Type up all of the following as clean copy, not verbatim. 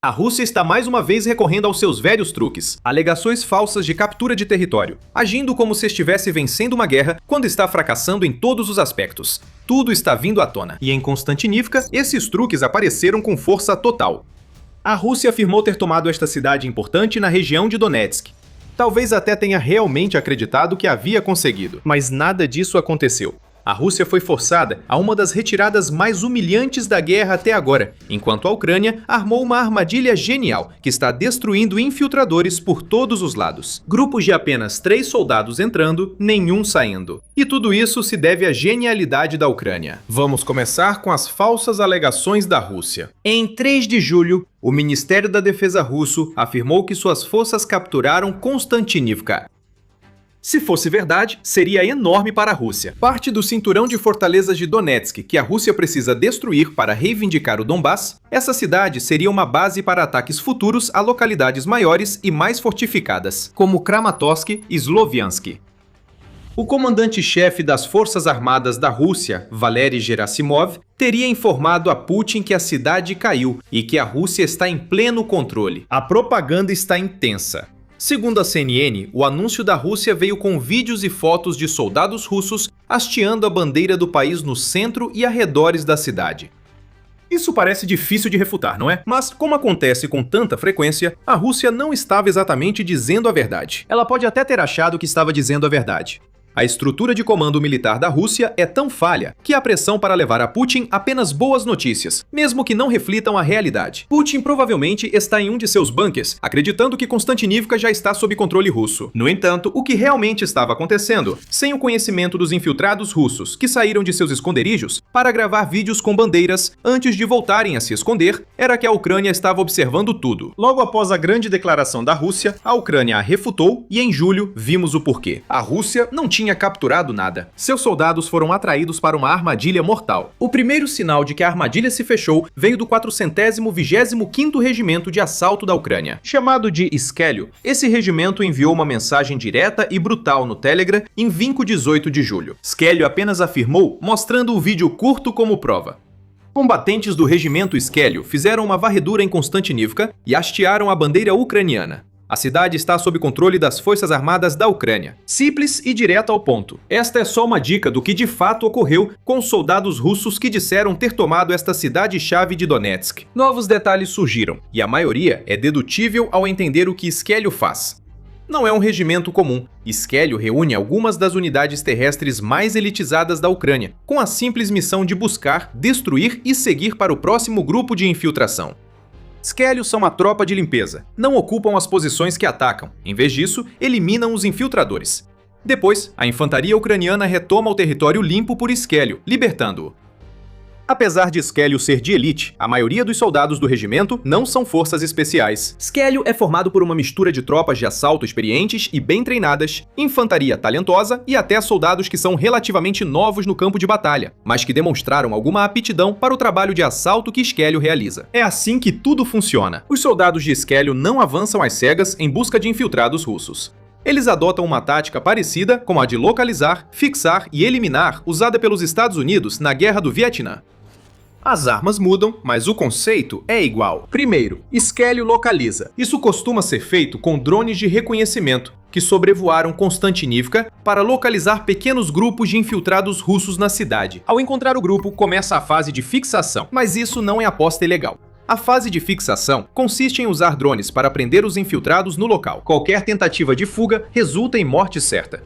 A Rússia está mais uma vez recorrendo aos seus velhos truques, alegações falsas de captura de território, agindo como se estivesse vencendo uma guerra quando está fracassando em todos os aspectos. Tudo está vindo à tona, e em Constantinivka, esses truques apareceram com força total. A Rússia afirmou ter tomado esta cidade importante na região de Donetsk. Talvez até tenha realmente acreditado que havia conseguido, mas nada disso aconteceu. A Rússia foi forçada a uma das retiradas mais humilhantes da guerra até agora, enquanto a Ucrânia armou uma armadilha genial que está destruindo infiltradores por todos os lados. Grupos de apenas 3 soldados entrando, nenhum saindo. E tudo isso se deve à genialidade da Ucrânia. Vamos começar com as falsas alegações da Rússia. Em 3 de julho, o Ministério da Defesa russo afirmou que suas forças capturaram Constantinivka. Se fosse verdade, seria enorme para a Rússia. Parte do cinturão de fortalezas de Donetsk que a Rússia precisa destruir para reivindicar o Donbass, essa cidade seria uma base para ataques futuros a localidades maiores e mais fortificadas, como Kramatorsk e Sloviansk. O comandante-chefe das Forças Armadas da Rússia, Valery Gerasimov, teria informado a Putin que a cidade caiu e que a Rússia está em pleno controle. A propaganda está intensa. Segundo a CNN, o anúncio da Rússia veio com vídeos e fotos de soldados russos hasteando a bandeira do país no centro e arredores da cidade. Isso parece difícil de refutar, não é? Mas, como acontece com tanta frequência, a Rússia não estava exatamente dizendo a verdade. Ela pode até ter achado que estava dizendo a verdade. A estrutura de comando militar da Rússia é tão falha que há pressão para levar a Putin apenas boas notícias, mesmo que não reflitam a realidade. Putin provavelmente está em um de seus bunkers, acreditando que Constantinivka já está sob controle russo. No entanto, o que realmente estava acontecendo, sem o conhecimento dos infiltrados russos que saíram de seus esconderijos para gravar vídeos com bandeiras antes de voltarem a se esconder, era que a Ucrânia estava observando tudo. Logo após a grande declaração da Rússia, a Ucrânia a refutou e em julho vimos o porquê. A Rússia não tinha capturado nada. Seus soldados foram atraídos para uma armadilha mortal. O primeiro sinal de que a armadilha se fechou veio do 425º Regimento de Assalto da Ucrânia, chamado de Skelio. Esse regimento enviou uma mensagem direta e brutal no Telegram em 18 de julho. Skelio apenas afirmou, mostrando o vídeo curto como prova. Combatentes do regimento Skelio fizeram uma varredura em Constantinivka e hastearam a bandeira ucraniana. A cidade está sob controle das Forças Armadas da Ucrânia. Simples e direto ao ponto. Esta é só uma dica do que de fato ocorreu com os soldados russos que disseram ter tomado esta cidade-chave de Donetsk. Novos detalhes surgiram, e a maioria é dedutível ao entender o que Skelio faz. Não é um regimento comum. Skelio reúne algumas das unidades terrestres mais elitizadas da Ucrânia, com a simples missão de buscar, destruir e seguir para o próximo grupo de infiltração. Skellios são uma tropa de limpeza, não ocupam as posições que atacam, em vez disso, eliminam os infiltradores. Depois, a infantaria ucraniana retoma o território limpo por Skelio, libertando-o. Apesar de Skelio ser de elite, a maioria dos soldados do regimento não são forças especiais. Skelio é formado por uma mistura de tropas de assalto experientes e bem treinadas, infantaria talentosa e até soldados que são relativamente novos no campo de batalha, mas que demonstraram alguma aptidão para o trabalho de assalto que Skelio realiza. É assim que tudo funciona. Os soldados de Skelio não avançam às cegas em busca de infiltrados russos. Eles adotam uma tática parecida com a de localizar, fixar e eliminar usada pelos Estados Unidos na Guerra do Vietnã. As armas mudam, mas o conceito é igual. Primeiro, Skelio localiza. Isso costuma ser feito com drones de reconhecimento, que sobrevoaram Constantinivka para localizar pequenos grupos de infiltrados russos na cidade. Ao encontrar o grupo, começa a fase de fixação, mas isso não é aposta ilegal. A fase de fixação consiste em usar drones para prender os infiltrados no local. Qualquer tentativa de fuga resulta em morte certa.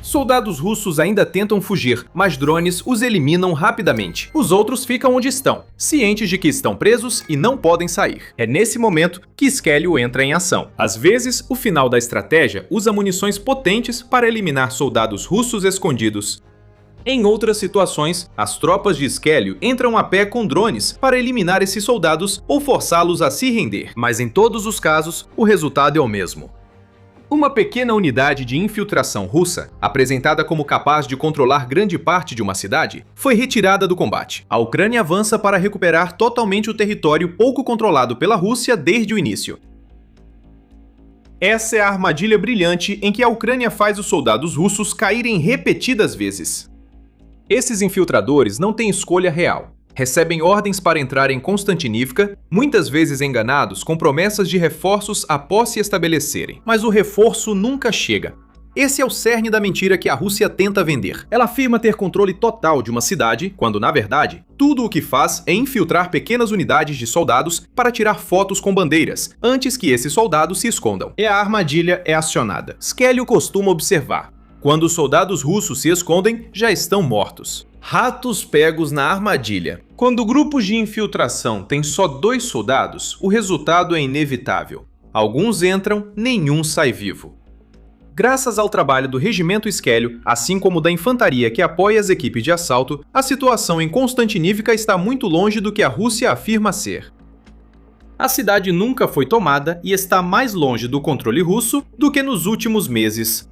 Soldados russos ainda tentam fugir, mas drones os eliminam rapidamente. Os outros ficam onde estão, cientes de que estão presos e não podem sair. É nesse momento que Skelio entra em ação. Às vezes, o final da estratégia usa munições potentes para eliminar soldados russos escondidos. Em outras situações, as tropas de Skelio entram a pé com drones para eliminar esses soldados ou forçá-los a se render. Mas em todos os casos, o resultado é o mesmo. Uma pequena unidade de infiltração russa, apresentada como capaz de controlar grande parte de uma cidade, foi retirada do combate. A Ucrânia avança para recuperar totalmente o território pouco controlado pela Rússia desde o início. Essa é a armadilha brilhante em que a Ucrânia faz os soldados russos caírem repetidas vezes. Esses infiltradores não têm escolha real. recebem ordens para entrar em Constantinivka, muitas vezes enganados com promessas de reforços após se estabelecerem. Mas o reforço nunca chega. Esse é o cerne da mentira que a Rússia tenta vender. Ela afirma ter controle total de uma cidade, quando, na verdade, tudo o que faz é infiltrar pequenas unidades de soldados para tirar fotos com bandeiras, antes que esses soldados se escondam. E a armadilha é acionada. Skelyo costuma observar: quando os soldados russos se escondem, já estão mortos. Ratos pegos na armadilha. Quando grupos de infiltração têm só 2 soldados, o resultado é inevitável. Alguns entram, nenhum sai vivo. Graças ao trabalho do Regimento Skelyo, assim como da infantaria que apoia as equipes de assalto, a situação em Constantinivka está muito longe do que a Rússia afirma ser. A cidade nunca foi tomada e está mais longe do controle russo do que nos últimos meses.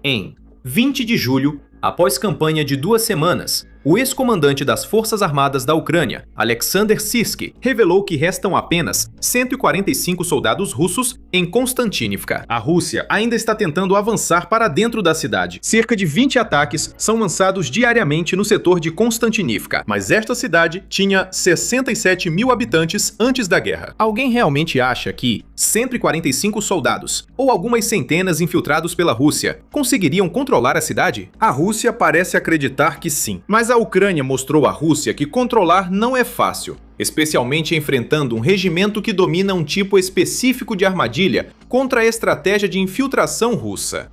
Em 20 de julho, após campanha de 2 semanas, o ex-comandante das Forças Armadas da Ucrânia, Alexander Sirski, revelou que restam apenas 145 soldados russos em Constantinivka. A Rússia ainda está tentando avançar para dentro da cidade. Cerca de 20 ataques são lançados diariamente no setor de Constantinivka, mas esta cidade tinha 67 mil habitantes antes da guerra. Alguém realmente acha que 145 soldados, ou algumas centenas infiltrados pela Rússia, conseguiriam controlar a cidade? A Rússia parece acreditar que sim, mas a Ucrânia mostrou à Rússia que controlar não é fácil, especialmente enfrentando um regimento que domina um tipo específico de armadilha contra a estratégia de infiltração russa.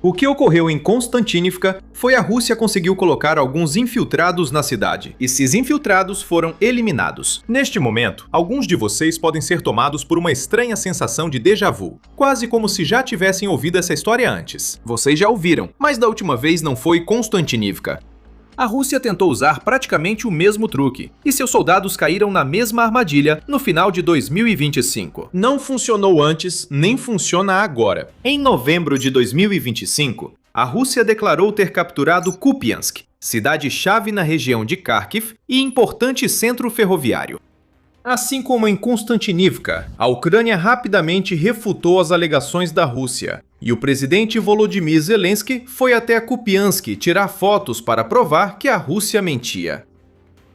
O que ocorreu em Constantinivka foi a Rússia conseguiu colocar alguns infiltrados na cidade. Esses infiltrados foram eliminados. Neste momento, alguns de vocês podem ser tomados por uma estranha sensação de déjà vu, quase como se já tivessem ouvido essa história antes. Vocês já ouviram, mas da última vez não foi Constantinivka. A Rússia tentou usar praticamente o mesmo truque, e seus soldados caíram na mesma armadilha no final de 2025. Não funcionou antes, nem funciona agora. Em novembro de 2025, a Rússia declarou ter capturado Kupiansk, cidade-chave na região de Kharkiv e importante centro ferroviário. Assim como em Constantinivka, a Ucrânia rapidamente refutou as alegações da Rússia, e o presidente Volodymyr Zelensky foi até Kupiansk tirar fotos para provar que a Rússia mentia.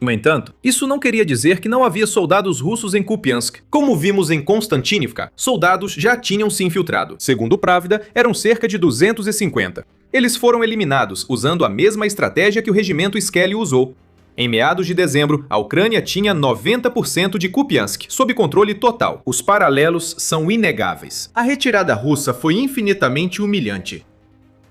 No entanto, isso não queria dizer que não havia soldados russos em Kupiansk. Como vimos em Constantinivka, soldados já tinham se infiltrado. Segundo Pravda, eram cerca de 250. Eles foram eliminados usando a mesma estratégia que o regimento Skelyo usou. Em meados de dezembro, a Ucrânia tinha 90% de Kupiansk sob controle total. Os paralelos são inegáveis. A retirada russa foi infinitamente humilhante.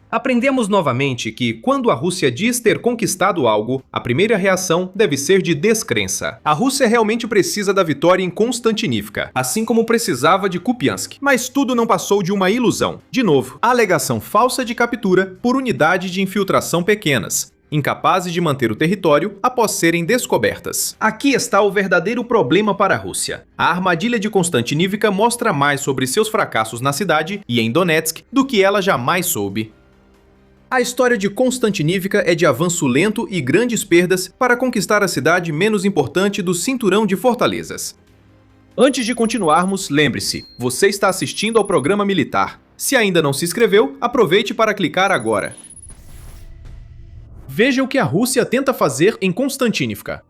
Aprendemos novamente que, quando a Rússia diz ter conquistado algo, a primeira reação deve ser de descrença. A Rússia realmente precisa da vitória em Constantinivka, assim como precisava de Kupiansk. Mas tudo não passou de uma ilusão. De novo, a alegação falsa de captura por unidade de infiltração pequenas, incapazes de manter o território após serem descobertas. Aqui está o verdadeiro problema para a Rússia. A armadilha de Constantinivka mostra mais sobre seus fracassos na cidade e em Donetsk do que ela jamais soube. A história de Constantinivka é de avanço lento e grandes perdas para conquistar a cidade menos importante do cinturão de fortalezas. Antes de continuarmos, lembre-se, você está assistindo ao programa militar. Se ainda não se inscreveu, aproveite para clicar agora. Veja o que a Rússia tenta fazer em Constantinivka.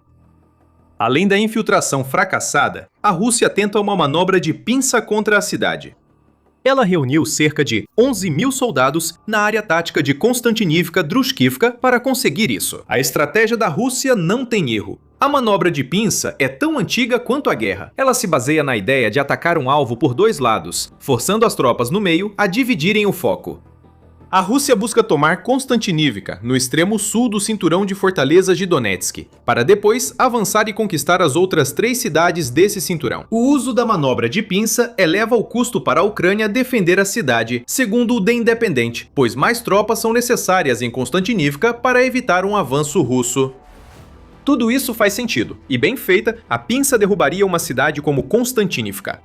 Além da infiltração fracassada, a Rússia tenta uma manobra de pinça contra a cidade. Ela reuniu cerca de 11 mil soldados na área tática de Constantinivka-Druskivka para conseguir isso. A estratégia da Rússia não tem erro. A manobra de pinça é tão antiga quanto a guerra. Ela se baseia na ideia de atacar um alvo por 2 lados, forçando as tropas no meio a dividirem o foco. A Rússia busca tomar Constantinivka, no extremo sul do cinturão de fortalezas de Donetsk, para depois avançar e conquistar as outras 3 cidades desse cinturão. O uso da manobra de pinça eleva o custo para a Ucrânia defender a cidade, segundo o The Independent, pois mais tropas são necessárias em Constantinivka para evitar um avanço russo. Tudo isso faz sentido, e bem feita, a pinça derrubaria uma cidade como Constantinivka.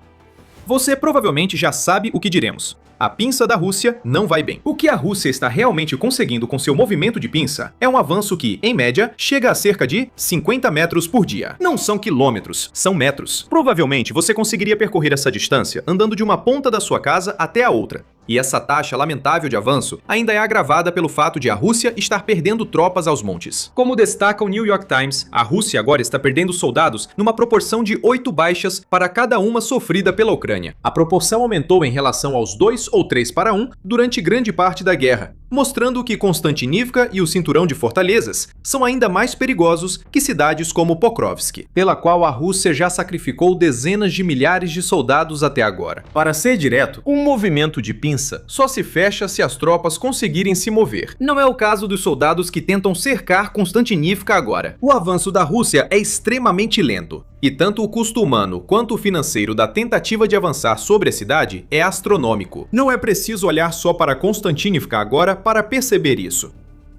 Você provavelmente já sabe o que diremos. A pinça da Rússia não vai bem. O que a Rússia está realmente conseguindo com seu movimento de pinça é um avanço que, em média, chega a cerca de 50 metros por dia. Não são quilômetros, são metros. Provavelmente você conseguiria percorrer essa distância andando de uma ponta da sua casa até a outra. E essa taxa lamentável de avanço ainda é agravada pelo fato de a Rússia estar perdendo tropas aos montes. Como destaca o New York Times, a Rússia agora está perdendo soldados numa proporção de 8 baixas para cada uma sofrida pela Ucrânia. A proporção aumentou em relação aos 2 ou 3 para 1 durante grande parte da guerra, mostrando que Konstantinivka e o cinturão de fortalezas são ainda mais perigosos que cidades como Pokrovsk, pela qual a Rússia já sacrificou dezenas de milhares de soldados até agora. Para ser direto, um movimento de pinça só se fecha se as tropas conseguirem se mover. Não é o caso dos soldados que tentam cercar Konstantinivka agora. O avanço da Rússia é extremamente lento, e tanto o custo humano quanto o financeiro da tentativa de avançar sobre a cidade é astronômico. Não é preciso olhar só para Konstantinivka agora para perceber isso.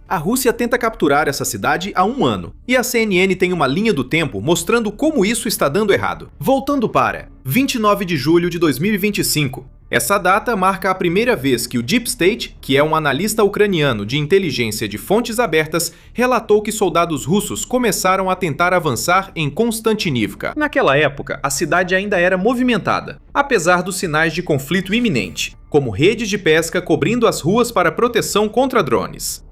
A Rússia tenta capturar essa cidade há 1 ano, e a CNN tem uma linha do tempo mostrando como isso está dando errado. Voltando para 29 de julho de 2025. Essa data marca a primeira vez que o Deep State, que é um analista ucraniano de inteligência de fontes abertas, relatou que soldados russos começaram a tentar avançar em Konstantinivka. Naquela época, a cidade ainda era movimentada, apesar dos sinais de conflito iminente, como redes de pesca cobrindo as ruas para proteção contra drones.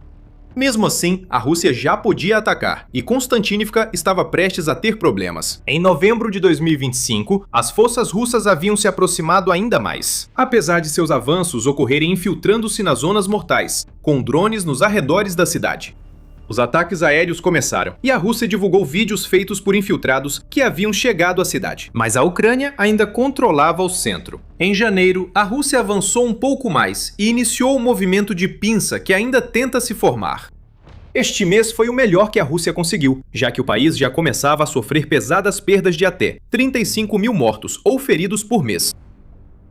Mesmo assim, a Rússia já podia atacar, e Konstantinivka estava prestes a ter problemas. Em novembro de 2025, as forças russas haviam se aproximado ainda mais, apesar de seus avanços ocorrerem infiltrando-se nas zonas mortais, com drones nos arredores da cidade. Os ataques aéreos começaram, e a Rússia divulgou vídeos feitos por infiltrados que haviam chegado à cidade. Mas a Ucrânia ainda controlava o centro. Em janeiro, a Rússia avançou um pouco mais e iniciou o movimento de pinça que ainda tenta se formar. Este mês foi o melhor que a Rússia conseguiu, já que o país já começava a sofrer pesadas perdas de até 35 mil mortos ou feridos por mês.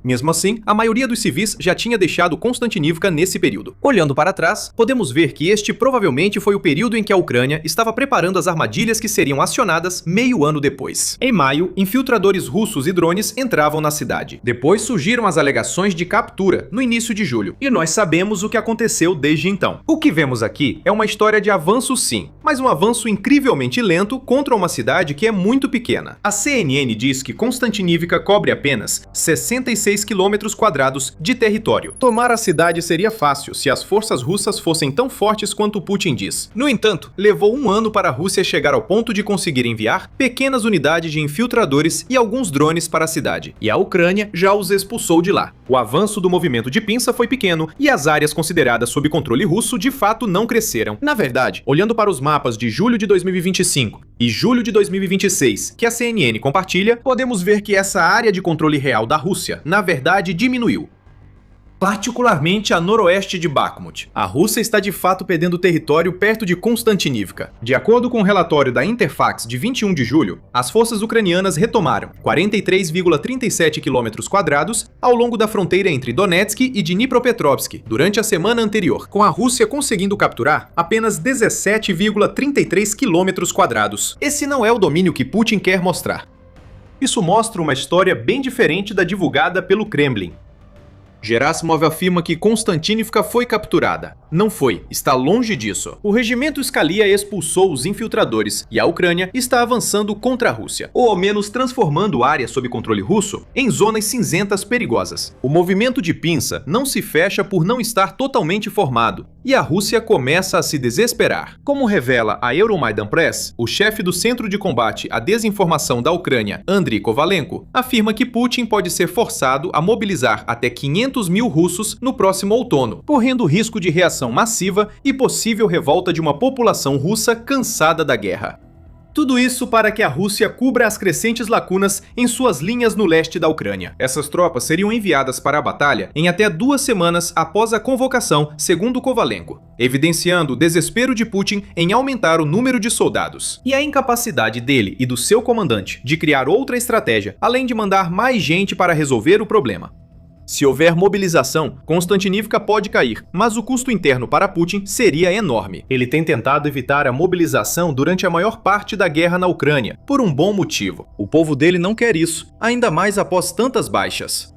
Mesmo assim, a maioria dos civis já tinha deixado Konstantinivka nesse período. Olhando para trás, podemos ver que este provavelmente foi o período em que a Ucrânia estava preparando as armadilhas que seriam acionadas meio ano depois. Em maio, infiltradores russos e drones entravam na cidade. Depois surgiram as alegações de captura, no início de julho, e nós sabemos o que aconteceu desde então. O que vemos aqui é uma história de avanço sim, mas um avanço incrivelmente lento contra uma cidade que é muito pequena. A CNN diz que Konstantinivka cobre apenas 66 quilômetros quadrados de território. Tomar a cidade seria fácil se as forças russas fossem tão fortes quanto Putin diz. No entanto, levou 1 ano para a Rússia chegar ao ponto de conseguir enviar pequenas unidades de infiltradores e alguns drones para a cidade, e a Ucrânia já os expulsou de lá. O avanço do movimento de pinça foi pequeno e as áreas consideradas sob controle russo de fato não cresceram. Na verdade, olhando para os mapas de julho de 2025 e julho de 2026 que a CNN compartilha, podemos ver que essa área de controle real da Rússia, na verdade, diminuiu. Particularmente a noroeste de Bakhmut. A Rússia está de fato perdendo território perto de Konstantinivka. De acordo com o relatório da Interfax de 21 de julho, as forças ucranianas retomaram 43,37 km² ao longo da fronteira entre Donetsk e Dnipropetrovsk durante a semana anterior, com a Rússia conseguindo capturar apenas 17,33 km². Esse não é o domínio que Putin quer mostrar. Isso mostra uma história bem diferente da divulgada pelo Kremlin. Gerasimov afirma que Konstantinivka foi capturada. Não foi, está longe disso. O regimento Skalia expulsou os infiltradores e a Ucrânia está avançando contra a Rússia, ou ao menos transformando a área sob controle russo em zonas cinzentas perigosas. O movimento de pinça não se fecha por não estar totalmente formado, e a Rússia começa a se desesperar. Como revela a Euromaidan Press, o chefe do Centro de Combate à Desinformação da Ucrânia, Andriy Kovalenko, afirma que Putin pode ser forçado a mobilizar até 500 mil russos no próximo outono, correndo risco de reação massiva e possível revolta de uma população russa cansada da guerra. Tudo isso para que a Rússia cubra as crescentes lacunas em suas linhas no leste da Ucrânia. Essas tropas seriam enviadas para a batalha em até 2 semanas após a convocação, segundo Kovalenko, evidenciando o desespero de Putin em aumentar o número de soldados e a incapacidade dele e do seu comandante de criar outra estratégia, além de mandar mais gente para resolver o problema. Se houver mobilização, Konstantinivka pode cair, mas o custo interno para Putin seria enorme. Ele tem tentado evitar a mobilização durante a maior parte da guerra na Ucrânia, por um bom motivo. O povo dele não quer isso, ainda mais após tantas baixas.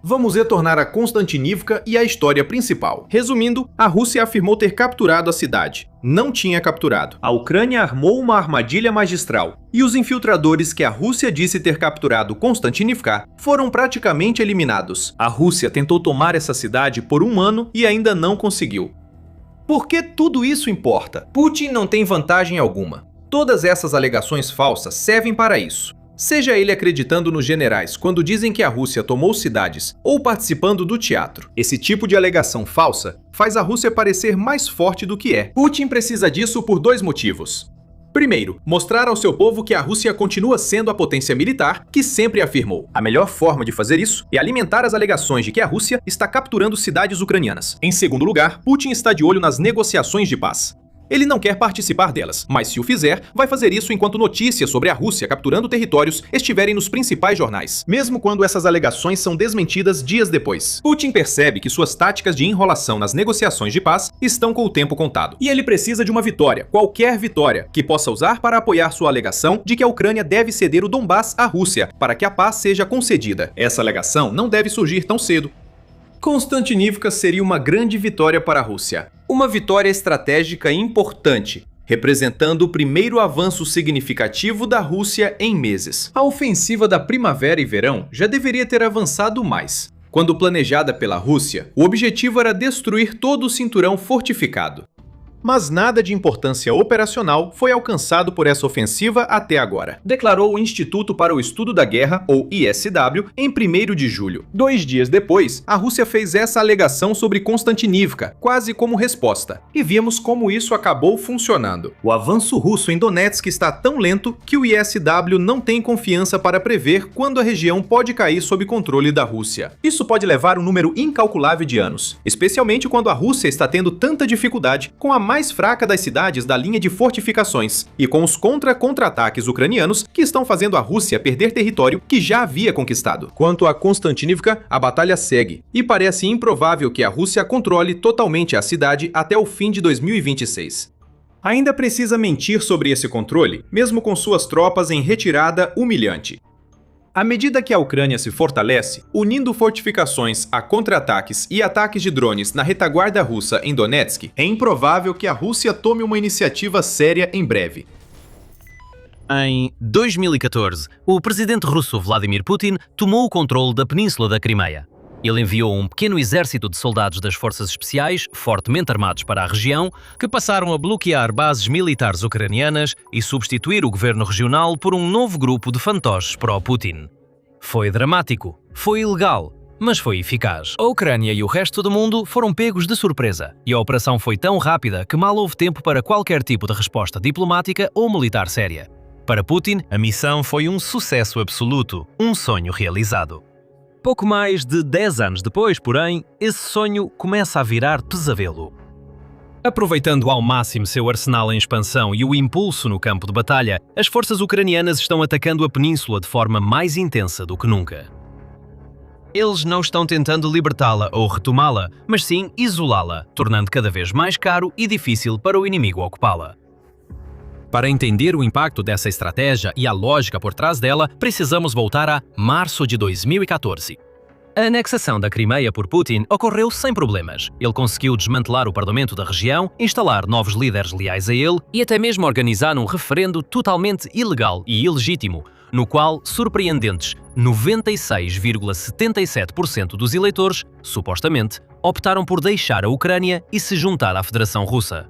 Vamos retornar a Constantinivka e a história principal. Resumindo, a Rússia afirmou ter capturado a cidade. Não tinha capturado. A Ucrânia armou uma armadilha magistral, e os infiltradores que a Rússia disse ter capturado Constantinivka foram praticamente eliminados. A Rússia tentou tomar essa cidade por 1 ano e ainda não conseguiu. Por que tudo isso importa? Putin não tem vantagem alguma. Todas essas alegações falsas servem para isso. Seja ele acreditando nos generais quando dizem que a Rússia tomou cidades ou participando do teatro. Esse tipo de alegação falsa faz a Rússia parecer mais forte do que é. Putin precisa disso por 2 motivos. Primeiro, mostrar ao seu povo que a Rússia continua sendo a potência militar que sempre afirmou. A melhor forma de fazer isso é alimentar as alegações de que a Rússia está capturando cidades ucranianas. Em segundo lugar, Putin está de olho nas negociações de paz. Ele não quer participar delas, mas se o fizer, vai fazer isso enquanto notícias sobre a Rússia capturando territórios estiverem nos principais jornais, mesmo quando essas alegações são desmentidas dias depois. Putin percebe que suas táticas de enrolação nas negociações de paz estão com o tempo contado, e ele precisa de uma vitória, qualquer vitória, que possa usar para apoiar sua alegação de que a Ucrânia deve ceder o Donbás à Rússia para que a paz seja concedida. Essa alegação não deve surgir tão cedo. Constantinivka seria uma grande vitória para a Rússia. Uma vitória estratégica importante, representando o primeiro avanço significativo da Rússia em meses. A ofensiva da primavera e verão já deveria ter avançado mais. Quando planejada pela Rússia, o objetivo era destruir todo o cinturão fortificado. Mas nada de importância operacional foi alcançado por essa ofensiva até agora, declarou o Instituto para o Estudo da Guerra, ou ISW, em 1º de julho. 2 dias depois, a Rússia fez essa alegação sobre Constantinivka, quase como resposta, e vimos como isso acabou funcionando. O avanço russo em Donetsk está tão lento que o ISW não tem confiança para prever quando a região pode cair sob controle da Rússia. Isso pode levar um número incalculável de anos, especialmente quando a Rússia está tendo tanta dificuldade com a mais fraca das cidades da linha de fortificações e com os contra-ataques ucranianos que estão fazendo a Rússia perder território que já havia conquistado. Quanto a Constantinivka, a batalha segue e parece improvável que a Rússia controle totalmente a cidade até o fim de 2026. Ainda precisa mentir sobre esse controle, mesmo com suas tropas em retirada humilhante. À medida que a Ucrânia se fortalece, unindo fortificações a contra-ataques e ataques de drones na retaguarda russa em Donetsk, é improvável que a Rússia tome uma iniciativa séria em breve. Em 2014, o presidente russo Vladimir Putin tomou o controle da península da Crimeia. Ele enviou um pequeno exército de soldados das forças especiais, fortemente armados para a região, que passaram a bloquear bases militares ucranianas e substituir o governo regional por um novo grupo de fantoches pró-Putin. Foi dramático, foi ilegal, mas foi eficaz. A Ucrânia e o resto do mundo foram pegos de surpresa, e a operação foi tão rápida que mal houve tempo para qualquer tipo de resposta diplomática ou militar séria. Para Putin, a missão foi um sucesso absoluto, um sonho realizado. Pouco mais de 10 anos depois, porém, esse sonho começa a virar pesadelo. Aproveitando ao máximo seu arsenal em expansão e o impulso no campo de batalha, as forças ucranianas estão atacando a península de forma mais intensa do que nunca. Eles não estão tentando libertá-la ou retomá-la, mas sim isolá-la, tornando cada vez mais caro e difícil para o inimigo ocupá-la. Para entender o impacto dessa estratégia e a lógica por trás dela, precisamos voltar a março de 2014. A anexação da Crimeia por Putin ocorreu sem problemas. Ele conseguiu desmantelar o parlamento da região, instalar novos líderes leais a ele e até mesmo organizar um referendo totalmente ilegal e ilegítimo, no qual surpreendentes 96,77% dos eleitores, supostamente, optaram por deixar a Ucrânia e se juntar à Federação Russa.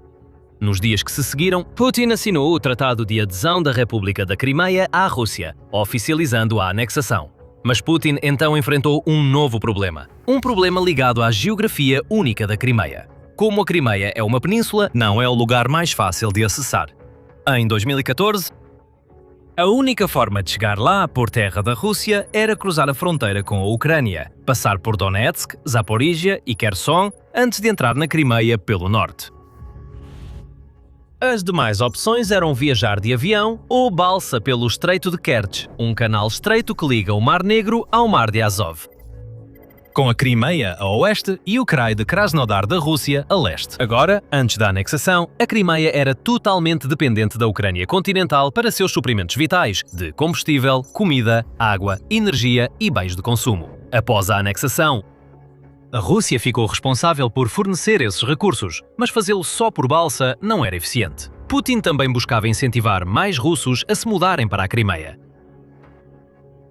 Nos dias que se seguiram, Putin assinou o Tratado de Adesão da República da Crimeia à Rússia, oficializando a anexação. Mas Putin então enfrentou um novo problema. Um problema ligado à geografia única da Crimeia. Como a Crimeia é uma península, não é o lugar mais fácil de acessar. Em 2014, a única forma de chegar lá por terra da Rússia era cruzar a fronteira com a Ucrânia, passar por Donetsk, Zaporizhia e Kherson antes de entrar na Crimeia pelo norte. As demais opções eram viajar de avião ou balsa pelo Estreito de Kerch, um canal estreito que liga o Mar Negro ao Mar de Azov. Com a Crimeia a oeste e o Krai de Krasnodar da Rússia a leste. Agora, antes da anexação, a Crimeia era totalmente dependente da Ucrânia continental para seus suprimentos vitais, de combustível, comida, água, energia e bens de consumo. Após a anexação, a Rússia ficou responsável por fornecer esses recursos, mas fazê-lo só por balsa não era eficiente. Putin também buscava incentivar mais russos a se mudarem para a Crimeia,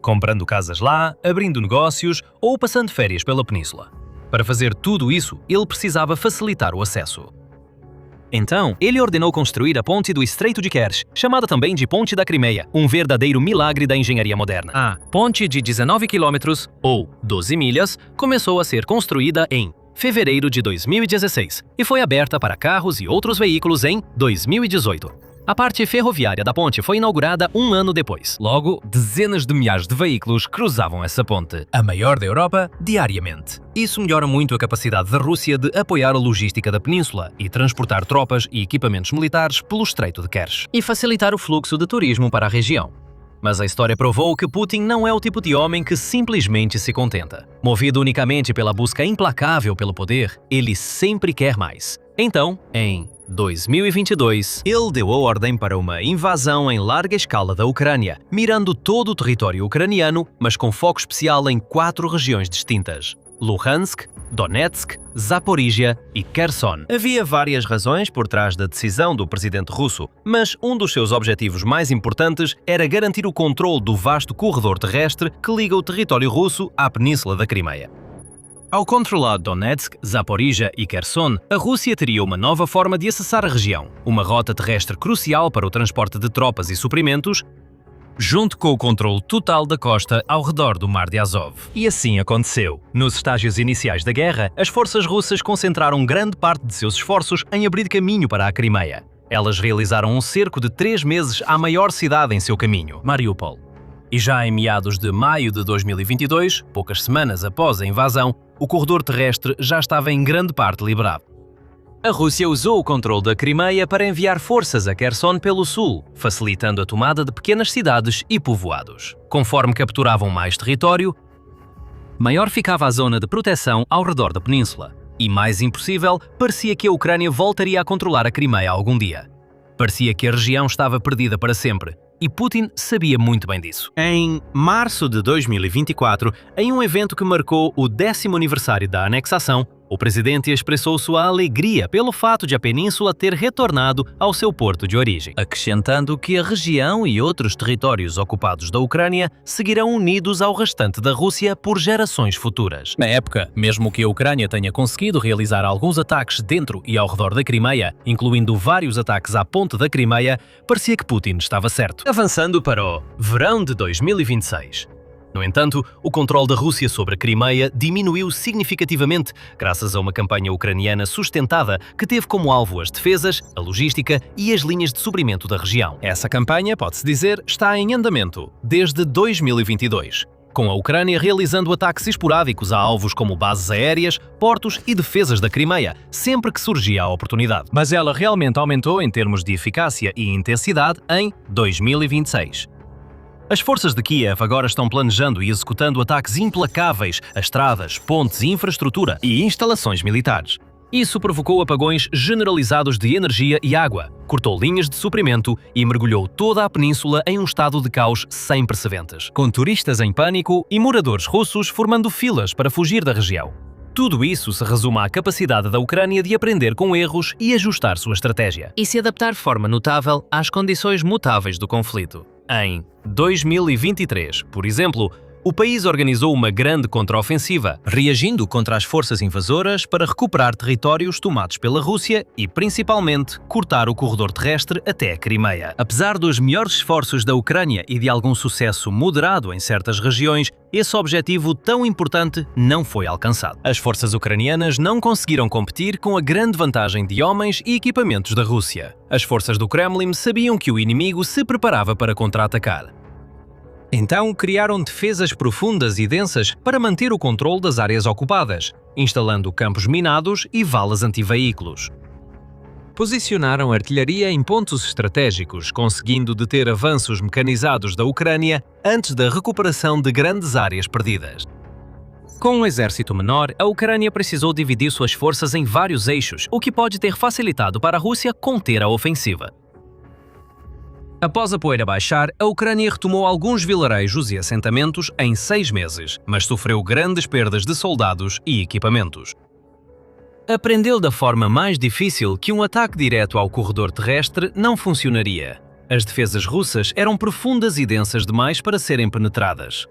comprando casas lá, abrindo negócios ou passando férias pela península. Para fazer tudo isso, ele precisava facilitar o acesso. Então, ele ordenou construir a ponte do Estreito de Kerch, chamada também de Ponte da Crimeia, um verdadeiro milagre da engenharia moderna. A ponte de 19 quilômetros, ou 12 milhas, começou a ser construída em fevereiro de 2016 e foi aberta para carros e outros veículos em 2018. A parte ferroviária da ponte foi inaugurada um ano depois. Logo, dezenas de milhares de veículos cruzavam essa ponte, a maior da Europa, diariamente. Isso melhora muito a capacidade da Rússia de apoiar a logística da península e transportar tropas e equipamentos militares pelo Estreito de Kerch, e facilitar o fluxo de turismo para a região. Mas a história provou que Putin não é o tipo de homem que simplesmente se contenta. Movido unicamente pela busca implacável pelo poder, ele sempre quer mais. Então, em 2022, ele deu a ordem para uma invasão em larga escala da Ucrânia, mirando todo o território ucraniano, mas com foco especial em 4 regiões distintas: Luhansk, Donetsk, Zaporizhia e Kherson. Havia várias razões por trás da decisão do presidente russo, mas um dos seus objetivos mais importantes era garantir o controle do vasto corredor terrestre que liga o território russo à península da Crimeia. Ao controlar Donetsk, Zaporizhia e Kherson, a Rússia teria uma nova forma de acessar a região, uma rota terrestre crucial para o transporte de tropas e suprimentos, junto com o controle total da costa ao redor do Mar de Azov. E assim aconteceu. Nos estágios iniciais da guerra, as forças russas concentraram grande parte de seus esforços em abrir caminho para a Crimeia. Elas realizaram um cerco de 3 meses à maior cidade em seu caminho, Mariupol. E já em meados de maio de 2022, poucas semanas após a invasão, o corredor terrestre já estava em grande parte liberado. A Rússia usou o controle da Crimeia para enviar forças a Kherson pelo sul, facilitando a tomada de pequenas cidades e povoados. Conforme capturavam mais território, maior ficava a zona de proteção ao redor da península. E mais impossível, parecia que a Ucrânia voltaria a controlar a Crimeia algum dia. Parecia que a região estava perdida para sempre. E Putin sabia muito bem disso. Em março de 2024, em um evento que marcou o 10º aniversário da anexação, o presidente expressou sua alegria pelo fato de a península ter retornado ao seu porto de origem, acrescentando que a região e outros territórios ocupados da Ucrânia seguirão unidos ao restante da Rússia por gerações futuras. Na época, mesmo que a Ucrânia tenha conseguido realizar alguns ataques dentro e ao redor da Crimeia, incluindo vários ataques à ponte da Crimeia, parecia que Putin estava certo. Avançando para o verão de 2026. No entanto, o controle da Rússia sobre a Crimeia diminuiu significativamente graças a uma campanha ucraniana sustentada que teve como alvo as defesas, a logística e as linhas de suprimento da região. Essa campanha, pode-se dizer, está em andamento desde 2022, com a Ucrânia realizando ataques esporádicos a alvos como bases aéreas, portos e defesas da Crimeia, sempre que surgia a oportunidade. Mas ela realmente aumentou em termos de eficácia e intensidade em 2026. As forças de Kiev agora estão planejando e executando ataques implacáveis a estradas, pontes, infraestrutura e instalações militares. Isso provocou apagões generalizados de energia e água, cortou linhas de suprimento e mergulhou toda a península em um estado de caos sem precedentes, com turistas em pânico e moradores russos formando filas para fugir da região. Tudo isso se resume à capacidade da Ucrânia de aprender com erros e ajustar sua estratégia, e se adaptar de forma notável às condições mutáveis do conflito. Em 2023, por exemplo, o país organizou uma grande contraofensiva, reagindo contra as forças invasoras para recuperar territórios tomados pela Rússia e, principalmente, cortar o corredor terrestre até a Crimeia. Apesar dos melhores esforços da Ucrânia e de algum sucesso moderado em certas regiões, esse objetivo tão importante não foi alcançado. As forças ucranianas não conseguiram competir com a grande vantagem de homens e equipamentos da Rússia. As forças do Kremlin sabiam que o inimigo se preparava para contra-atacar. Então criaram defesas profundas e densas para manter o controle das áreas ocupadas, instalando campos minados e valas antiveículos. Posicionaram artilharia em pontos estratégicos, conseguindo deter avanços mecanizados da Ucrânia antes da recuperação de grandes áreas perdidas. Com um exército menor, a Ucrânia precisou dividir suas forças em vários eixos, o que pode ter facilitado para a Rússia conter a ofensiva. Após a poeira baixar, a Ucrânia retomou alguns vilarejos e assentamentos em 6 meses, mas sofreu grandes perdas de soldados e equipamentos. Aprendeu da forma mais difícil que um ataque direto ao corredor terrestre não funcionaria. As defesas russas eram profundas e densas demais para serem penetradas.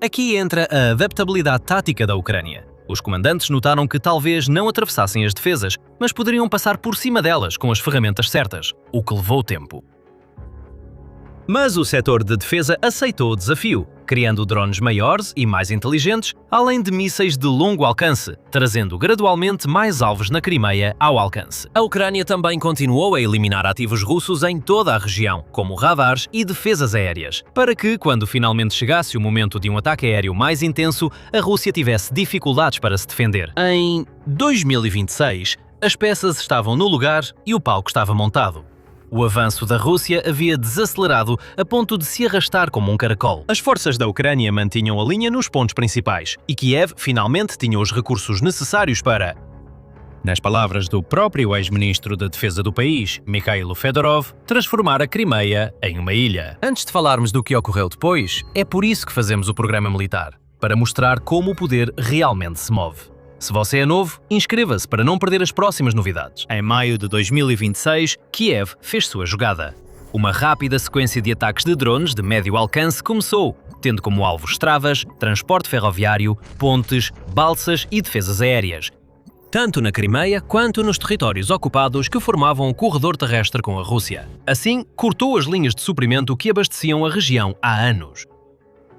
Aqui entra a adaptabilidade tática da Ucrânia. Os comandantes notaram que talvez não atravessassem as defesas, mas poderiam passar por cima delas com as ferramentas certas, o que levou tempo. Mas o setor de defesa aceitou o desafio, criando drones maiores e mais inteligentes, além de mísseis de longo alcance, trazendo gradualmente mais alvos na Crimeia ao alcance. A Ucrânia também continuou a eliminar ativos russos em toda a região, como radares e defesas aéreas, para que, quando finalmente chegasse o momento de um ataque aéreo mais intenso, a Rússia tivesse dificuldades para se defender. Em 2026, as peças estavam no lugar e o palco estava montado. O avanço da Rússia havia desacelerado a ponto de se arrastar como um caracol. As forças da Ucrânia mantinham a linha nos pontos principais e Kiev finalmente tinha os recursos necessários para, nas palavras do próprio ex-ministro da Defesa do país, Mikhailo Fedorov, transformar a Crimeia em uma ilha. Antes de falarmos do que ocorreu depois, é por isso que fazemos o programa militar, para mostrar como o poder realmente se move. Se você é novo, inscreva-se para não perder as próximas novidades. Em maio de 2026, Kiev fez sua jogada. Uma rápida sequência de ataques de drones de médio alcance começou, tendo como alvo estravas, transporte ferroviário, pontes, balsas e defesas aéreas, tanto na Crimeia quanto nos territórios ocupados que formavam o corredor terrestre com a Rússia. Assim, cortou as linhas de suprimento que abasteciam a região há anos.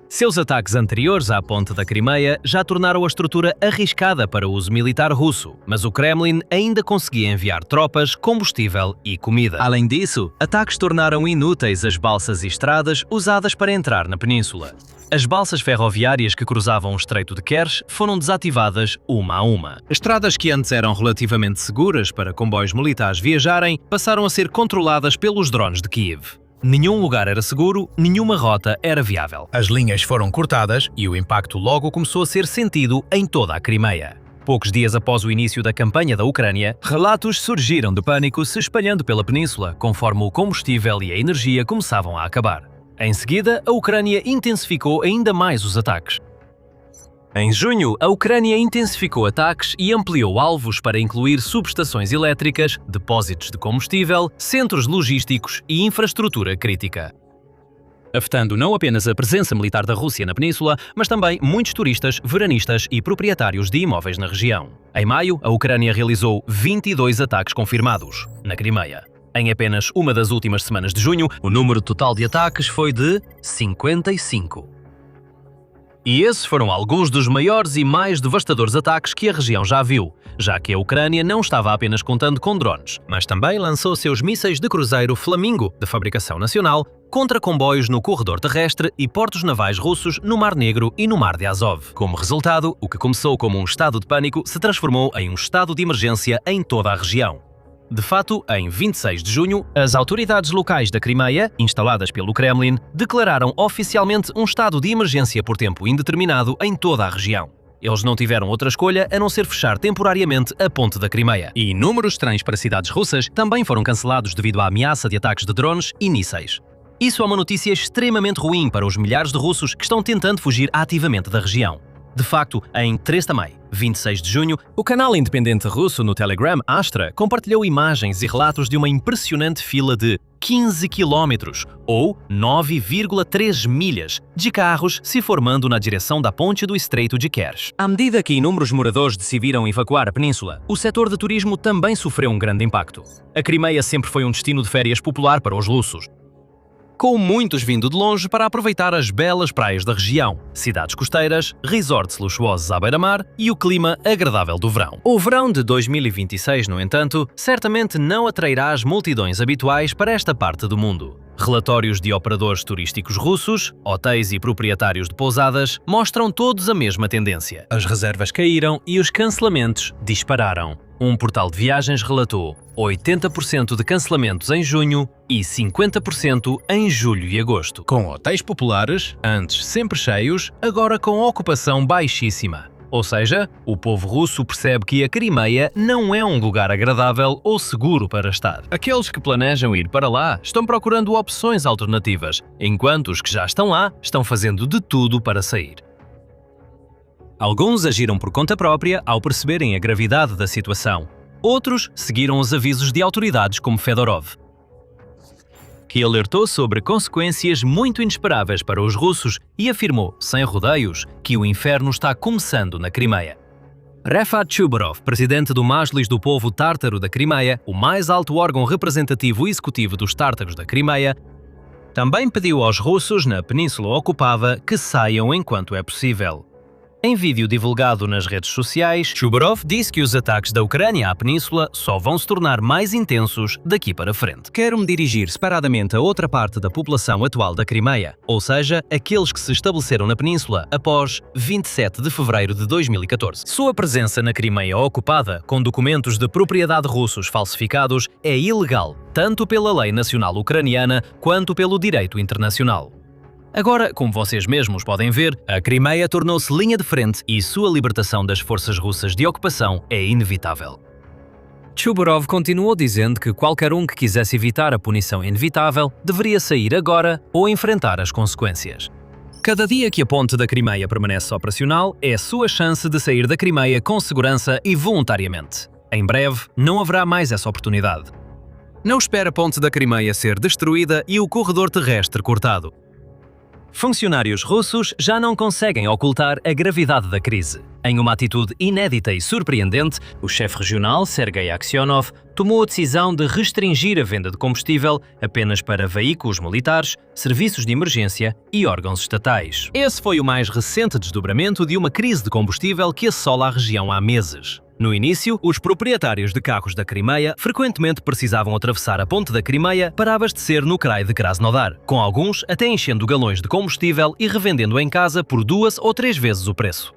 Seus ataques anteriores à ponte da Crimeia já tornaram a estrutura arriscada para o uso militar russo, mas o Kremlin ainda conseguia enviar tropas, combustível e comida. Além disso, ataques tornaram inúteis as balsas e estradas usadas para entrar na península. As balsas ferroviárias que cruzavam o Estreito de Kerch foram desativadas uma a uma. Estradas que antes eram relativamente seguras para comboios militares viajarem passaram a ser controladas pelos drones de Kiev. Nenhum lugar era seguro, nenhuma rota era viável. As linhas foram cortadas e o impacto logo começou a ser sentido em toda a Crimeia. Poucos dias após o início da campanha da Ucrânia, relatos surgiram de pânico se espalhando pela península, conforme o combustível e a energia começavam a acabar. Em seguida, a Ucrânia intensificou ainda mais os ataques. Em junho, a Ucrânia intensificou ataques e ampliou alvos para incluir subestações elétricas, depósitos de combustível, centros logísticos e infraestrutura crítica, afetando não apenas a presença militar da Rússia na península, mas também muitos turistas, veranistas e proprietários de imóveis na região. Em maio, a Ucrânia realizou 22 ataques confirmados na Crimeia. Em apenas uma das últimas semanas de junho, o número total de ataques foi de 55. E esses foram alguns dos maiores e mais devastadores ataques que a região já viu, já que a Ucrânia não estava apenas contando com drones, mas também lançou seus mísseis de cruzeiro Flamingo, de fabricação nacional, contra comboios no corredor terrestre e portos navais russos no Mar Negro e no Mar de Azov. Como resultado, o que começou como um estado de pânico se transformou em um estado de emergência em toda a região. De fato, em 26 de junho, as autoridades locais da Crimeia, instaladas pelo Kremlin, declararam oficialmente um estado de emergência por tempo indeterminado em toda a região. Eles não tiveram outra escolha a não ser fechar temporariamente a ponte da Crimeia. E inúmeros trens para cidades russas também foram cancelados devido à ameaça de ataques de drones e mísseis. Isso é uma notícia extremamente ruim para os milhares de russos que estão tentando fugir ativamente da região. De facto, em 3 de maio, 26 de junho, o canal independente russo no Telegram Astra compartilhou imagens e relatos de uma impressionante fila de 15 quilômetros, ou 9,3 milhas, de carros se formando na direção da ponte do Estreito de Kerch. À medida que inúmeros moradores decidiram evacuar a península, o setor de turismo também sofreu um grande impacto. A Crimeia sempre foi um destino de férias popular para os russos, com muitos vindo de longe para aproveitar as belas praias da região, cidades costeiras, resorts luxuosos à beira-mar e o clima agradável do verão. O verão de 2026, no entanto, certamente não atrairá as multidões habituais para esta parte do mundo. Relatórios de operadores turísticos russos, hotéis e proprietários de pousadas mostram todos a mesma tendência. As reservas caíram e os cancelamentos dispararam. Um portal de viagens relatou 80% de cancelamentos em junho e 50% em julho e agosto. Com hotéis populares, antes sempre cheios, agora com ocupação baixíssima. Ou seja, o povo russo percebe que a Crimeia não é um lugar agradável ou seguro para estar. Aqueles que planejam ir para lá estão procurando opções alternativas, enquanto os que já estão lá estão fazendo de tudo para sair. Alguns agiram por conta própria ao perceberem a gravidade da situação. Outros seguiram os avisos de autoridades como Fedorov, que alertou sobre consequências muito inesperáveis para os russos e afirmou, sem rodeios, que o inferno está começando na Crimeia. Refat Chubarov, presidente do Majlis do Povo Tártaro da Crimeia, o mais alto órgão representativo e executivo dos tártaros da Crimeia, também pediu aos russos na Península Ocupada que saiam enquanto é possível. Em vídeo divulgado nas redes sociais, Chubarov disse que os ataques da Ucrânia à Península só vão se tornar mais intensos daqui para frente. Quero-me dirigir separadamente a outra parte da população atual da Crimeia, ou seja, aqueles que se estabeleceram na Península após 27 de fevereiro de 2014. Sua presença na Crimeia ocupada, com documentos de propriedade russos falsificados, é ilegal, tanto pela lei nacional ucraniana quanto pelo direito internacional. Agora, como vocês mesmos podem ver, a Crimeia tornou-se linha de frente e sua libertação das forças russas de ocupação é inevitável. Chubarov continuou dizendo que qualquer um que quisesse evitar a punição inevitável deveria sair agora ou enfrentar as consequências. Cada dia que a ponte da Crimeia permanece operacional é a sua chance de sair da Crimeia com segurança e voluntariamente. Em breve, não haverá mais essa oportunidade. Não espere a ponte da Crimeia ser destruída e o corredor terrestre cortado. Funcionários russos já não conseguem ocultar a gravidade da crise. Em uma atitude inédita e surpreendente, o chefe regional, Sergei Aksionov, tomou a decisão de restringir a venda de combustível apenas para veículos militares, serviços de emergência e órgãos estatais. Esse foi o mais recente desdobramento de uma crise de combustível que assola a região há meses. No início, os proprietários de carros da Crimeia frequentemente precisavam atravessar a ponte da Crimeia para abastecer no Krai de Krasnodar, com alguns até enchendo galões de combustível e revendendo em casa por 2 ou 3 vezes o preço.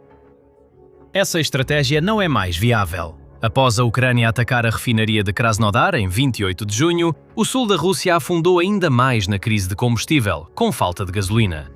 Essa estratégia não é mais viável. Após a Ucrânia atacar a refinaria de Krasnodar em 28 de junho, o sul da Rússia afundou ainda mais na crise de combustível, com falta de gasolina.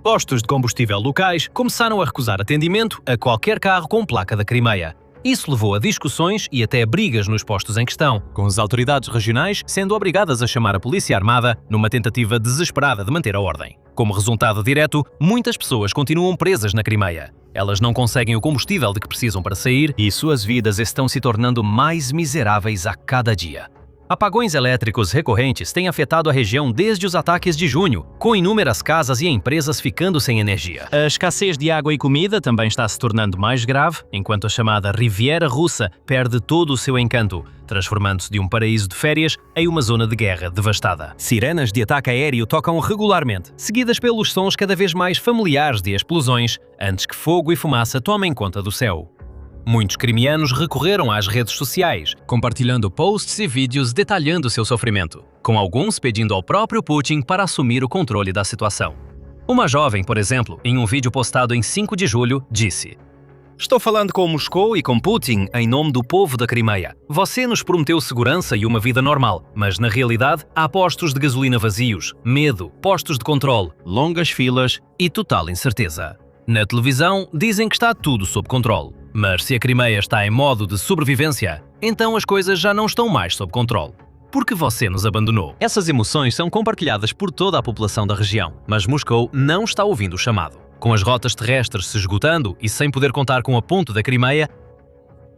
Postos de combustível locais começaram a recusar atendimento a qualquer carro com placa da Crimeia. Isso levou a discussões e até a brigas nos postos em questão, com as autoridades regionais sendo obrigadas a chamar a polícia armada numa tentativa desesperada de manter a ordem. Como resultado direto, muitas pessoas continuam presas na Crimeia. Elas não conseguem o combustível de que precisam para sair e suas vidas estão se tornando mais miseráveis a cada dia. Apagões elétricos recorrentes têm afetado a região desde os ataques de junho, com inúmeras casas e empresas ficando sem energia. A escassez de água e comida também está se tornando mais grave, enquanto a chamada Riviera Russa perde todo o seu encanto, transformando-se de um paraíso de férias em uma zona de guerra devastada. Sirenas de ataque aéreo tocam regularmente, seguidas pelos sons cada vez mais familiares de explosões, antes que fogo e fumaça tomem conta do céu. Muitos crimeanos recorreram às redes sociais, compartilhando posts e vídeos detalhando seu sofrimento, com alguns pedindo ao próprio Putin para assumir o controle da situação. Uma jovem, por exemplo, em um vídeo postado em 5 de julho, disse: "Estou falando com Moscou e com Putin em nome do povo da Crimeia. Você nos prometeu segurança e uma vida normal, mas na realidade há postos de gasolina vazios, medo, postos de controle, longas filas e total incerteza. Na televisão dizem que está tudo sob controle. Mas se a Crimeia está em modo de sobrevivência, então as coisas já não estão mais sob controle. Porque você nos abandonou." Essas emoções são compartilhadas por toda a população da região, mas Moscou não está ouvindo o chamado. Com as rotas terrestres se esgotando e sem poder contar com a ponte da Crimeia,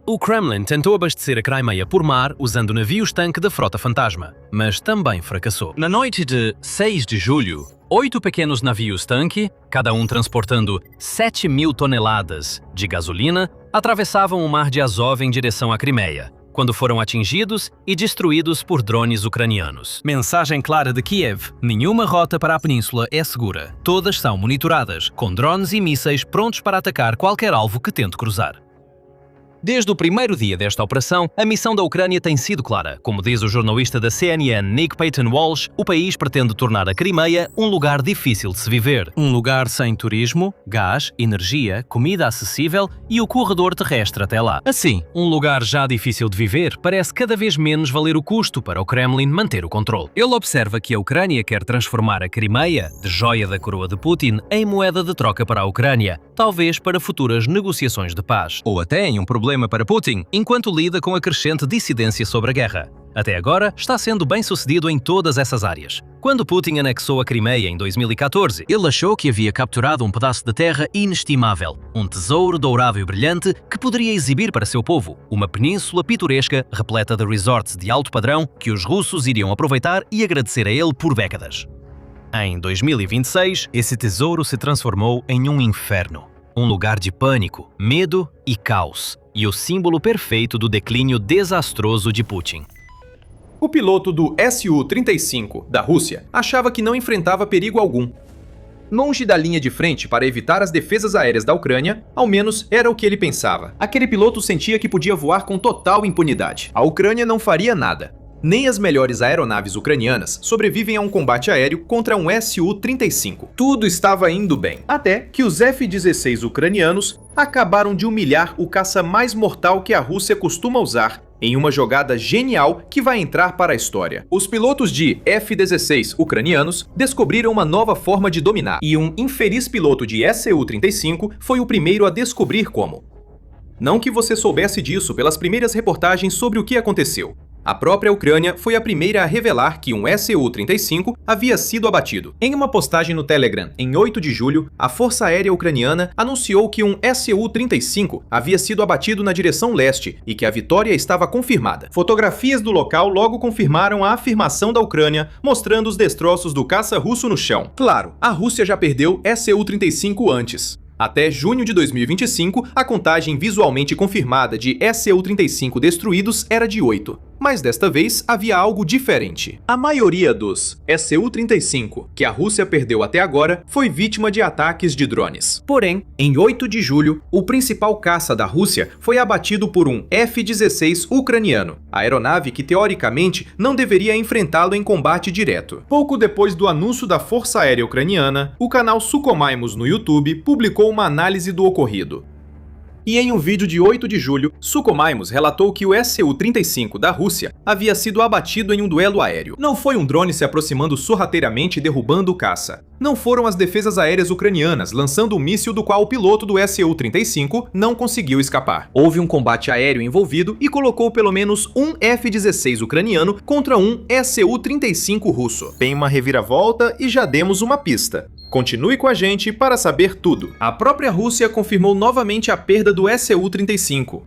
o Kremlin tentou abastecer a Crimeia por mar usando navios-tanque da Frota Fantasma, mas também fracassou. Na noite de 6 de julho, 8 pequenos navios-tanque, cada um transportando 7.000 toneladas de gasolina, atravessavam o mar de Azov em direção à Crimeia, quando foram atingidos e destruídos por drones ucranianos. Mensagem clara de Kiev: nenhuma rota para a península é segura. Todas são monitoradas, com drones e mísseis prontos para atacar qualquer alvo que tente cruzar. Desde o primeiro dia desta operação, a missão da Ucrânia tem sido clara. Como diz o jornalista da CNN Nick Paton Walsh, o país pretende tornar a Crimeia um lugar difícil de se viver. Um lugar sem turismo, gás, energia, comida acessível e o corredor terrestre até lá. Assim, um lugar já difícil de viver parece cada vez menos valer o custo para o Kremlin manter o controle. Ele observa que a Ucrânia quer transformar a Crimeia, de joia da coroa de Putin, em moeda de troca para a Ucrânia, talvez para futuras negociações de paz. Ou até em um problema para Putin, enquanto lida com a crescente dissidência sobre a guerra. Até agora, está sendo bem sucedido em todas essas áreas. Quando Putin anexou a Crimeia em 2014, ele achou que havia capturado um pedaço de terra inestimável, um tesouro dourado e brilhante que poderia exibir para seu povo, uma península pitoresca repleta de resorts de alto padrão que os russos iriam aproveitar e agradecer a ele por décadas. Em 2026, esse tesouro se transformou em um inferno. Um lugar de pânico, medo e caos, e o símbolo perfeito do declínio desastroso de Putin. O piloto do Su-35 da Rússia achava que não enfrentava perigo algum. Longe da linha de frente para evitar as defesas aéreas da Ucrânia, ao menos era o que ele pensava. Aquele piloto sentia que podia voar com total impunidade. A Ucrânia não faria nada. Nem as melhores aeronaves ucranianas sobrevivem a um combate aéreo contra um Su-35. Tudo estava indo bem, até que os F-16 ucranianos acabaram de humilhar o caça mais mortal que a Rússia costuma usar, em uma jogada genial que vai entrar para a história. Os pilotos de F-16 ucranianos descobriram uma nova forma de dominar, e um infeliz piloto de Su-35 foi o primeiro a descobrir como. Não que você soubesse disso pelas primeiras reportagens sobre o que aconteceu. A própria Ucrânia foi a primeira a revelar que um Su-35 havia sido abatido. Em uma postagem no Telegram, em 8 de julho, a Força Aérea Ucraniana anunciou que um Su-35 havia sido abatido na direção leste e que a vitória estava confirmada. Fotografias do local logo confirmaram a afirmação da Ucrânia, mostrando os destroços do caça russo no chão. Claro, a Rússia já perdeu Su-35 antes. Até junho de 2025, a contagem visualmente confirmada de Su-35 destruídos era de 8. Mas desta vez havia algo diferente. A maioria dos Su-35 que a Rússia perdeu até agora foi vítima de ataques de drones. Porém, em 8 de julho, o principal caça da Rússia foi abatido por um F-16 ucraniano, a aeronave que teoricamente não deveria enfrentá-lo em combate direto. Pouco depois do anúncio da Força Aérea Ucraniana, o canal Sukhomimos no YouTube publicou uma análise do ocorrido. E em um vídeo de 8 de julho, Sukhomimos relatou que o Su-35 da Rússia havia sido abatido em um duelo aéreo. Não foi um drone se aproximando sorrateiramente e derrubando o caça. Não foram as defesas aéreas ucranianas lançando um míssil do qual o piloto do Su-35 não conseguiu escapar. Houve um combate aéreo envolvido e colocou pelo menos um F-16 ucraniano contra um Su-35 russo. Tem uma reviravolta e já demos uma pista. Continue com a gente para saber tudo. A própria Rússia confirmou novamente a perda do Su-35.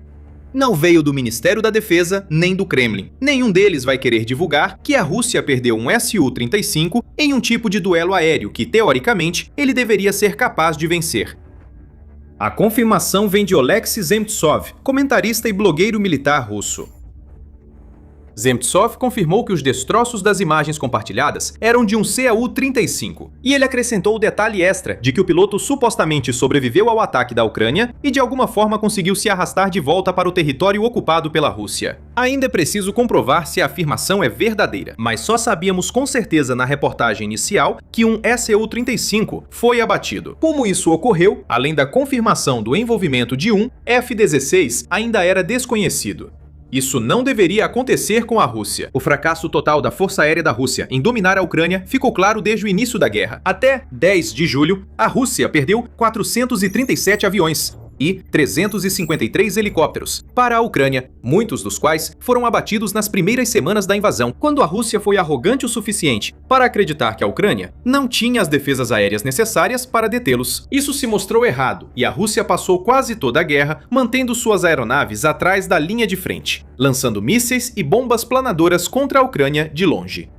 Não veio do Ministério da Defesa nem do Kremlin. Nenhum deles vai querer divulgar que a Rússia perdeu um Su-35 em um tipo de duelo aéreo que, teoricamente, ele deveria ser capaz de vencer. A confirmação vem de Oleksiy Zemtsov, comentarista e blogueiro militar russo. Zemtsov confirmou que os destroços das imagens compartilhadas eram de um Cu-35, e ele acrescentou o detalhe extra de que o piloto supostamente sobreviveu ao ataque da Ucrânia e de alguma forma conseguiu se arrastar de volta para o território ocupado pela Rússia. Ainda é preciso comprovar se a afirmação é verdadeira, mas só sabíamos com certeza na reportagem inicial que um Su-35 foi abatido. Como isso ocorreu, além da confirmação do envolvimento de um F-16, ainda era desconhecido. Isso não deveria acontecer com a Rússia. O fracasso total da Força Aérea da Rússia em dominar a Ucrânia ficou claro desde o início da guerra. Até 10 de julho, a Rússia perdeu 437 aviões e 353 helicópteros para a Ucrânia, muitos dos quais foram abatidos nas primeiras semanas da invasão, quando a Rússia foi arrogante o suficiente para acreditar que a Ucrânia não tinha as defesas aéreas necessárias para detê-los. Isso se mostrou errado, e a Rússia passou quase toda a guerra mantendo suas aeronaves atrás da linha de frente, lançando mísseis e bombas planadoras contra a Ucrânia de longe.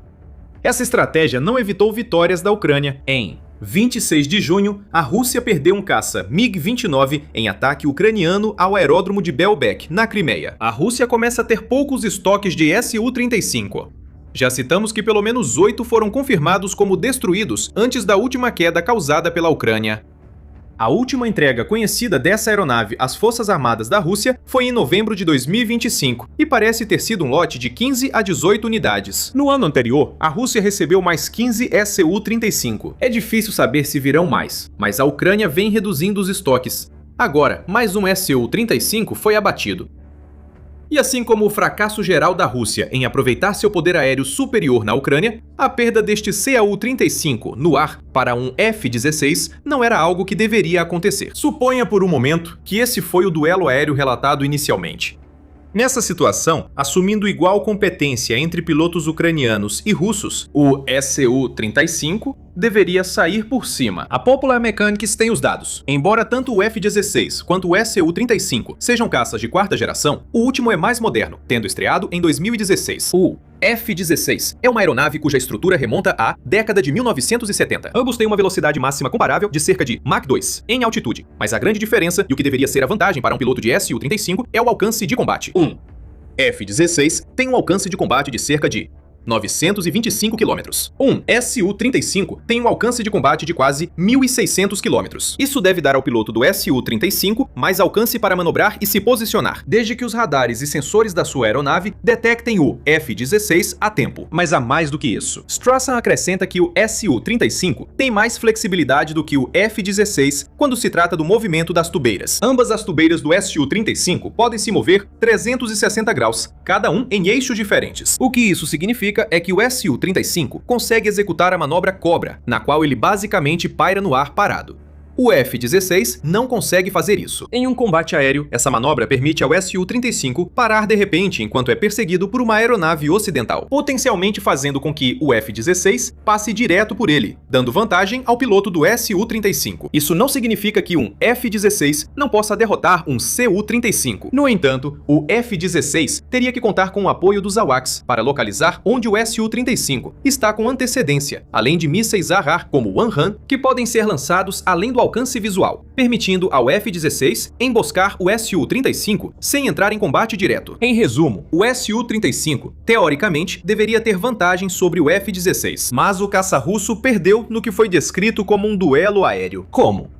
Essa estratégia não evitou vitórias da Ucrânia. Em 26 de junho, a Rússia perdeu um caça MiG-29 em ataque ucraniano ao aeródromo de Belbek, na Crimeia. A Rússia começa a ter poucos estoques de Su-35. Já citamos que pelo menos 8 foram confirmados como destruídos antes da última queda causada pela Ucrânia. A última entrega conhecida dessa aeronave às Forças Armadas da Rússia foi em novembro de 2025 e parece ter sido um lote de 15 a 18 unidades. No ano anterior, a Rússia recebeu mais 15 Su-35. É difícil saber se virão mais, mas a Ucrânia vem reduzindo os estoques. Agora, mais um Su-35 foi abatido. E assim como o fracasso geral da Rússia em aproveitar seu poder aéreo superior na Ucrânia, a perda deste Cu-35 no ar para um F-16 não era algo que deveria acontecer. Suponha por um momento que esse foi o duelo aéreo relatado inicialmente. Nessa situação, assumindo igual competência entre pilotos ucranianos e russos, o Su-35 deveria sair por cima. A Popular Mechanics tem os dados. Embora tanto o F-16 quanto o Su-35 sejam caças de quarta geração, o último é mais moderno, tendo estreado em 2016. O F-16 é uma aeronave cuja estrutura remonta à década de 1970. Ambos têm uma velocidade máxima comparável de cerca de Mach 2 em altitude, mas a grande diferença e o que deveria ser a vantagem para um piloto de Su-35 é o alcance de combate. F-16 tem um alcance de combate de cerca de 925 km. Um Su-35 tem um alcance de combate de quase 1.600 km. Isso deve dar ao piloto do Su-35 mais alcance para manobrar e se posicionar, desde que os radares e sensores da sua aeronave detectem o F-16 a tempo. Mas há mais do que isso. Strassen acrescenta que o Su-35 tem mais flexibilidade do que o F-16 quando se trata do movimento das tubeiras. Ambas as tubeiras do Su-35 podem se mover 360 graus, cada um em eixos diferentes. O que isso significa é que o Su-35 consegue executar a manobra Cobra, na qual ele basicamente paira no ar parado. O F-16 não consegue fazer isso. Em um combate aéreo, essa manobra permite ao Su-35 parar de repente enquanto é perseguido por uma aeronave ocidental, potencialmente fazendo com que o F-16 passe direto por ele, dando vantagem ao piloto do Su-35. Isso não significa que um F-16 não possa derrotar um Cu-35. No entanto, o F-16 teria que contar com o apoio dos AWACS para localizar onde o Su-35 está com antecedência, além de mísseis ARRAR como o Wanhan, que podem ser lançados além do alcance visual, permitindo ao F-16 emboscar o Su-35 sem entrar em combate direto. Em resumo, o Su-35, teoricamente, deveria ter vantagem sobre o F-16, mas o caça russo perdeu no que foi descrito como um duelo aéreo. Como?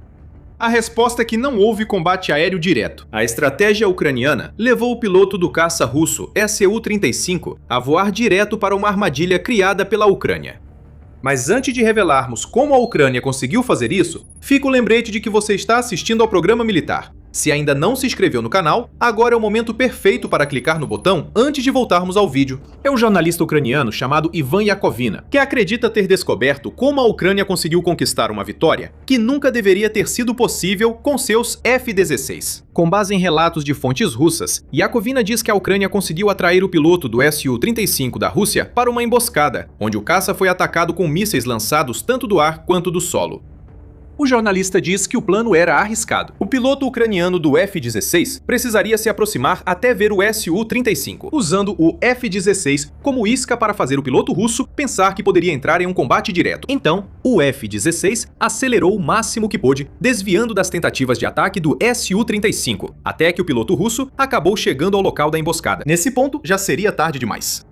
A resposta é que não houve combate aéreo direto. A estratégia ucraniana levou o piloto do caça russo Su-35 a voar direto para uma armadilha criada pela Ucrânia. Mas antes de revelarmos como a Ucrânia conseguiu fazer isso, fica o lembrete de que você está assistindo ao programa militar. Se ainda não se inscreveu no canal, agora é o momento perfeito para clicar no botão antes de voltarmos ao vídeo. É um jornalista ucraniano chamado Ivan Yakovina, que acredita ter descoberto como a Ucrânia conseguiu conquistar uma vitória que nunca deveria ter sido possível com seus F-16. Com base em relatos de fontes russas, Yakovina diz que a Ucrânia conseguiu atrair o piloto do Su-35 da Rússia para uma emboscada, onde o caça foi atacado com mísseis lançados tanto do ar quanto do solo. O jornalista diz que o plano era arriscado. O piloto ucraniano do F-16 precisaria se aproximar até ver o Su-35, usando o F-16 como isca para fazer o piloto russo pensar que poderia entrar em um combate direto. Então, o F-16 acelerou o máximo que pôde, desviando das tentativas de ataque do Su-35, até que o piloto russo acabou chegando ao local da emboscada. Nesse ponto, já seria tarde demais.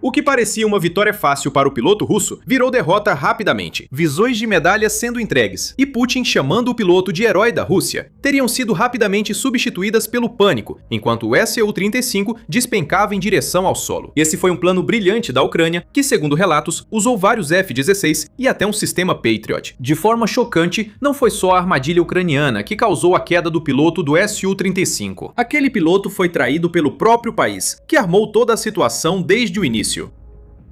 O que parecia uma vitória fácil para o piloto russo virou derrota rapidamente. Visões de medalhas sendo entregues e Putin chamando o piloto de herói da Rússia teriam sido rapidamente substituídas pelo pânico, enquanto o Su-35 despencava em direção ao solo. Esse foi um plano brilhante da Ucrânia, que, segundo relatos, usou vários F-16 e até um sistema Patriot. De forma chocante, não foi só a armadilha ucraniana que causou a queda do piloto do Su-35. Aquele piloto foi traído pelo próprio país, que armou toda a situação desde o início.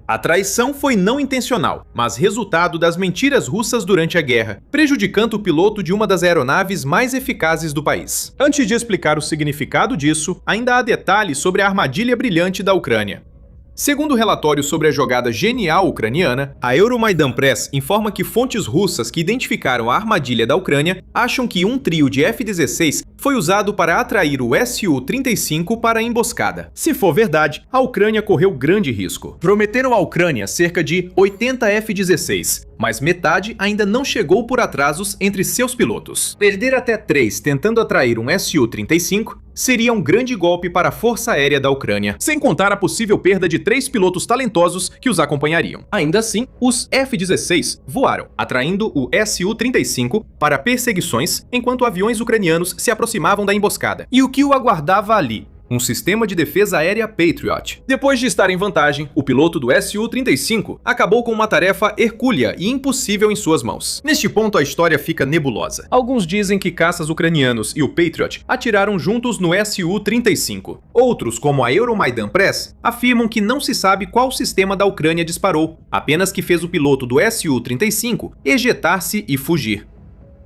A traição foi não intencional, mas resultado das mentiras russas durante a guerra, prejudicando o piloto de uma das aeronaves mais eficazes do país. Antes de explicar o significado disso, ainda há detalhes sobre a armadilha brilhante da Ucrânia. Segundo o relatório sobre a jogada genial ucraniana, a Euromaidan Press informa que fontes russas que identificaram a armadilha da Ucrânia acham que um trio de F-16 foi usado para atrair o Su-35 para a emboscada. Se for verdade, a Ucrânia correu grande risco. Prometeram à Ucrânia cerca de 80 F-16, mas metade ainda não chegou por atrasos entre seus pilotos. Perder até 3 tentando atrair um Su-35 Seria um grande golpe para a Força Aérea da Ucrânia, sem contar a possível perda de 3 pilotos talentosos que os acompanhariam. Ainda assim, os F-16 voaram, atraindo o Su-35 para perseguições enquanto aviões ucranianos se aproximavam da emboscada. E o que o aguardava ali? Um sistema de defesa aérea Patriot. Depois de estar em vantagem, o piloto do Su-35 acabou com uma tarefa hercúlea e impossível em suas mãos. Neste ponto, a história fica nebulosa. Alguns dizem que caças ucranianos e o Patriot atiraram juntos no Su-35. Outros, como a Euromaidan Press, afirmam que não se sabe qual sistema da Ucrânia disparou, apenas que fez o piloto do Su-35 ejetar-se e fugir.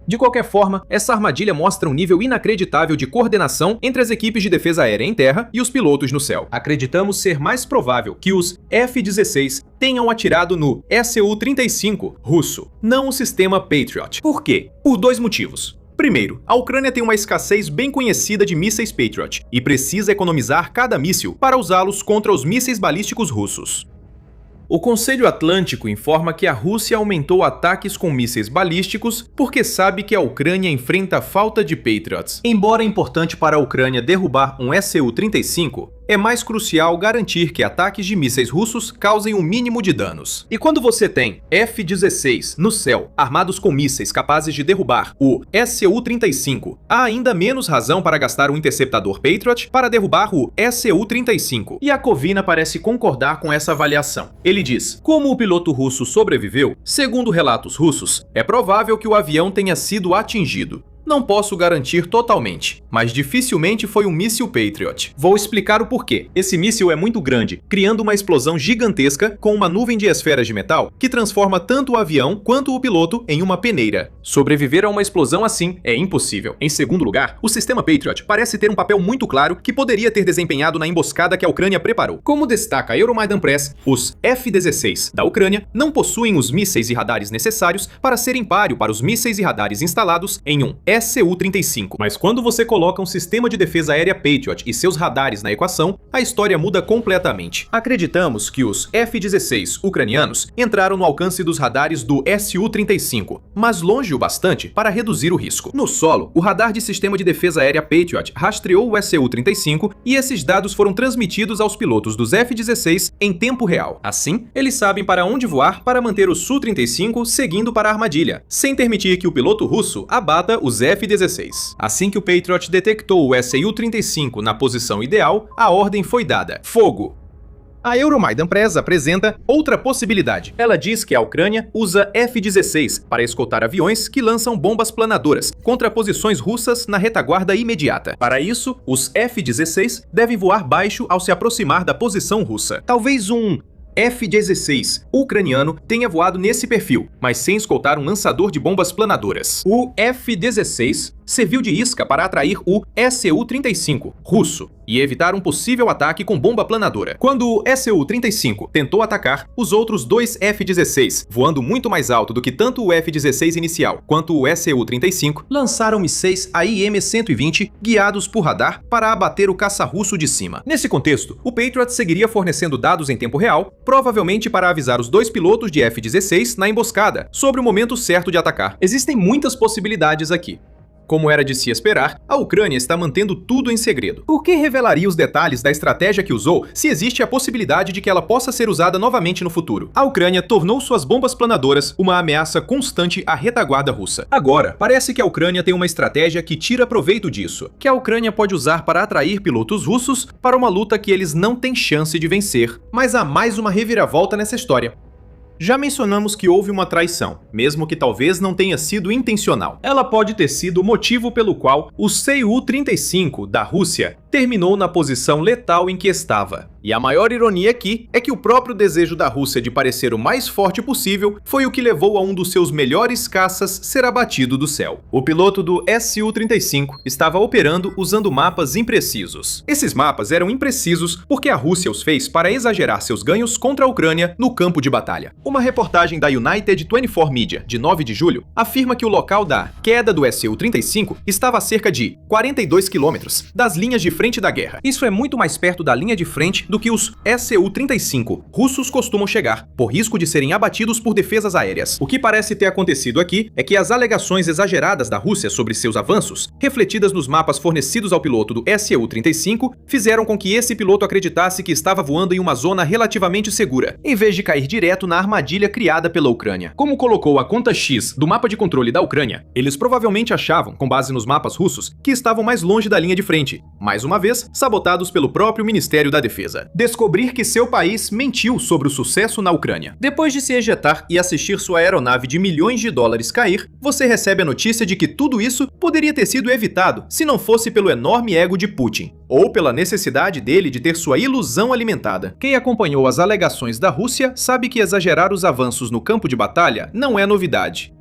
De qualquer forma, essa armadilha mostra um nível inacreditável de coordenação entre as equipes de defesa aérea em terra e os pilotos no céu. Acreditamos ser mais provável que os F-16 tenham atirado no Su-35 russo, não o sistema Patriot. Por quê? Por 2 motivos. Primeiro, a Ucrânia tem uma escassez bem conhecida de mísseis Patriot e precisa economizar cada míssil para usá-los contra os mísseis balísticos russos. O Conselho Atlântico informa que a Rússia aumentou ataques com mísseis balísticos porque sabe que a Ucrânia enfrenta falta de Patriots. Embora é importante para a Ucrânia derrubar um Su-35, é mais crucial garantir que ataques de mísseis russos causem o mínimo de danos. E quando você tem F-16 no céu, armados com mísseis capazes de derrubar o Su-35, há ainda menos razão para gastar um interceptador Patriot para derrubar o Su-35. E a Kovina parece concordar com essa avaliação. Ele diz: como o piloto russo sobreviveu, segundo relatos russos, é provável que o avião tenha sido atingido. Não posso garantir totalmente, mas dificilmente foi um míssil Patriot. Vou explicar o porquê. Esse míssil é muito grande, criando uma explosão gigantesca com uma nuvem de esferas de metal que transforma tanto o avião quanto o piloto em uma peneira. Sobreviver a uma explosão assim é impossível. Em segundo lugar, o sistema Patriot parece ter um papel muito claro que poderia ter desempenhado na emboscada que a Ucrânia preparou. Como destaca a Euromaidan Press, os F-16 da Ucrânia não possuem os mísseis e radares necessários para serem páreo para os mísseis e radares instalados em um Su-35. Mas quando você coloca um sistema de defesa aérea Patriot e seus radares na equação, a história muda completamente. Acreditamos que os F-16 ucranianos entraram no alcance dos radares do Su-35, mas longe o bastante para reduzir o risco. No solo, o radar de sistema de defesa aérea Patriot rastreou o Su-35 e esses dados foram transmitidos aos pilotos dos F-16 em tempo real. Assim, eles sabem para onde voar para manter o Su-35 seguindo para a armadilha, sem permitir que o piloto russo abata os F-16. Assim que o Patriot detectou o Su-35 na posição ideal, a ordem foi dada: fogo! A Euromaidan Press apresenta outra possibilidade. Ela diz que a Ucrânia usa F-16 para escoltar aviões que lançam bombas planadoras contra posições russas na retaguarda imediata. Para isso, os F-16 devem voar baixo ao se aproximar da posição russa. Talvez um F-16 ucraniano tenha voado nesse perfil, mas sem escoltar um lançador de bombas planadoras. O F-16 serviu de isca para atrair o Su-35 russo e evitar um possível ataque com bomba planadora. Quando o Su-35 tentou atacar, os outros 2 F-16, voando muito mais alto do que tanto o F-16 inicial quanto o Su-35, lançaram mísseis AIM-120 guiados por radar para abater o caça russo de cima. Nesse contexto, o Patriot seguiria fornecendo dados em tempo real, provavelmente para avisar os 2 pilotos de F-16 na emboscada sobre o momento certo de atacar. Existem muitas possibilidades aqui. Como era de se esperar, a Ucrânia está mantendo tudo em segredo. O que revelaria os detalhes da estratégia que usou se existe a possibilidade de que ela possa ser usada novamente no futuro? A Ucrânia tornou suas bombas planadoras uma ameaça constante à retaguarda russa. Agora, parece que a Ucrânia tem uma estratégia que tira proveito disso, que a Ucrânia pode usar para atrair pilotos russos para uma luta que eles não têm chance de vencer. Mas há mais uma reviravolta nessa história. Já mencionamos que houve uma traição, mesmo que talvez não tenha sido intencional. Ela pode ter sido o motivo pelo qual o Su-35 da Rússia terminou na posição letal em que estava. E a maior ironia aqui é que o próprio desejo da Rússia de parecer o mais forte possível foi o que levou a um dos seus melhores caças ser abatido do céu. O piloto do Su-35 estava operando usando mapas imprecisos. Esses mapas eram imprecisos porque a Rússia os fez para exagerar seus ganhos contra a Ucrânia no campo de batalha. Uma reportagem da United 24 Media, de 9 de julho, afirma que o local da queda do Su-35 estava a cerca de 42 quilômetros das linhas de frente frente da guerra. Isso é muito mais perto da linha de frente do que os Su-35 russos costumam chegar, por risco de serem abatidos por defesas aéreas. O que parece ter acontecido aqui é que as alegações exageradas da Rússia sobre seus avanços, refletidas nos mapas fornecidos ao piloto do Su-35, fizeram com que esse piloto acreditasse que estava voando em uma zona relativamente segura, em vez de cair direto na armadilha criada pela Ucrânia. Como colocou a conta X do mapa de controle da Ucrânia, eles provavelmente achavam, com base nos mapas russos, que estavam mais longe da linha de frente, mais uma vez sabotados pelo próprio Ministério da Defesa. Descobrir que seu país mentiu sobre o sucesso na Ucrânia. Depois de se ejetar e assistir sua aeronave de milhões de dólares cair, você recebe a notícia de que tudo isso poderia ter sido evitado se não fosse pelo enorme ego de Putin, ou pela necessidade dele de ter sua ilusão alimentada. Quem acompanhou as alegações da Rússia sabe que exagerar os avanços no campo de batalha não é novidade.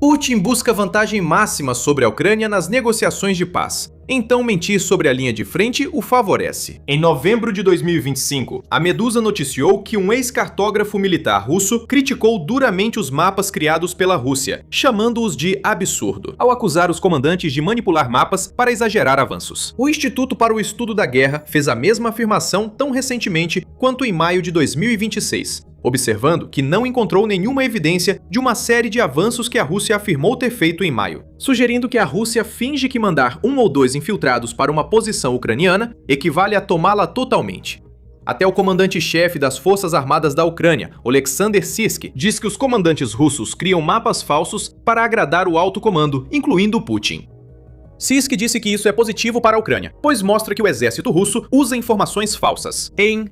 Putin busca vantagem máxima sobre a Ucrânia nas negociações de paz. Então mentir sobre a linha de frente o favorece. Em novembro de 2025, a Medusa noticiou que um ex-cartógrafo militar russo criticou duramente os mapas criados pela Rússia, chamando-os de absurdo, ao acusar os comandantes de manipular mapas para exagerar avanços. O Instituto para o Estudo da Guerra fez a mesma afirmação tão recentemente quanto em maio de 2026. Observando que não encontrou nenhuma evidência de uma série de avanços que a Rússia afirmou ter feito em maio, sugerindo que a Rússia finge que mandar um ou dois infiltrados para uma posição ucraniana equivale a tomá-la totalmente. Até o comandante-chefe das Forças Armadas da Ucrânia, Oleksandr Syrskyi, diz que os comandantes russos criam mapas falsos para agradar o alto comando, incluindo Putin. Syrskyi disse que isso é positivo para a Ucrânia, pois mostra que o exército russo usa informações falsas. Em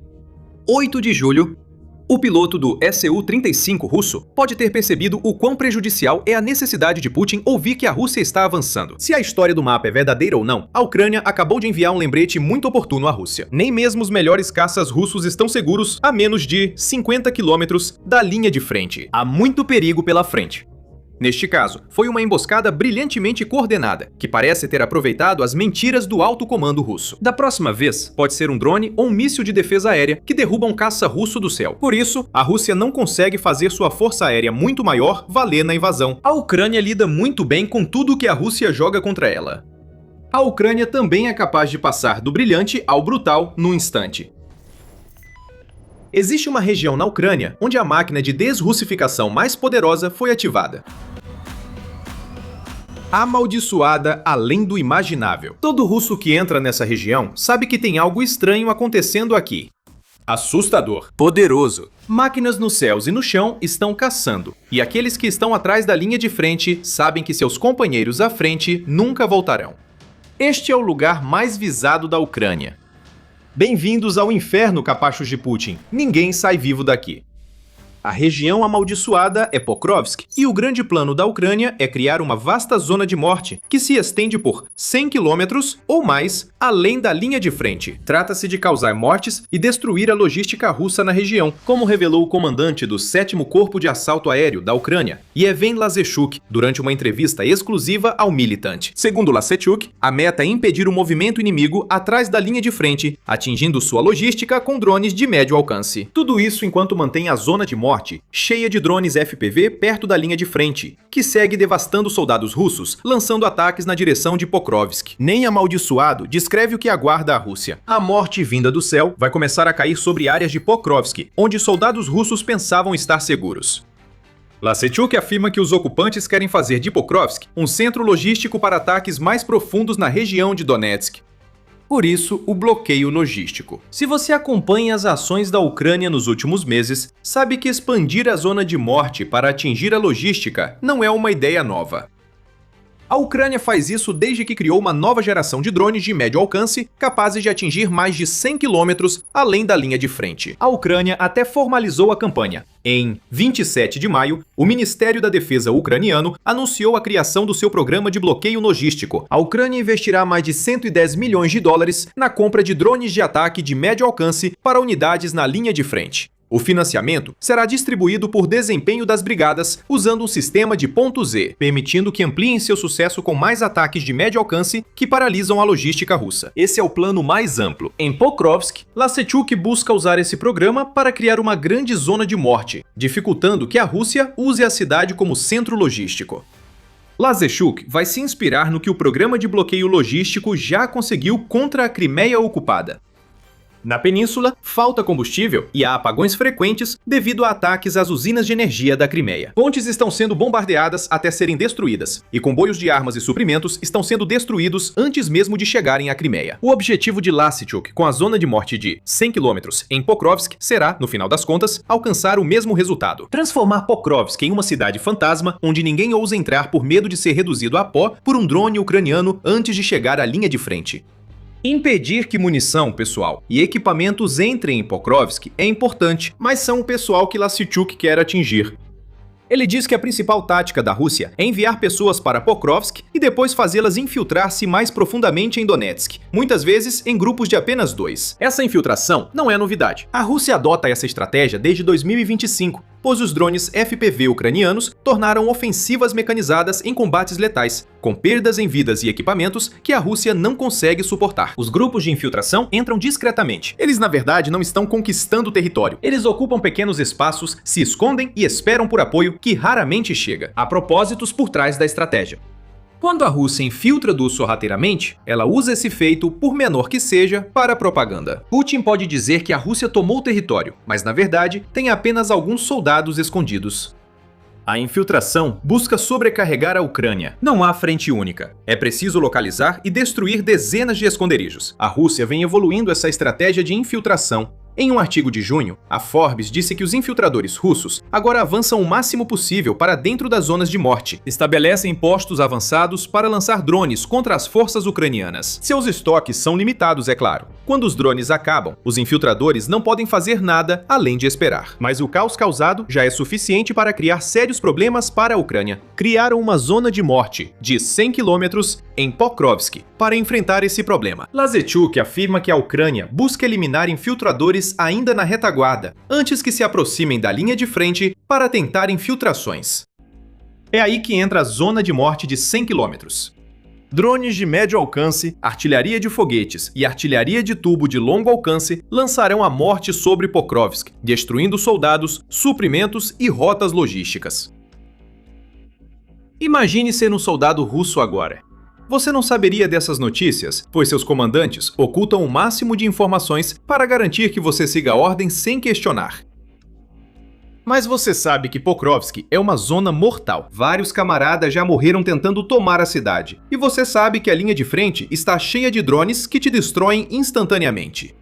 8 de julho, o piloto do Su-35 russo pode ter percebido o quão prejudicial é a necessidade de Putin ouvir que a Rússia está avançando. Se a história do mapa é verdadeira ou não, a Ucrânia acabou de enviar um lembrete muito oportuno à Rússia. Nem mesmo os melhores caças russos estão seguros a menos de 50 quilômetros da linha de frente. Há muito perigo pela frente. Neste caso, foi uma emboscada brilhantemente coordenada, que parece ter aproveitado as mentiras do alto comando russo. Da próxima vez, pode ser um drone ou um míssil de defesa aérea que derruba um caça russo do céu. Por isso, a Rússia não consegue fazer sua força aérea muito maior valer na invasão. A Ucrânia lida muito bem com tudo que a Rússia joga contra ela. A Ucrânia também é capaz de passar do brilhante ao brutal num instante. Existe uma região na Ucrânia onde a máquina de desrussificação mais poderosa foi ativada. Amaldiçoada além do imaginável. Todo russo que entra nessa região sabe que tem algo estranho acontecendo aqui. Assustador, poderoso. Máquinas nos céus e no chão estão caçando, e aqueles que estão atrás da linha de frente sabem que seus companheiros à frente nunca voltarão. Este é o lugar mais visado da Ucrânia. Bem-vindos ao inferno, capachos de Putin. Ninguém sai vivo daqui. A região amaldiçoada é Pokrovsk, e o grande plano da Ucrânia é criar uma vasta zona de morte que se estende por 100 quilômetros ou mais além da linha de frente. Trata-se de causar mortes e destruir a logística russa na região, como revelou o comandante do 7º Corpo de Assalto Aéreo da Ucrânia, Yevhen Lazarchuk, durante uma entrevista exclusiva ao Militant. Segundo Lazarchuk, a meta é impedir o movimento inimigo atrás da linha de frente, atingindo sua logística com drones de médio alcance. Tudo isso enquanto mantém a zona de morte cheia de drones FPV perto da linha de frente, que segue devastando soldados russos, lançando ataques na direção de Pokrovsk. Nem amaldiçoado descreve o que aguarda a Rússia. A morte vinda do céu vai começar a cair sobre áreas de Pokrovsk, onde soldados russos pensavam estar seguros. Lazarchuk afirma que os ocupantes querem fazer de Pokrovsk um centro logístico para ataques mais profundos na região de Donetsk. Por isso, o bloqueio logístico. Se você acompanha as ações da Ucrânia nos últimos meses, sabe que expandir a zona de morte para atingir a logística não é uma ideia nova. A Ucrânia faz isso desde que criou uma nova geração de drones de médio alcance capazes de atingir mais de 100 quilômetros além da linha de frente. A Ucrânia até formalizou a campanha. Em 27 de maio, o Ministério da Defesa ucraniano anunciou a criação do seu programa de bloqueio logístico. A Ucrânia investirá mais de 110 milhões de dólares na compra de drones de ataque de médio alcance para unidades na linha de frente. O financiamento será distribuído por desempenho das brigadas usando um sistema de ponto Z, permitindo que ampliem seu sucesso com mais ataques de médio alcance que paralisam a logística russa. Esse é o plano mais amplo. Em Pokrovsk, Lazarchuk busca usar esse programa para criar uma grande zona de morte, dificultando que a Rússia use a cidade como centro logístico. Lazechuk vai se inspirar no que o programa de bloqueio logístico já conseguiu contra a Crimeia ocupada. Na península, falta combustível e há apagões frequentes devido a ataques às usinas de energia da Crimeia. Pontes estão sendo bombardeadas até serem destruídas, e comboios de armas e suprimentos estão sendo destruídos antes mesmo de chegarem à Crimeia. O objetivo de Lazechuk com a zona de morte de 100 km em Pokrovsk será, no final das contas, alcançar o mesmo resultado: transformar Pokrovsk em uma cidade fantasma onde ninguém ousa entrar por medo de ser reduzido a pó por um drone ucraniano antes de chegar à linha de frente. Impedir que munição, pessoal, e equipamentos entrem em Pokrovsk é importante, mas são o pessoal que Lazechuk quer atingir. Ele diz que a principal tática da Rússia é enviar pessoas para Pokrovsk e depois fazê-las infiltrar-se mais profundamente em Donetsk, muitas vezes em grupos de apenas 2. Essa infiltração não é novidade. A Rússia adota essa estratégia desde 2025, pois os drones FPV ucranianos tornaram ofensivas mecanizadas em combates letais, com perdas em vidas e equipamentos que a Rússia não consegue suportar. Os grupos de infiltração entram discretamente. Eles, na verdade, não estão conquistando o território. Eles ocupam pequenos espaços, se escondem e esperam por apoio que raramente chega. Há propósitos por trás da estratégia. Quando a Rússia infiltra do sorrateiramente, ela usa esse feito, por menor que seja, para propaganda. Putin pode dizer que a Rússia tomou o território, mas na verdade tem apenas alguns soldados escondidos. A infiltração busca sobrecarregar a Ucrânia. Não há frente única. É preciso localizar e destruir dezenas de esconderijos. A Rússia vem evoluindo essa estratégia de infiltração. Em um artigo de junho, a Forbes disse que os infiltradores russos agora avançam o máximo possível para dentro das zonas de morte, estabelecem postos avançados para lançar drones contra as forças ucranianas. Seus estoques são limitados, é claro. Quando os drones acabam, os infiltradores não podem fazer nada além de esperar. Mas o caos causado já é suficiente para criar sérios problemas para a Ucrânia. Criaram uma zona de morte de 100 km em Pokrovsk para enfrentar esse problema. Lazechuk afirma que a Ucrânia busca eliminar infiltradores ainda na retaguarda, antes que se aproximem da linha de frente para tentar infiltrações. É aí que entra a zona de morte de 100 km. Drones de médio alcance, artilharia de foguetes e artilharia de tubo de longo alcance lançarão a morte sobre Pokrovsk, destruindo soldados, suprimentos e rotas logísticas. Imagine ser um soldado russo agora. Você não saberia dessas notícias, pois seus comandantes ocultam o máximo de informações para garantir que você siga a ordem sem questionar. Mas você sabe que Pokrovsk é uma zona mortal. Vários camaradas já morreram tentando tomar a cidade. E você sabe que a linha de frente está cheia de drones que te destroem instantaneamente.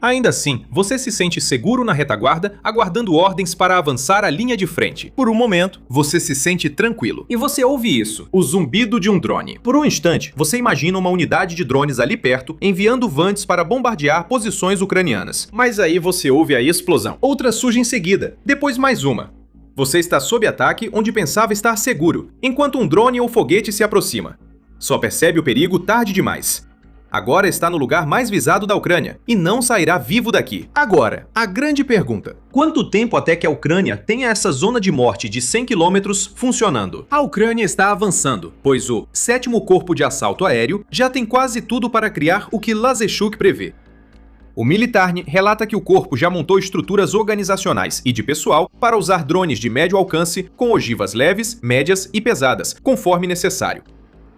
Ainda assim, você se sente seguro na retaguarda, aguardando ordens para avançar a linha de frente. Por um momento, você se sente tranquilo. E você ouve isso, o zumbido de um drone. Por um instante, você imagina uma unidade de drones ali perto, enviando vantes para bombardear posições ucranianas. Mas aí você ouve a explosão. Outra surge em seguida, depois mais uma. Você está sob ataque onde pensava estar seguro, enquanto um drone ou foguete se aproxima. Só percebe o perigo tarde demais. Agora está no lugar mais visado da Ucrânia e não sairá vivo daqui. Agora, a grande pergunta: quanto tempo até que a Ucrânia tenha essa zona de morte de 100 km funcionando? A Ucrânia está avançando, pois o 7º Corpo de Assalto Aéreo já tem quase tudo para criar o que Lazechuk prevê. O Militarny relata que o corpo já montou estruturas organizacionais e de pessoal para usar drones de médio alcance com ogivas leves, médias e pesadas, conforme necessário.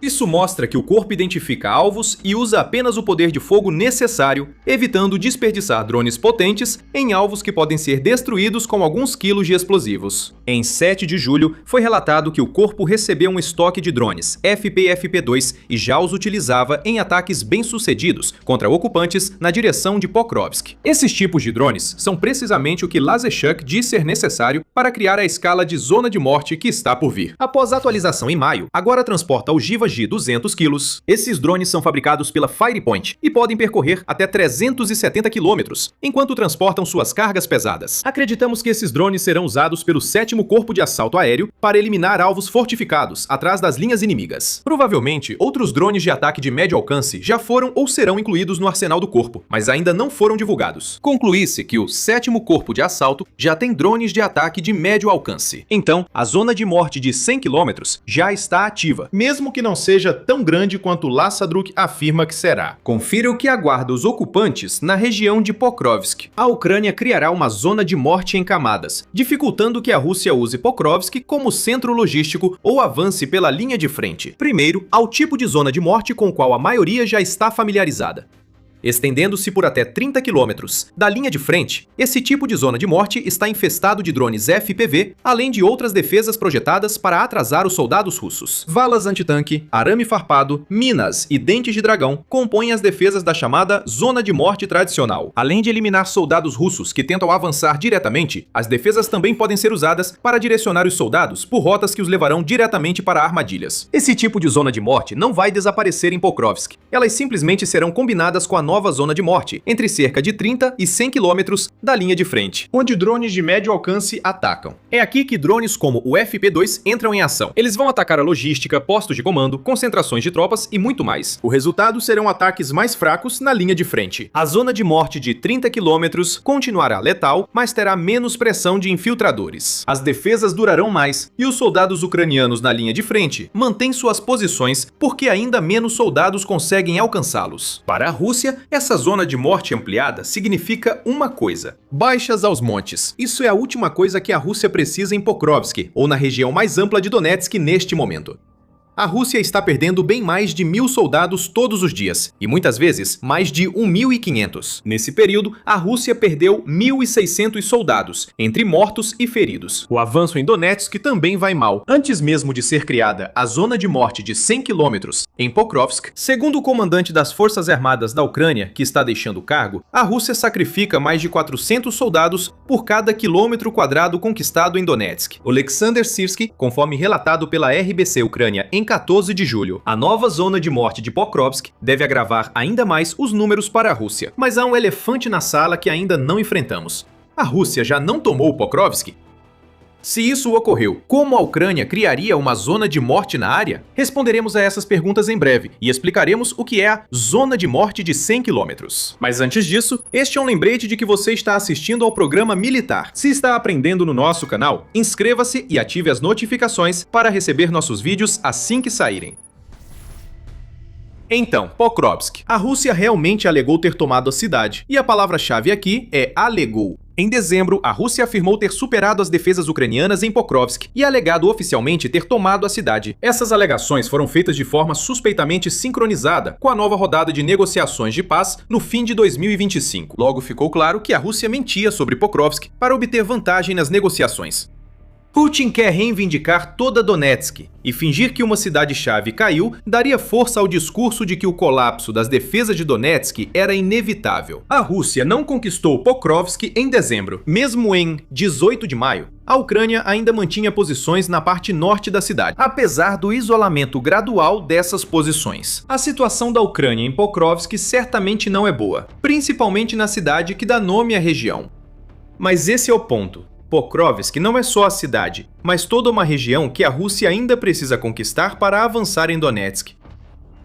Isso mostra que o corpo identifica alvos e usa apenas o poder de fogo necessário, evitando desperdiçar drones potentes em alvos que podem ser destruídos com alguns quilos de explosivos. Em 7 de julho, foi relatado que o corpo recebeu um estoque de drones FPFP-2 e já os utilizava em ataques bem-sucedidos contra ocupantes na direção de Pokrovsk. Esses tipos de drones são precisamente o que Lazechuk diz ser necessário para criar a escala de zona de morte que está por vir. Após a atualização em maio, agora transporta ogivas de 200 kg. Esses drones são fabricados pela Firepoint e podem percorrer até 370 km, enquanto transportam suas cargas pesadas. Acreditamos que esses drones serão usados pelo 7º Corpo de Assalto Aéreo para eliminar alvos fortificados atrás das linhas inimigas. Provavelmente, outros drones de ataque de médio alcance já foram ou serão incluídos no arsenal do corpo, mas ainda não foram divulgados. Conclui-se que o 7º Corpo de Assalto já tem drones de ataque de médio alcance. Então, a zona de morte de 100 km já está ativa, mesmo que não seja tão grande quanto Lhassadruk afirma que será. Confira o que aguarda os ocupantes na região de Pokrovsk. A Ucrânia criará uma zona de morte em camadas, dificultando que a Rússia use Pokrovsk como centro logístico ou avance pela linha de frente. Primeiro, ao tipo de zona de morte com o qual a maioria já está familiarizada. Estendendo-se por até 30 quilômetros da linha de frente, esse tipo de zona de morte está infestado de drones FPV, além de outras defesas projetadas para atrasar os soldados russos. Valas antitanque, arame farpado, minas e dentes de dragão compõem as defesas da chamada zona de morte tradicional. Além de eliminar soldados russos que tentam avançar diretamente, as defesas também podem ser usadas para direcionar os soldados por rotas que os levarão diretamente para armadilhas. Esse tipo de zona de morte não vai desaparecer em Pokrovsk. Elas simplesmente serão combinadas com a nova zona de morte, entre cerca de 30 e 100 quilômetros da linha de frente, onde drones de médio alcance atacam. É aqui que drones como o FP2 entram em ação. Eles vão atacar a logística, postos de comando, concentrações de tropas e muito mais. O resultado serão ataques mais fracos na linha de frente. A zona de morte de 30 quilômetros continuará letal, mas terá menos pressão de infiltradores. As defesas durarão mais, e os soldados ucranianos na linha de frente mantêm suas posições porque ainda menos soldados conseguem alcançá-los. Para a Rússia, essa zona de morte ampliada significa uma coisa: baixas aos montes. Isso é a última coisa que a Rússia precisa em Pokrovsk, ou na região mais ampla de Donetsk neste momento. A Rússia está perdendo bem mais de 1.000 soldados todos os dias, e muitas vezes mais de 1.500. Nesse período, a Rússia perdeu 1.600 soldados, entre mortos e feridos. O avanço em Donetsk também vai mal. Antes mesmo de ser criada a zona de morte de 100 quilômetros em Pokrovsk, segundo o comandante das Forças Armadas da Ucrânia, que está deixando o cargo, a Rússia sacrifica mais de 400 soldados por cada quilômetro quadrado conquistado em Donetsk. Oleksandr Syrskyi, conforme relatado pela RBC Ucrânia em 14 de julho. A nova zona de morte de Pokrovsk deve agravar ainda mais os números para a Rússia. Mas há um elefante na sala que ainda não enfrentamos. A Rússia já não tomou Pokrovsk? Se isso ocorreu, como a Ucrânia criaria uma zona de morte na área? Responderemos a essas perguntas em breve e explicaremos o que é a zona de morte de 100 km. Mas antes disso, este é um lembrete de que você está assistindo ao programa militar. Se está aprendendo no nosso canal, inscreva-se e ative as notificações para receber nossos vídeos assim que saírem. Então, Pokrovsk. A Rússia realmente alegou ter tomado a cidade, e a palavra-chave aqui é alegou. Em dezembro, a Rússia afirmou ter superado as defesas ucranianas em Pokrovsk e alegado oficialmente ter tomado a cidade. Essas alegações foram feitas de forma suspeitamente sincronizada com a nova rodada de negociações de paz no fim de 2025. Logo ficou claro que a Rússia mentia sobre Pokrovsk para obter vantagem nas negociações. Putin quer reivindicar toda Donetsk e fingir que uma cidade-chave caiu daria força ao discurso de que o colapso das defesas de Donetsk era inevitável. A Rússia não conquistou Pokrovsk em dezembro. Mesmo em 18 de maio, a Ucrânia ainda mantinha posições na parte norte da cidade, apesar do isolamento gradual dessas posições. A situação da Ucrânia em Pokrovsk certamente não é boa, principalmente na cidade que dá nome à região. Mas esse é o ponto. Pokrovsk não é só a cidade, mas toda uma região que a Rússia ainda precisa conquistar para avançar em Donetsk.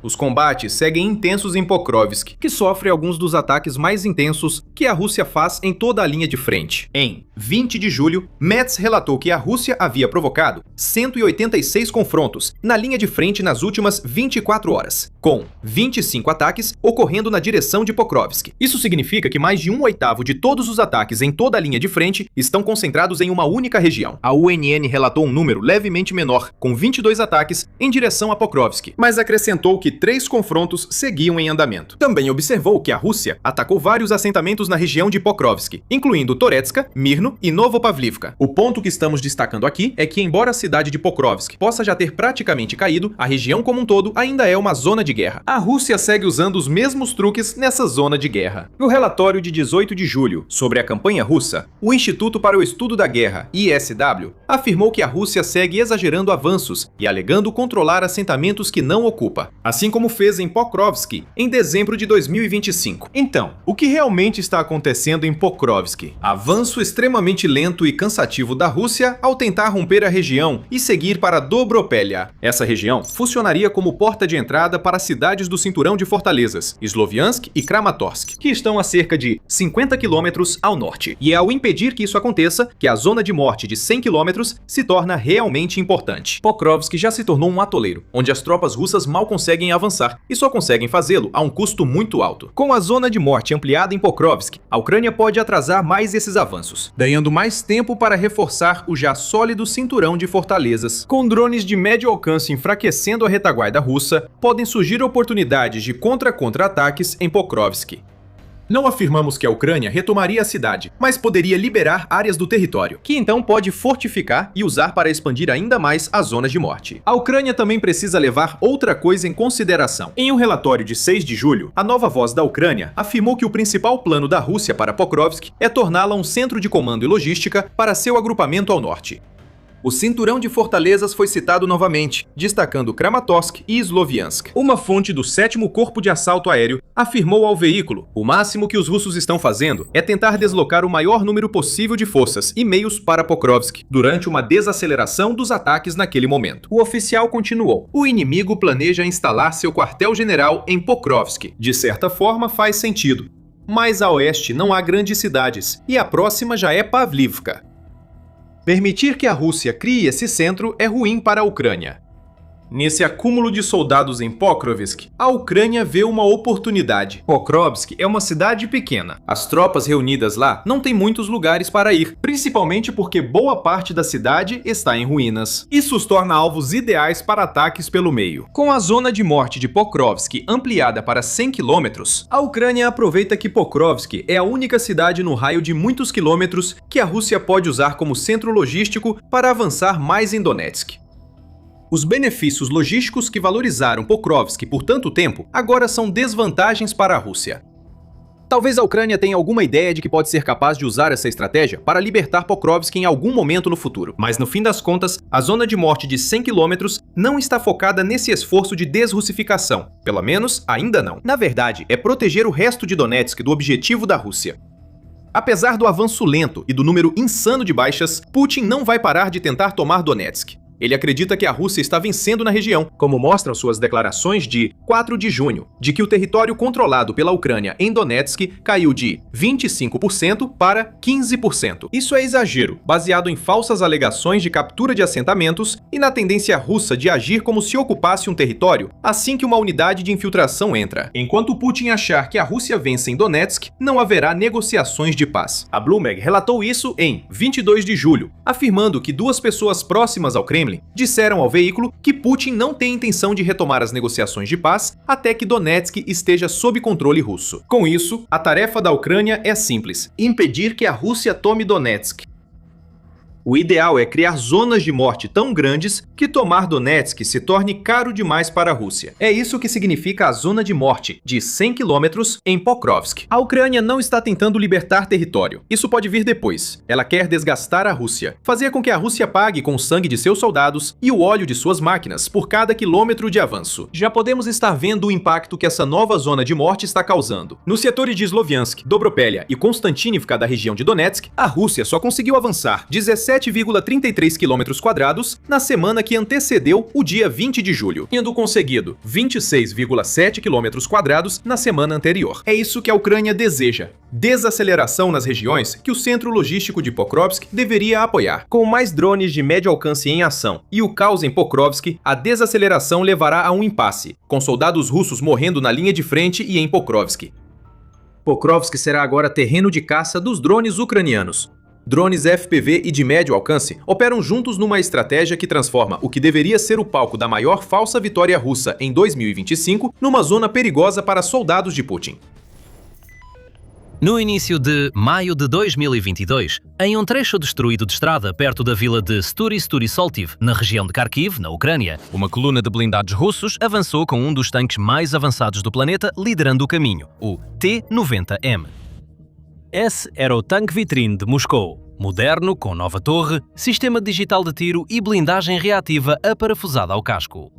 Os combates seguem intensos em Pokrovsk, que sofre alguns dos ataques mais intensos que a Rússia faz em toda a linha de frente. Em 20 de julho, Metz relatou que a Rússia havia provocado 186 confrontos na linha de frente nas últimas 24 horas, com 25 ataques ocorrendo na direção de Pokrovsk. Isso significa que mais de 1/8 de todos os ataques em toda a linha de frente estão concentrados em uma única região. A UNN relatou um número levemente menor, com 22 ataques em direção a Pokrovsk, mas acrescentou que 3 confrontos seguiam em andamento. Também observou que a Rússia atacou vários assentamentos na região de Pokrovsk, incluindo Toretska, Mirno e Novopavlivka. O ponto que estamos destacando aqui é que, embora a cidade de Pokrovsk possa já ter praticamente caído, a região como um todo ainda é uma zona de guerra. A Rússia segue usando os mesmos truques nessa zona de guerra. No relatório de 18 de julho sobre a campanha russa, o Instituto para o Estudo da Guerra, ISW, afirmou que a Rússia segue exagerando avanços e alegando controlar assentamentos que não ocupa. A assim como fez em Pokrovsk em dezembro de 2025. Então, o que realmente está acontecendo em Pokrovsk? Avanço extremamente lento e cansativo da Rússia ao tentar romper a região e seguir para Dobropélia. Essa região funcionaria como porta de entrada para as cidades do cinturão de fortalezas, Sloviansk e Kramatorsk, que estão a cerca de 50 quilômetros ao norte. E é ao impedir que isso aconteça que a zona de morte de 100 quilômetros se torna realmente importante. Pokrovsk já se tornou um atoleiro, onde as tropas russas mal conseguem avançar e só conseguem fazê-lo a um custo muito alto. Com a zona de morte ampliada em Pokrovsk, a Ucrânia pode atrasar mais esses avanços, ganhando mais tempo para reforçar o já sólido cinturão de fortalezas. Com drones de médio alcance enfraquecendo a retaguarda russa, podem surgir oportunidades de contra-ataques em Pokrovsk. Não afirmamos que a Ucrânia retomaria a cidade, mas poderia liberar áreas do território, que então pode fortificar e usar para expandir ainda mais as zonas de morte. A Ucrânia também precisa levar outra coisa em consideração. Em um relatório de 6 de julho, a Nova Voz da Ucrânia afirmou que o principal plano da Rússia para Pokrovsk é torná-la um centro de comando e logística para seu agrupamento ao norte. O cinturão de fortalezas foi citado novamente, destacando Kramatorsk e Sloviansk. Uma fonte do 7º Corpo de Assalto Aéreo afirmou ao veículo: o máximo que os russos estão fazendo é tentar deslocar o maior número possível de forças e meios para Pokrovsk, durante uma desaceleração dos ataques naquele momento. O oficial continuou: o inimigo planeja instalar seu quartel-general em Pokrovsk. De certa forma, faz sentido. Mas a oeste não há grandes cidades, e a próxima já é Pavlivka. Permitir que a Rússia crie esse centro é ruim para a Ucrânia. Nesse acúmulo de soldados em Pokrovsk, a Ucrânia vê uma oportunidade. Pokrovsk é uma cidade pequena. As tropas reunidas lá não têm muitos lugares para ir, principalmente porque boa parte da cidade está em ruínas. Isso os torna alvos ideais para ataques pelo meio. Com a zona de morte de Pokrovsk ampliada para 100 quilômetros, a Ucrânia aproveita que Pokrovsk é a única cidade no raio de muitos quilômetros que a Rússia pode usar como centro logístico para avançar mais em Donetsk. Os benefícios logísticos que valorizaram Pokrovsk por tanto tempo agora são desvantagens para a Rússia. Talvez a Ucrânia tenha alguma ideia de que pode ser capaz de usar essa estratégia para libertar Pokrovsk em algum momento no futuro, mas no fim das contas, a zona de morte de 100 km não está focada nesse esforço de desrussificação, pelo menos ainda não. Na verdade, é proteger o resto de Donetsk do objetivo da Rússia. Apesar do avanço lento e do número insano de baixas, Putin não vai parar de tentar tomar Donetsk. Ele acredita que a Rússia está vencendo na região, como mostram suas declarações de 4 de junho, de que o território controlado pela Ucrânia em Donetsk caiu de 25% para 15%. Isso é exagero, baseado em falsas alegações de captura de assentamentos e na tendência russa de agir como se ocupasse um território assim que uma unidade de infiltração entra. Enquanto Putin achar que a Rússia vence em Donetsk, não haverá negociações de paz. A Bloomberg relatou isso em 22 de julho, afirmando que 2 pessoas próximas ao Kremlin disseram ao veículo que Putin não tem intenção de retomar as negociações de paz até que Donetsk esteja sob controle russo. Com isso, a tarefa da Ucrânia é simples: impedir que a Rússia tome Donetsk. O ideal é criar zonas de morte tão grandes que tomar Donetsk se torne caro demais para a Rússia. É isso que significa a zona de morte, de 100 km em Pokrovsk. A Ucrânia não está tentando libertar território. Isso pode vir depois. Ela quer desgastar a Rússia, fazer com que a Rússia pague com o sangue de seus soldados e o óleo de suas máquinas por cada quilômetro de avanço. Já podemos estar vendo o impacto que essa nova zona de morte está causando. Nos setores de Sloviansk, Dobropélia e Konstantinivka da região de Donetsk, a Rússia só conseguiu avançar 17,33 km² na semana que antecedeu o dia 20 de julho, tendo conseguido 26,7 km² na semana anterior. É isso que a Ucrânia deseja: desaceleração nas regiões que o centro logístico de Pokrovsk deveria apoiar. Com mais drones de médio alcance em ação e o caos em Pokrovsk, a desaceleração levará a um impasse, com soldados russos morrendo na linha de frente e em Pokrovsk. Pokrovsk será agora terreno de caça dos drones ucranianos. Drones FPV e de médio alcance operam juntos numa estratégia que transforma o que deveria ser o palco da maior falsa vitória russa em 2025 numa zona perigosa para soldados de Putin. No início de maio de 2022, em um trecho destruído de estrada perto da vila de Sturi-Sturi-Soltiv, na região de Kharkiv, na Ucrânia, uma coluna de blindados russos avançou com um dos tanques mais avançados do planeta liderando o caminho, o T-90M. Esse era o tanque vitrine de Moscou, moderno, com nova torre, sistema digital de tiro e blindagem reativa aparafusada ao casco.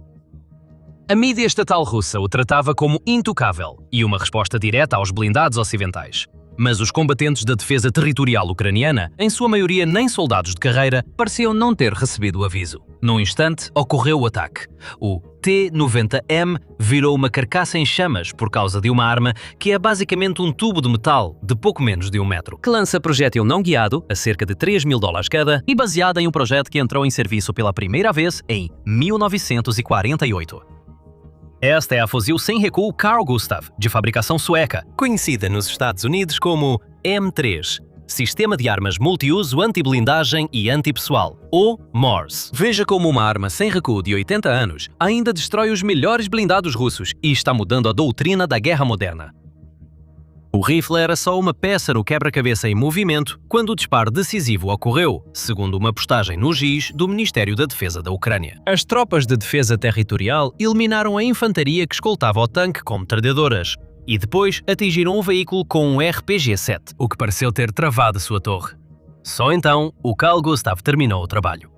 A mídia estatal russa o tratava como intocável e uma resposta direta aos blindados ocidentais. Mas os combatentes da defesa territorial ucraniana, em sua maioria nem soldados de carreira, pareciam não ter recebido o aviso. Num instante, ocorreu o ataque. O T-90M virou uma carcaça em chamas por causa de uma arma que é basicamente um tubo de metal de pouco menos de 1 metro, que lança projétil não guiado, a cerca de $3.000 cada, e baseada em um projeto que entrou em serviço pela primeira vez em 1948. Esta é a fuzil sem recuo Carl Gustaf, de fabricação sueca, conhecida nos Estados Unidos como M3, Sistema de Armas Multiuso Anti-Blindagem e Antipessoal, ou MORS. Veja como uma arma sem recuo de 80 anos ainda destrói os melhores blindados russos e está mudando a doutrina da guerra moderna. O rifle era só uma peça no quebra-cabeça em movimento quando o disparo decisivo ocorreu, segundo uma postagem no GIS do Ministério da Defesa da Ucrânia. As tropas de defesa territorial eliminaram a infantaria que escoltava o tanque com metralhadoras e depois atingiram o veículo com um RPG-7, o que pareceu ter travado sua torre. Só então, o Carl Gustaf terminou o trabalho.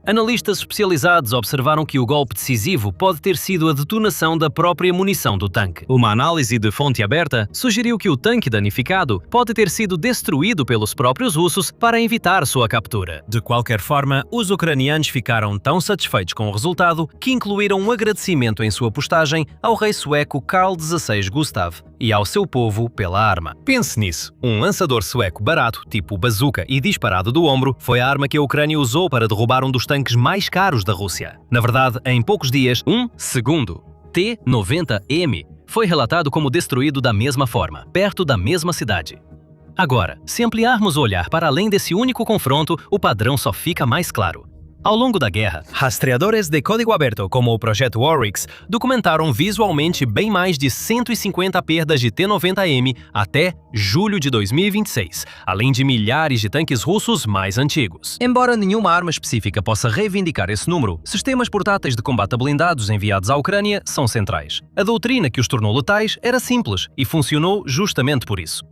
Analistas especializados observaram que o golpe decisivo pode ter sido a detonação da própria munição do tanque. Uma análise de fonte aberta sugeriu que o tanque danificado pode ter sido destruído pelos próprios russos para evitar sua captura. De qualquer forma, os ucranianos ficaram tão satisfeitos com o resultado que incluíram um agradecimento em sua postagem ao rei sueco Carl XVI Gustaf e ao seu povo pela arma. Pense nisso, um lançador sueco barato, tipo bazooka e disparado do ombro, foi a arma que a Ucrânia usou para derrubar um dos tanques mais caros da Rússia. Na verdade, em poucos dias, um segundo T-90M foi relatado como destruído da mesma forma, perto da mesma cidade. Agora, se ampliarmos o olhar para além desse único confronto, o padrão só fica mais claro. Ao longo da guerra, rastreadores de código aberto como o Projeto Oryx documentaram visualmente bem mais de 150 perdas de T-90M até julho de 2026, além de milhares de tanques russos mais antigos. Embora nenhuma arma específica possa reivindicar esse número, sistemas portáteis de combate a blindados enviados à Ucrânia são centrais. A doutrina que os tornou letais era simples e funcionou justamente por isso.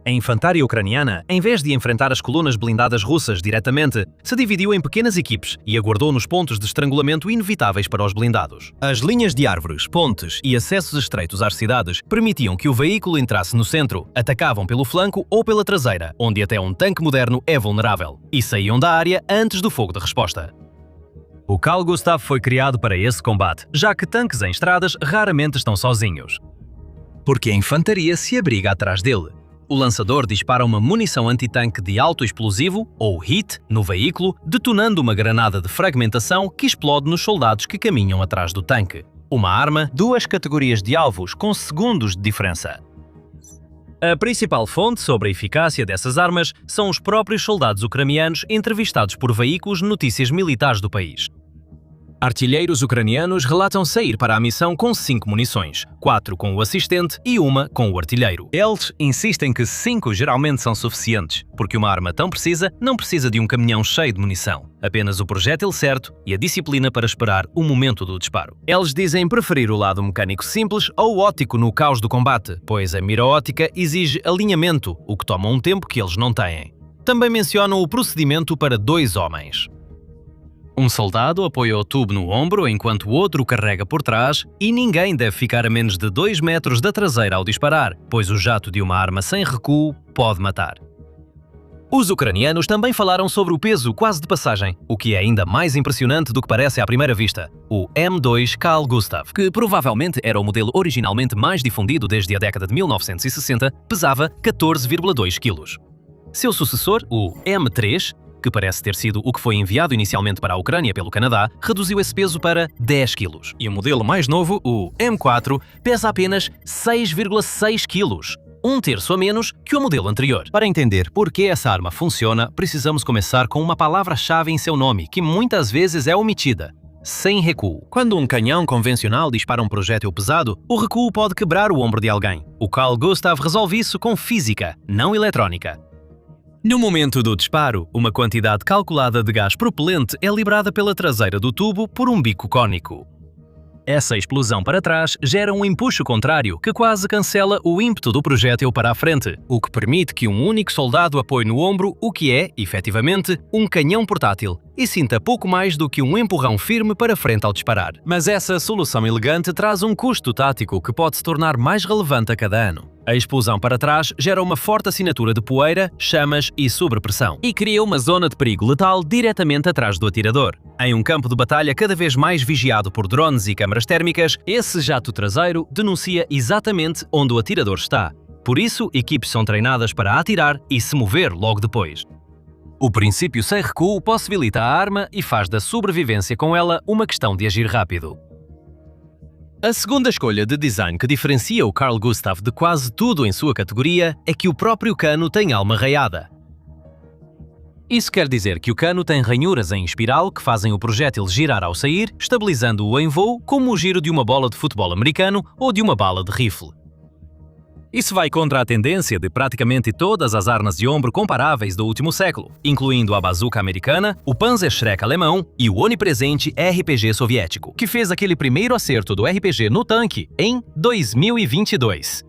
A infantaria ucraniana, em vez de enfrentar as colunas blindadas russas diretamente, se dividiu em pequenas equipes e aguardou nos pontos de estrangulamento inevitáveis para os blindados. As linhas de árvores, pontes e acessos estreitos às cidades permitiam que o veículo entrasse no centro, atacavam pelo flanco ou pela traseira, onde até um tanque moderno é vulnerável, e saíam da área antes do fogo de resposta. O Carl Gustaf foi criado para esse combate, já que tanques em estradas raramente estão sozinhos, porque a infantaria se abriga atrás dele. O lançador dispara uma munição antitanque de alto explosivo, ou HIT, no veículo, detonando uma granada de fragmentação que explode nos soldados que caminham atrás do tanque. Uma arma, duas categorias de alvos com segundos de diferença. A principal fonte sobre a eficácia dessas armas são os próprios soldados ucranianos entrevistados por veículos de notícias militares do país. Artilheiros ucranianos relatam sair para a missão com 5 munições, 4 com o assistente e 1 com o artilheiro. Eles insistem que 5 geralmente são suficientes, porque uma arma tão precisa não precisa de um caminhão cheio de munição, apenas o projétil certo e a disciplina para esperar o momento do disparo. Eles dizem preferir o lado mecânico simples ou óptico no caos do combate, pois a mira óptica exige alinhamento, o que toma um tempo que eles não têm. Também mencionam o procedimento para 2 homens. Um soldado apoia o tubo no ombro enquanto o outro o carrega por trás e ninguém deve ficar a menos de 2 metros da traseira ao disparar, pois o jato de uma arma sem recuo pode matar. Os ucranianos também falaram sobre o peso quase de passagem, o que é ainda mais impressionante do que parece à primeira vista, o M2 Carl Gustaf, que provavelmente era o modelo originalmente mais difundido desde a década de 1960, pesava 14,2 kg. Seu sucessor, o M3, que parece ter sido o que foi enviado inicialmente para a Ucrânia pelo Canadá, reduziu esse peso para 10 kg. E o modelo mais novo, o M4, pesa apenas 6,6 kg, um terço a menos que o modelo anterior. Para entender por que essa arma funciona, precisamos começar com uma palavra-chave em seu nome, que muitas vezes é omitida: sem recuo. Quando um canhão convencional dispara um projétil pesado, o recuo pode quebrar o ombro de alguém. O Carl Gustaf resolve isso com física, não eletrónica. No momento do disparo, uma quantidade calculada de gás propelente é liberada pela traseira do tubo por um bico cônico. Essa explosão para trás gera um empuxo contrário que quase cancela o ímpeto do projétil para a frente, o que permite que um único soldado apoie no ombro o que é, efetivamente, um canhão portátil e sinta pouco mais do que um empurrão firme para frente ao disparar. Mas essa solução elegante traz um custo tático que pode se tornar mais relevante a cada ano. A explosão para trás gera uma forte assinatura de poeira, chamas e sobrepressão, e cria uma zona de perigo letal diretamente atrás do atirador. Em um campo de batalha cada vez mais vigiado por drones e câmaras térmicas, esse jato traseiro denuncia exatamente onde o atirador está. Por isso, equipes são treinadas para atirar e se mover logo depois. O princípio sem recuo possibilita a arma e faz da sobrevivência com ela uma questão de agir rápido. A segunda escolha de design que diferencia o Carl Gustaf de quase tudo em sua categoria é que o próprio cano tem alma raiada. Isso quer dizer que o cano tem ranhuras em espiral que fazem o projétil girar ao sair, estabilizando-o em voo como o giro de uma bola de futebol americano ou de uma bala de rifle. Isso vai contra a tendência de praticamente todas as armas de ombro comparáveis do último século, incluindo a bazuca americana, o Panzerschreck alemão e o onipresente RPG soviético, que fez aquele primeiro acerto do RPG no tanque em 2022.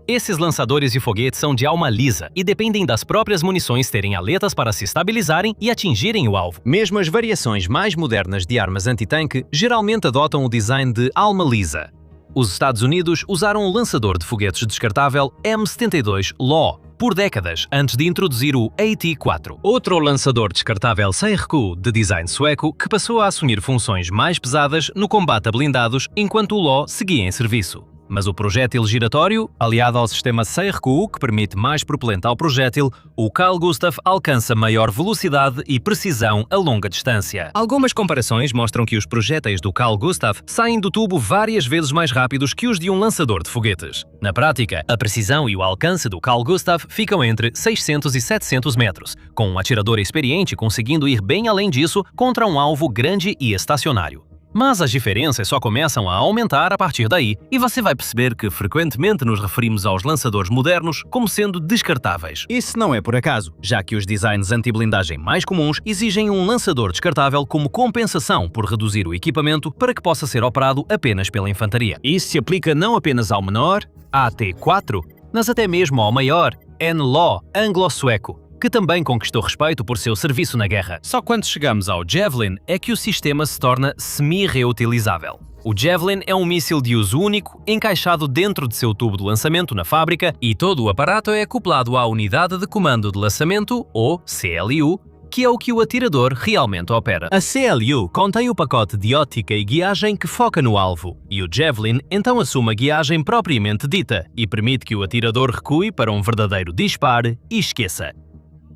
Esses lançadores de foguetes são de alma lisa e dependem das próprias munições terem aletas para se estabilizarem e atingirem o alvo. Mesmo as variações mais modernas de armas antitanque geralmente adotam o design de alma lisa. Os Estados Unidos usaram o lançador de foguetes descartável M72 LAW por décadas antes de introduzir o AT-4, outro lançador descartável sem recuo de design sueco que passou a assumir funções mais pesadas no combate a blindados enquanto o LAW seguia em serviço. Mas o projétil giratório, aliado ao sistema sem recuo que permite mais propelente ao projétil, o Carl Gustaf alcança maior velocidade e precisão a longa distância. Algumas comparações mostram que os projéteis do Carl Gustaf saem do tubo várias vezes mais rápidos que os de um lançador de foguetes. Na prática, a precisão e o alcance do Carl Gustaf ficam entre 600 e 700 metros, com um atirador experiente conseguindo ir bem além disso contra um alvo grande e estacionário. Mas as diferenças só começam a aumentar a partir daí, e você vai perceber que frequentemente nos referimos aos lançadores modernos como sendo descartáveis. Isso não é por acaso, já que os designs anti-blindagem mais comuns exigem um lançador descartável como compensação por reduzir o equipamento para que possa ser operado apenas pela infantaria. Isso se aplica não apenas ao menor, AT-4, mas até mesmo ao maior, NLAW anglo-sueco, que também conquistou respeito por seu serviço na guerra. Só quando chegamos ao Javelin é que o sistema se torna semi-reutilizável. O Javelin é um míssil de uso único, encaixado dentro de seu tubo de lançamento na fábrica, e todo o aparato é acoplado à Unidade de Comando de Lançamento, ou CLU, que é o que o atirador realmente opera. A CLU contém o pacote de óptica e guiagem que foca no alvo, e o Javelin então assume a guiagem propriamente dita e permite que o atirador recue para um verdadeiro dispare e esqueça.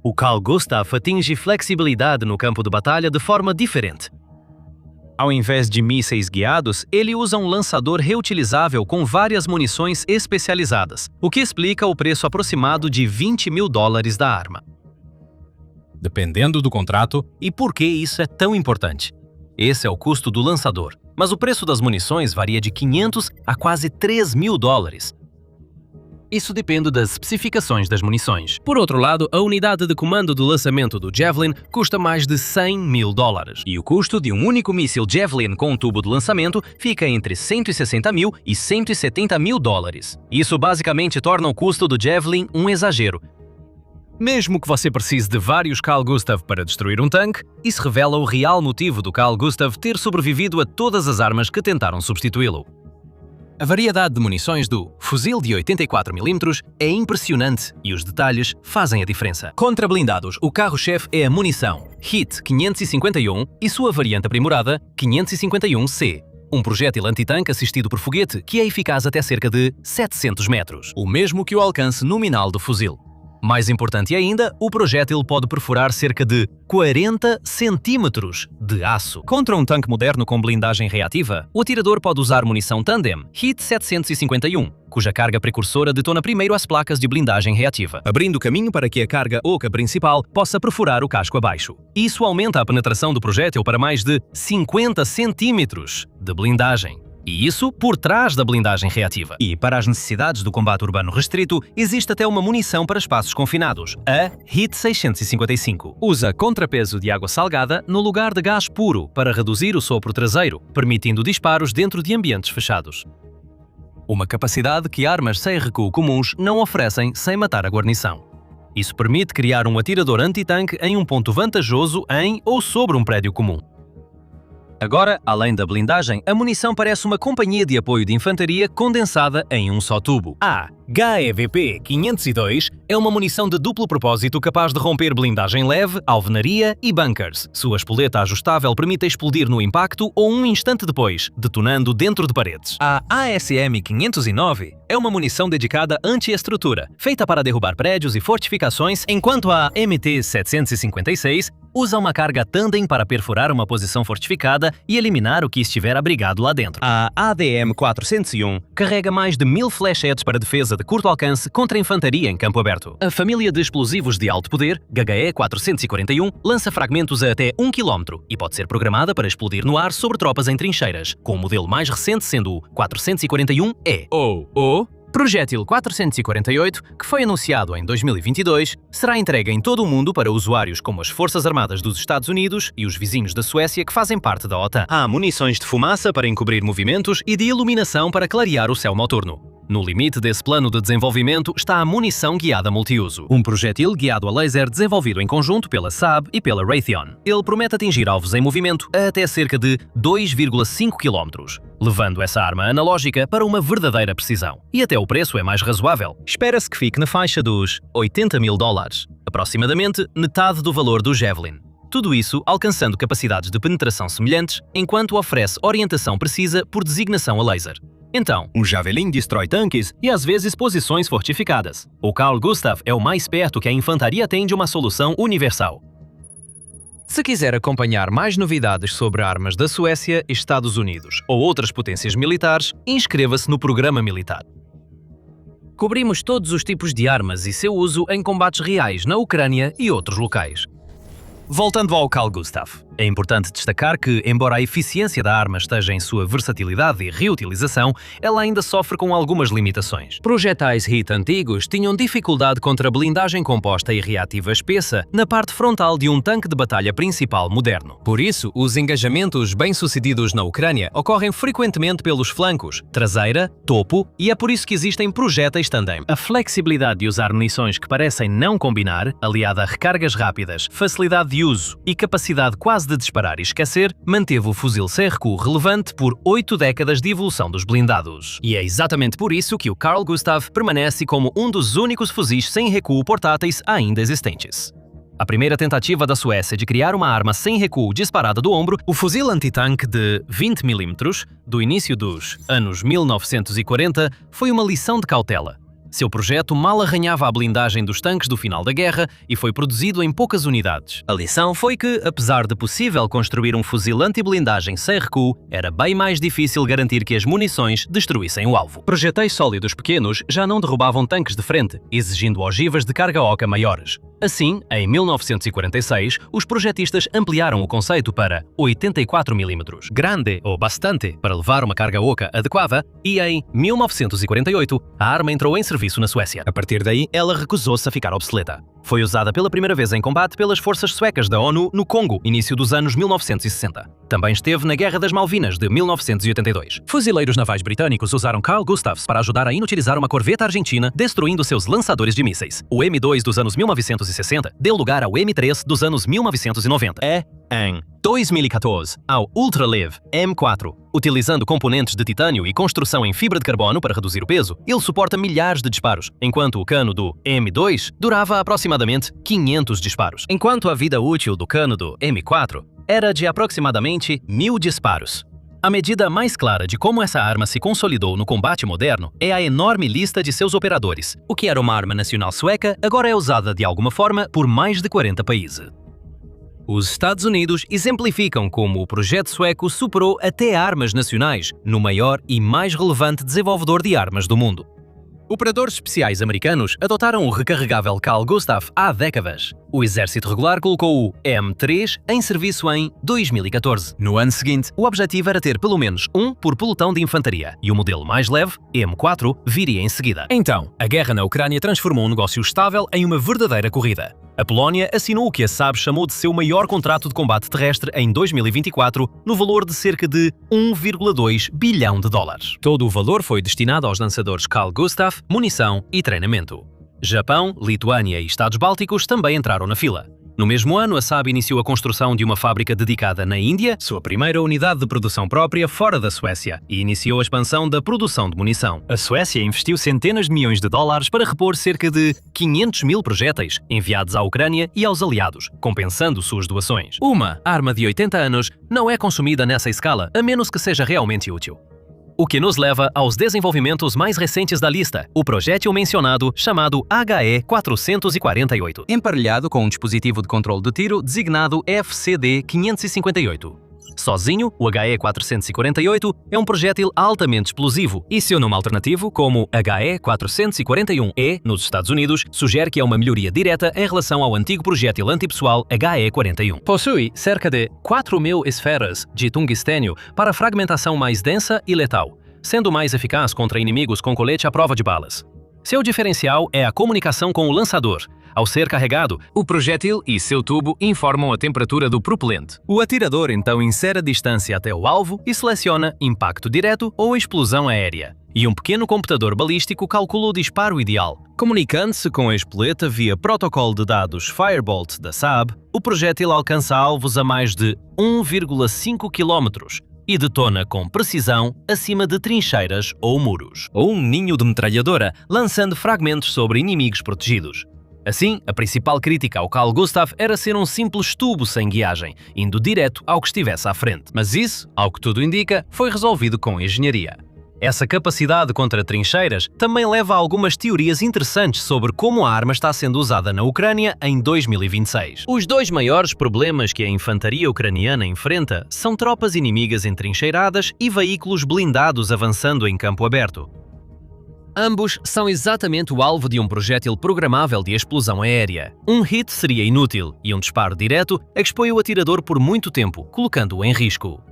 O Carl Gustaf atinge flexibilidade no campo de batalha de forma diferente. Ao invés de mísseis guiados, ele usa um lançador reutilizável com várias munições especializadas, o que explica o preço aproximado de $20 mil da arma. Dependendo do contrato, e por que isso é tão importante? Esse é o custo do lançador, mas o preço das munições varia de $500 a quase $3 mil. Isso depende das especificações das munições. Por outro lado, a unidade de comando de lançamento do Javelin custa mais de $100 mil. E o custo de um único míssil Javelin com um tubo de lançamento fica entre $160 mil e $170 mil. Isso basicamente torna o custo do Javelin um exagero. Mesmo que você precise de vários Carl Gustaf para destruir um tanque, isso revela o real motivo do Carl Gustaf ter sobrevivido a todas as armas que tentaram substituí-lo. A variedade de munições do fuzil de 84mm é impressionante e os detalhes fazem a diferença. Contra blindados, o carro-chefe é a munição HIT 551 e sua variante aprimorada 551C, um projétil antitanque assistido por foguete que é eficaz até cerca de 700 metros, o mesmo que o alcance nominal do fuzil. Mais importante ainda, o projétil pode perfurar cerca de 40 centímetros de aço. Contra um tanque moderno com blindagem reativa, o atirador pode usar munição tandem HIT 751, cuja carga precursora detona primeiro as placas de blindagem reativa, abrindo caminho para que a carga oca principal possa perfurar o casco abaixo. Isso aumenta a penetração do projétil para mais de 50 centímetros de blindagem. E isso por trás da blindagem reativa. E para as necessidades do combate urbano restrito, existe até uma munição para espaços confinados, a HIT 655. Usa contrapeso de água salgada no lugar de gás puro para reduzir o sopro traseiro, permitindo disparos dentro de ambientes fechados. Uma capacidade que armas sem recuo comuns não oferecem sem matar a guarnição. Isso permite criar um atirador anti-tanque em um ponto vantajoso em ou sobre um prédio comum. Agora, além da blindagem, a munição parece uma companhia de apoio de infantaria condensada em um só tubo. A HEVP 502 é uma munição de duplo propósito capaz de romper blindagem leve, alvenaria e bunkers. Sua espoleta ajustável permite explodir no impacto ou um instante depois, detonando dentro de paredes. A ASM 509 é uma munição dedicada anti-estrutura, feita para derrubar prédios e fortificações, enquanto a MT 756 usa uma carga tandem para perfurar uma posição fortificada e eliminar o que estiver abrigado lá dentro. A ADM 401 carrega mais de 1000 flashettes para defesa de curto alcance contra a infantaria em campo aberto. A família de explosivos de alto poder, GHE 441, lança fragmentos a até 1 km e pode ser programada para explodir no ar sobre tropas em trincheiras, com o modelo mais recente sendo o 441E. O projétil 448, que foi anunciado em 2022, será entregue em todo o mundo para usuários como as Forças Armadas dos Estados Unidos e os vizinhos da Suécia que fazem parte da OTAN. Há munições de fumaça para encobrir movimentos e de iluminação para clarear o céu noturno. No limite desse plano de desenvolvimento está a munição guiada multiuso, um projétil guiado a laser desenvolvido em conjunto pela Saab e pela Raytheon. Ele promete atingir alvos em movimento a até cerca de 2,5 km, levando essa arma analógica para uma verdadeira precisão. E até o preço é mais razoável. Espera-se que fique na faixa dos $80 mil, aproximadamente metade do valor do Javelin. Tudo isso alcançando capacidades de penetração semelhantes, enquanto oferece orientação precisa por designação a laser. Então, um Javelin destrói tanques e às vezes posições fortificadas. O Carl Gustav é o mais perto que a infantaria tem de uma solução universal. Se quiser acompanhar mais novidades sobre armas da Suécia, Estados Unidos ou outras potências militares, inscreva-se no programa militar. Cobrimos todos os tipos de armas e seu uso em combates reais na Ucrânia e outros locais. Voltando ao Carl Gustav, é importante destacar que, embora a eficiência da arma esteja em sua versatilidade e reutilização, ela ainda sofre com algumas limitações. Projetais HIT antigos tinham dificuldade contra blindagem composta e reativa espessa na parte frontal de um tanque de batalha principal moderno. Por isso, os engajamentos bem-sucedidos na Ucrânia ocorrem frequentemente pelos flancos, traseira, topo, e é por isso que existem projéteis tandem. A flexibilidade de usar munições que parecem não combinar, aliada a recargas rápidas, facilidade de uso e capacidade quase de disparar e esquecer, manteve o fuzil sem recuo relevante por 8 décadas de evolução dos blindados. E é exatamente por isso que o Carl Gustav permanece como um dos únicos fuzis sem recuo portáteis ainda existentes. A primeira tentativa da Suécia de criar uma arma sem recuo disparada do ombro, o fuzil antitanque de 20 mm, do início dos anos 1940, foi uma lição de cautela. Seu projeto mal arranhava a blindagem dos tanques do final da guerra e foi produzido em poucas unidades. A lição foi que, apesar de possível construir um fuzil anti-blindagem sem recuo, era bem mais difícil garantir que as munições destruíssem o alvo. Projetéis sólidos pequenos já não derrubavam tanques de frente, exigindo ogivas de carga oca maiores. Assim, em 1946, os projetistas ampliaram o conceito para 84 mm, grande ou bastante, para levar uma carga oca adequada, e em 1948, a arma entrou em serviço na Suécia. A partir daí, ela recusou-se a ficar obsoleta. Foi usada pela primeira vez em combate pelas forças suecas da ONU no Congo, início dos anos 1960. Também esteve na Guerra das Malvinas de 1982. Fuzileiros navais britânicos usaram Carl Gustavs para ajudar a inutilizar uma corveta argentina, destruindo seus lançadores de mísseis. O M2 dos anos 1960 deu lugar ao M3 dos anos 1990. Em 2014, ao Ultralive M4. Utilizando componentes de titânio e construção em fibra de carbono para reduzir o peso, ele suporta milhares de disparos, enquanto o cano do M2 durava aproximadamente 500 disparos. Enquanto a vida útil do cano do M4 era de aproximadamente 1000 disparos. A medida mais clara de como essa arma se consolidou no combate moderno é a enorme lista de seus operadores. O que era uma arma nacional sueca agora é usada de alguma forma por mais de 40 países. Os Estados Unidos exemplificam como o projeto sueco superou até armas nacionais no maior e mais relevante desenvolvedor de armas do mundo. Operadores especiais americanos adotaram o recarregável Carl Gustaf há décadas. O exército regular colocou o M3 em serviço em 2014. No ano seguinte, o objetivo era ter pelo menos um por pelotão de infantaria, e o modelo mais leve, M4, viria em seguida. Então, a guerra na Ucrânia transformou um negócio estável em uma verdadeira corrida. A Polónia assinou o que a Saab chamou de seu maior contrato de combate terrestre em 2024, no valor de cerca de 1,2 bilhão de dólares. Todo o valor foi destinado aos lançadores Carl Gustaf, munição e treinamento. Japão, Lituânia e Estados Bálticos também entraram na fila. No mesmo ano, a Saab iniciou a construção de uma fábrica dedicada na Índia, sua primeira unidade de produção própria fora da Suécia, e iniciou a expansão da produção de munição. A Suécia investiu centenas de milhões de dólares para repor cerca de 500 mil projéteis enviados à Ucrânia e aos aliados, compensando suas doações. Uma arma de 80 anos não é consumida nessa escala, a menos que seja realmente útil. O que nos leva aos desenvolvimentos mais recentes da lista, o projétil mencionado chamado HE-448, emparelhado com um dispositivo de controle de tiro designado FCD-558. Sozinho, o HE-448 é um projétil altamente explosivo e seu nome alternativo, como HE-441E nos Estados Unidos, sugere que é uma melhoria direta em relação ao antigo projétil antipessoal HE-41. Possui cerca de 4.000 esferas de tungstênio para fragmentação mais densa e letal, sendo mais eficaz contra inimigos com colete à prova de balas. Seu diferencial é a comunicação com o lançador. Ao ser carregado, o projétil e seu tubo informam a temperatura do propelente. O atirador então insere a distância até o alvo e seleciona impacto direto ou explosão aérea. E um pequeno computador balístico calcula o disparo ideal. Comunicando-se com a espoleta via protocolo de dados Firebolt da Saab, o projétil alcança alvos a mais de 1,5 km e detona com precisão acima de trincheiras ou muros, ou um ninho de metralhadora, lançando fragmentos sobre inimigos protegidos. Assim, a principal crítica ao Carl Gustaf era ser um simples tubo sem guiagem, indo direto ao que estivesse à frente. Mas isso, ao que tudo indica, foi resolvido com engenharia. Essa capacidade contra trincheiras também leva a algumas teorias interessantes sobre como a arma está sendo usada na Ucrânia em 2026. Os dois maiores problemas que a infantaria ucraniana enfrenta são tropas inimigas entrincheiradas e veículos blindados avançando em campo aberto. Ambos são exatamente o alvo de um projétil programável de explosão aérea. Um hit seria inútil e um disparo direto expõe o atirador por muito tempo, colocando-o em risco.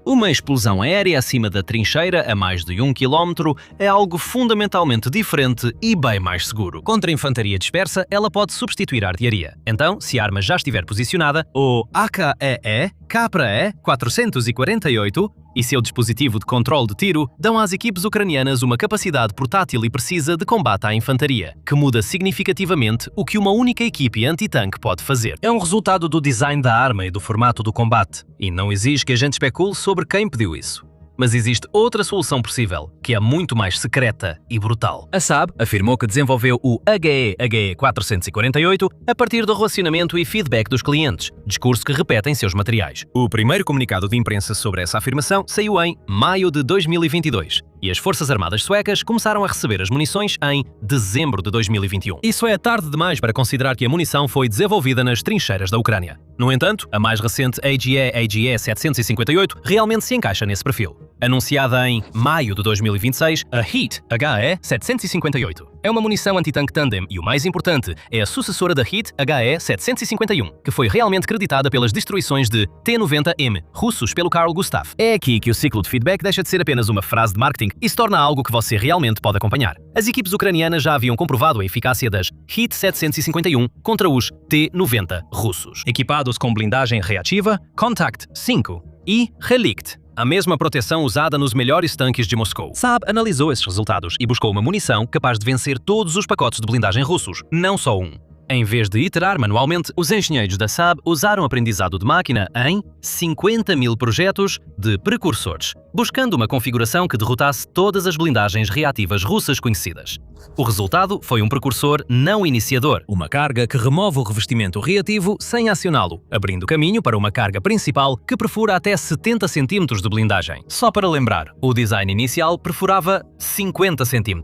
Uma explosão aérea acima da trincheira a mais de 1 km é algo fundamentalmente diferente e bem mais seguro. Contra a infantaria dispersa, ela pode substituir a artilharia. Então, se a arma já estiver posicionada, o HE-448 e seu dispositivo de controle de tiro dão às equipes ucranianas uma capacidade portátil e precisa de combate à infantaria, que muda significativamente o que uma única equipe anti-tanque pode fazer. É um resultado do design da arma e do formato do combate, e não exige que a gente especule sobre quem pediu isso. Mas existe outra solução possível, que é muito mais secreta e brutal. A Saab afirmou que desenvolveu o HE-448 a partir do relacionamento e feedback dos clientes, discurso que repete em seus materiais. O primeiro comunicado de imprensa sobre essa afirmação saiu em maio de 2022, e as Forças Armadas suecas começaram a receber as munições em dezembro de 2021. Isso é tarde demais para considerar que a munição foi desenvolvida nas trincheiras da Ucrânia. No entanto, a mais recente AGE 758 realmente se encaixa nesse perfil. Anunciada em maio de 2026, a HEAT HE 758 é uma munição anti-tanque tandem e, o mais importante, é a sucessora da HEAT HE 751, que foi realmente creditada pelas destruições de T-90M russos pelo Carl Gustaf. É aqui que o ciclo de feedback deixa de ser apenas uma frase de marketing e se torna algo que você realmente pode acompanhar. As equipes ucranianas já haviam comprovado a eficácia das HEAT 751 contra os T-90 russos, equipados com blindagem reativa, Contact 5 e Relikt, a mesma proteção usada nos melhores tanques de Moscou. Saab analisou esses resultados e buscou uma munição capaz de vencer todos os pacotes de blindagem russos, não só um. Em vez de iterar manualmente, os engenheiros da Saab usaram aprendizado de máquina em 50.000 projetos de precursores, buscando uma configuração que derrotasse todas as blindagens reativas russas conhecidas. O resultado foi um precursor não iniciador, uma carga que remove o revestimento reativo sem acioná-lo, abrindo caminho para uma carga principal que perfura até 70 cm de blindagem. Só para lembrar, o design inicial perfurava 50 cm.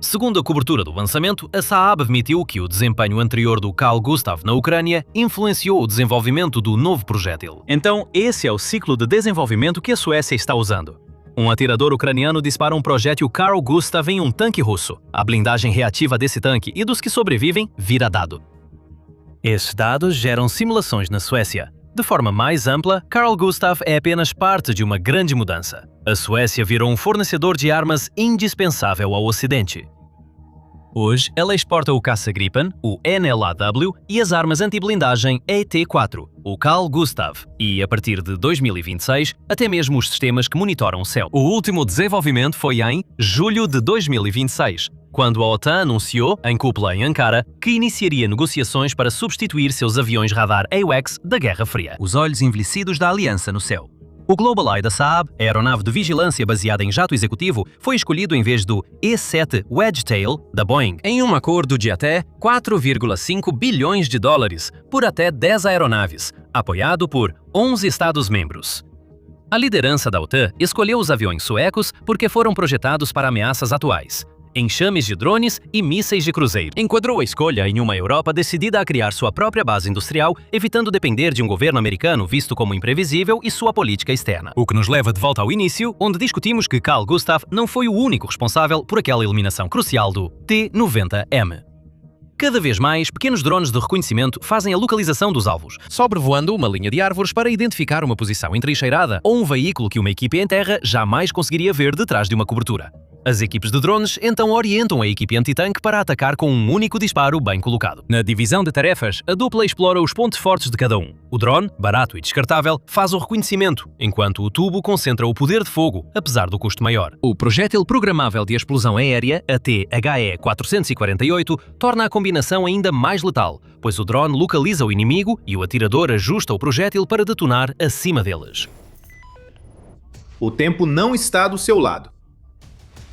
Segundo a cobertura do lançamento, a Saab admitiu que o desempenho anterior do Carl Gustaf na Ucrânia influenciou o desenvolvimento do novo projétil. Então, esse é o ciclo de desenvolvimento que a Suécia está usando. Um atirador ucraniano dispara um projétil Carl Gustav em um tanque russo. A blindagem reativa desse tanque e dos que sobrevivem vira dado. Esses dados geram simulações na Suécia. De forma mais ampla, Carl Gustav é apenas parte de uma grande mudança. A Suécia virou um fornecedor de armas indispensável ao Ocidente. Hoje, ela exporta o caça Gripen, o NLAW, e as armas anti-blindagem ET-4, o Carl Gustav, e, a partir de 2026, até mesmo os sistemas que monitoram o céu. O último desenvolvimento foi em julho de 2026, quando a OTAN anunciou, em cúpula em Ankara, que iniciaria negociações para substituir seus aviões radar AWACS da Guerra Fria. Os olhos envelhecidos da aliança no céu. O GlobalEye da Saab, a aeronave de vigilância baseada em jato executivo, foi escolhido em vez do E-7 Wedgetail da Boeing, em um acordo de até 4,5 bilhões de dólares por até 10 aeronaves, apoiado por 11 Estados-membros. A liderança da OTAN escolheu os aviões suecos porque foram projetados para ameaças atuais. Enxames de drones e mísseis de cruzeiro. Enquadrou a escolha em uma Europa decidida a criar sua própria base industrial, evitando depender de um governo americano visto como imprevisível e sua política externa. O que nos leva de volta ao início, onde discutimos que Carl Gustav não foi o único responsável por aquela eliminação crucial do T-90M. Cada vez mais, pequenos drones de reconhecimento fazem a localização dos alvos, sobrevoando uma linha de árvores para identificar uma posição entrincheirada ou um veículo que uma equipe em terra jamais conseguiria ver detrás de uma cobertura. As equipes de drones então orientam a equipe antitanque para atacar com um único disparo bem colocado. Na divisão de tarefas, a dupla explora os pontos fortes de cada um. O drone, barato e descartável, faz o reconhecimento, enquanto o tubo concentra o poder de fogo, apesar do custo maior. O projétil programável de explosão aérea, a THE-448, torna a combinação ainda mais letal, pois o drone localiza o inimigo e o atirador ajusta o projétil para detonar acima deles. O tempo não está do seu lado.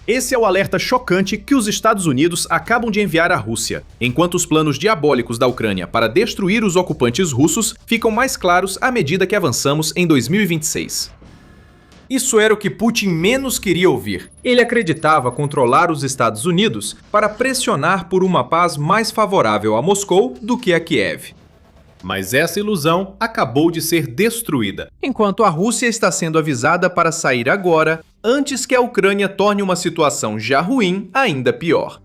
Esse é o alerta chocante que os Estados Unidos acabam de enviar à Rússia, enquanto os planos diabólicos da Ucrânia para destruir os ocupantes russos ficam mais claros à medida que avançamos em 2026. Isso era o que Putin menos queria ouvir. Ele acreditava controlar os Estados Unidos para pressionar por uma paz mais favorável a Moscou do que a Kiev. Mas essa ilusão acabou de ser destruída, enquanto a Rússia está sendo avisada para sair agora, antes que a Ucrânia torne uma situação já ruim ainda pior.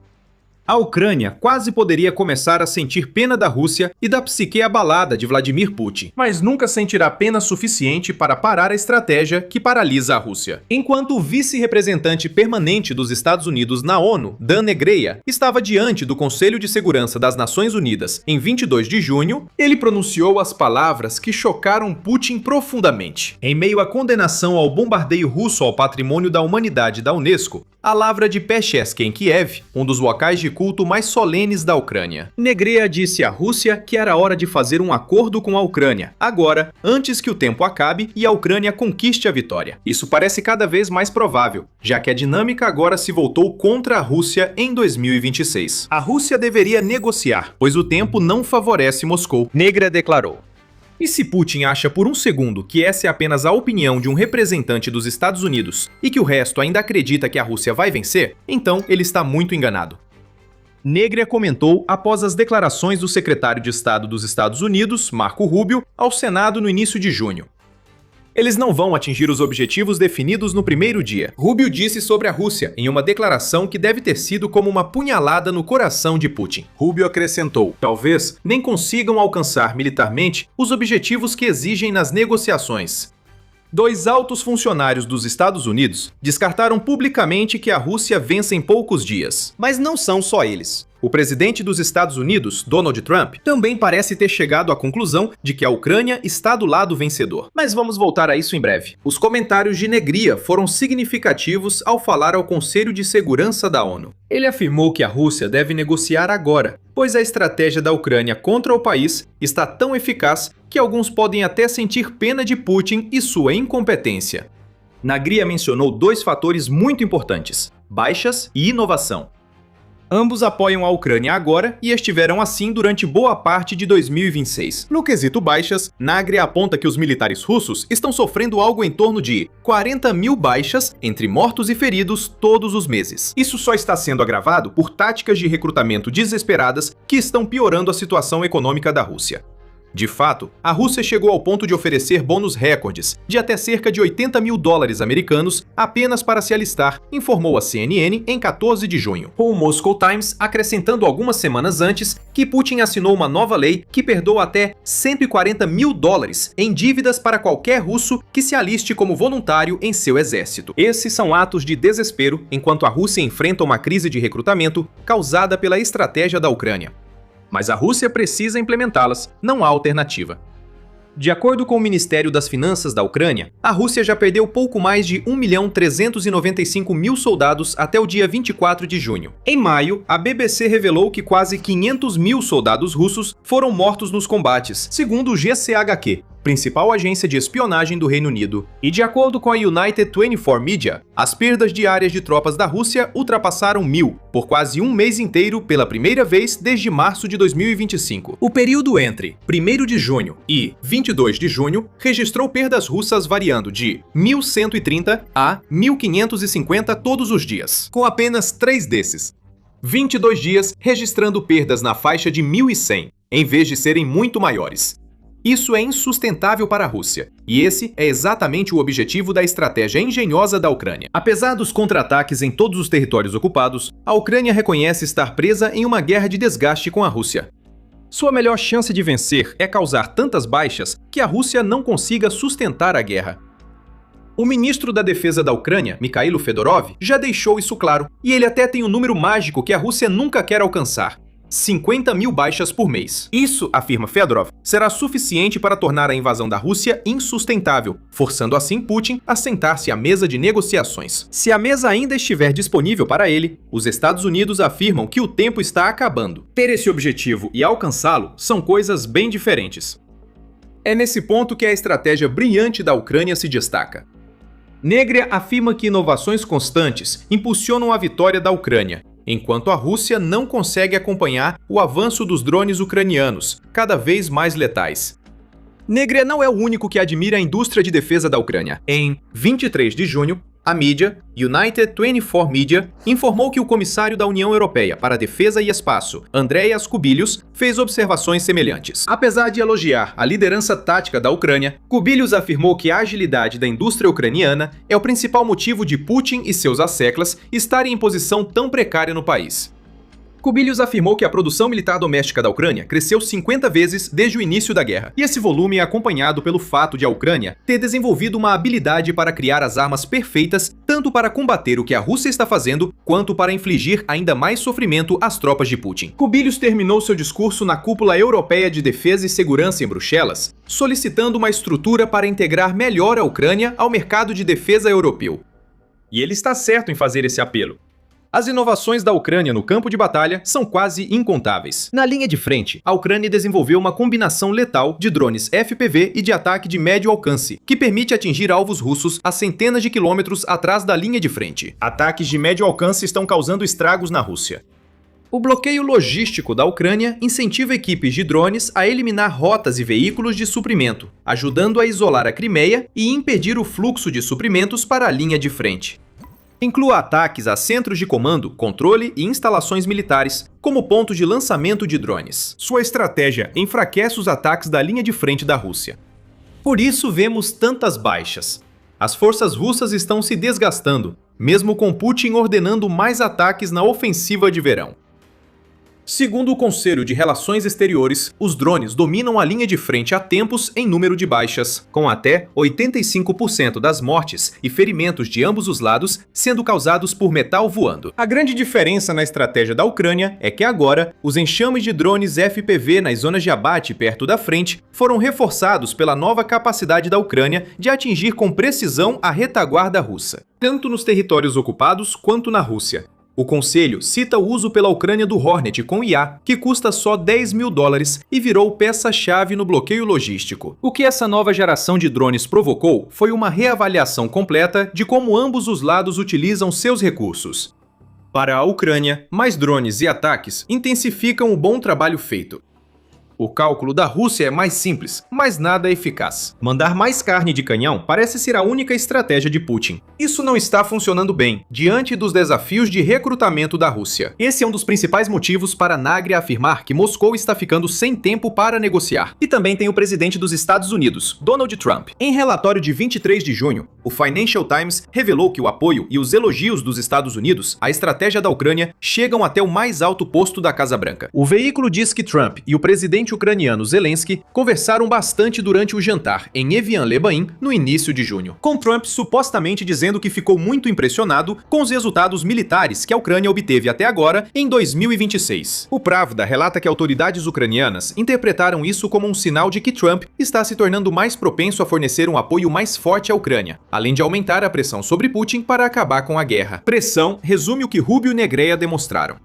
A Ucrânia quase poderia começar a sentir pena da Rússia e da psique abalada de Vladimir Putin, mas nunca sentirá pena suficiente para parar a estratégia que paralisa a Rússia. Enquanto o vice-representante permanente dos Estados Unidos na ONU, Dan Negreia, estava diante do Conselho de Segurança das Nações Unidas em 22 de junho, ele pronunciou as palavras que chocaram Putin profundamente. Em meio à condenação ao bombardeio russo ao patrimônio da humanidade da Unesco, a lavra de Peshchesk em Kiev, um dos locais de culto mais solenes da Ucrânia. Negreia disse à Rússia que era hora de fazer um acordo com a Ucrânia, agora, antes que o tempo acabe e a Ucrânia conquiste a vitória. Isso parece cada vez mais provável, já que a dinâmica agora se voltou contra a Rússia em 2026. A Rússia deveria negociar, pois o tempo não favorece Moscou, Negreia declarou. E se Putin acha por um segundo que essa é apenas a opinião de um representante dos Estados Unidos e que o resto ainda acredita que a Rússia vai vencer, então ele está muito enganado. Negreia comentou após as declarações do secretário de Estado dos Estados Unidos, Marco Rubio, ao Senado no início de junho. Eles não vão atingir os objetivos definidos no primeiro dia. Rubio disse sobre a Rússia em uma declaração que deve ter sido como uma punhalada no coração de Putin. Rubio acrescentou: talvez nem consigam alcançar militarmente os objetivos que exigem nas negociações. Dois altos funcionários dos Estados Unidos descartaram publicamente que a Rússia vence em poucos dias. Mas não são só eles. O presidente dos Estados Unidos, Donald Trump, também parece ter chegado à conclusão de que a Ucrânia está do lado vencedor. Mas vamos voltar a isso em breve. Os comentários de Negreia foram significativos ao falar ao Conselho de Segurança da ONU. Ele afirmou que a Rússia deve negociar agora, pois a estratégia da Ucrânia contra o país está tão eficaz que alguns podem até sentir pena de Putin e sua incompetência. Negreia mencionou dois fatores muito importantes: baixas e inovação. Ambos apoiam a Ucrânia agora e estiveram assim durante boa parte de 2026. No quesito baixas, Negreia aponta que os militares russos estão sofrendo algo em torno de 40 mil baixas entre mortos e feridos todos os meses. Isso só está sendo agravado por táticas de recrutamento desesperadas que estão piorando a situação econômica da Rússia. De fato, a Rússia chegou ao ponto de oferecer bônus recordes de até cerca de 80 mil dólares americanos apenas para se alistar, informou a CNN em 14 de junho. O Moscow Times acrescentando algumas semanas antes que Putin assinou uma nova lei que perdoa até 140 mil dólares em dívidas para qualquer russo que se aliste como voluntário em seu exército. Esses são atos de desespero enquanto a Rússia enfrenta uma crise de recrutamento causada pela estratégia da Ucrânia. Mas a Rússia precisa implementá-las, não há alternativa. De acordo com o Ministério das Finanças da Ucrânia, a Rússia já perdeu pouco mais de 1.395.000 soldados até o dia 24 de junho. Em maio, a BBC revelou que quase 500 mil soldados russos foram mortos nos combates, segundo o GCHQ, principal agência de espionagem do Reino Unido. E de acordo com a United 24 Media, as perdas diárias de tropas da Rússia ultrapassaram 1.000, por quase um mês inteiro pela primeira vez desde março de 2025. O período entre 1º de junho e 22 de junho registrou perdas russas variando de 1.130 a 1.550 todos os dias, com apenas 3 desses. 22 dias registrando perdas na faixa de 1.100, em vez de serem muito maiores. Isso é insustentável para a Rússia, e esse é exatamente o objetivo da estratégia engenhosa da Ucrânia. Apesar dos contra-ataques em todos os territórios ocupados, a Ucrânia reconhece estar presa em uma guerra de desgaste com a Rússia. Sua melhor chance de vencer é causar tantas baixas que a Rússia não consiga sustentar a guerra. O ministro da Defesa da Ucrânia, Mikhailo Fedorov, já deixou isso claro, e ele até tem um número mágico que a Rússia nunca quer alcançar: 50 mil baixas por mês. Isso, afirma Fedorov, será suficiente para tornar a invasão da Rússia insustentável, forçando assim Putin a sentar-se à mesa de negociações. Se a mesa ainda estiver disponível para ele, os Estados Unidos afirmam que o tempo está acabando. Ter esse objetivo e alcançá-lo são coisas bem diferentes. É nesse ponto que a estratégia brilhante da Ucrânia se destaca. Negria afirma que inovações constantes impulsionam a vitória da Ucrânia, enquanto a Rússia não consegue acompanhar o avanço dos drones ucranianos, cada vez mais letais. Negria não é o único que admira a indústria de defesa da Ucrânia. Em 23 de junho, a mídia, United 24 Media, informou que o comissário da União Europeia para a Defesa e Espaço, Andreas Kubilius, fez observações semelhantes. Apesar de elogiar a liderança tática da Ucrânia, Kubilius afirmou que a agilidade da indústria ucraniana é o principal motivo de Putin e seus asseclas estarem em posição tão precária no país. Kubilius afirmou que a produção militar doméstica da Ucrânia cresceu 50 vezes desde o início da guerra, e esse volume é acompanhado pelo fato de a Ucrânia ter desenvolvido uma habilidade para criar as armas perfeitas tanto para combater o que a Rússia está fazendo, quanto para infligir ainda mais sofrimento às tropas de Putin. Kubilius terminou seu discurso na Cúpula Europeia de Defesa e Segurança em Bruxelas, solicitando uma estrutura para integrar melhor a Ucrânia ao mercado de defesa europeu. E ele está certo em fazer esse apelo. As inovações da Ucrânia no campo de batalha são quase incontáveis. Na linha de frente, a Ucrânia desenvolveu uma combinação letal de drones FPV e de ataque de médio alcance, que permite atingir alvos russos a centenas de quilômetros atrás da linha de frente. Ataques de médio alcance estão causando estragos na Rússia. O bloqueio logístico da Ucrânia incentiva equipes de drones a eliminar rotas e veículos de suprimento, ajudando a isolar a Crimeia e impedir o fluxo de suprimentos para a linha de frente. Inclua ataques a centros de comando, controle e instalações militares, como pontos de lançamento de drones. Sua estratégia enfraquece os ataques da linha de frente da Rússia. Por isso vemos tantas baixas. As forças russas estão se desgastando, mesmo com Putin ordenando mais ataques na ofensiva de verão. Segundo o Conselho de Relações Exteriores, os drones dominam a linha de frente há tempos em número de baixas, com até 85% das mortes e ferimentos de ambos os lados sendo causados por metal voando. A grande diferença na estratégia da Ucrânia é que agora, os enxames de drones FPV nas zonas de abate perto da frente foram reforçados pela nova capacidade da Ucrânia de atingir com precisão a retaguarda russa, tanto nos territórios ocupados quanto na Rússia. O Conselho cita o uso pela Ucrânia do Hornet com IA, que custa só 10 mil dólares e virou peça-chave no bloqueio logístico. O que essa nova geração de drones provocou foi uma reavaliação completa de como ambos os lados utilizam seus recursos. Para a Ucrânia, mais drones e ataques intensificam o bom trabalho feito. O cálculo da Rússia é mais simples, mas nada eficaz. Mandar mais carne de canhão parece ser a única estratégia de Putin. Isso não está funcionando bem, diante dos desafios de recrutamento da Rússia. Esse é um dos principais motivos para Nagria afirmar que Moscou está ficando sem tempo para negociar. E também tem o presidente dos Estados Unidos, Donald Trump. Em relatório de 23 de junho, o Financial Times revelou que o apoio e os elogios dos Estados Unidos à estratégia da Ucrânia chegam até o mais alto posto da Casa Branca. O veículo diz que Trump e o presidente ucraniano Zelensky conversaram bastante durante o jantar em Evian-le-Bain no início de junho, com Trump supostamente dizendo que ficou muito impressionado com os resultados militares que a Ucrânia obteve até agora em 2026. O Pravda relata que autoridades ucranianas interpretaram isso como um sinal de que Trump está se tornando mais propenso a fornecer um apoio mais forte à Ucrânia, além de aumentar a pressão sobre Putin para acabar com a guerra. Pressão resume o que Rubio e Negreia demonstraram.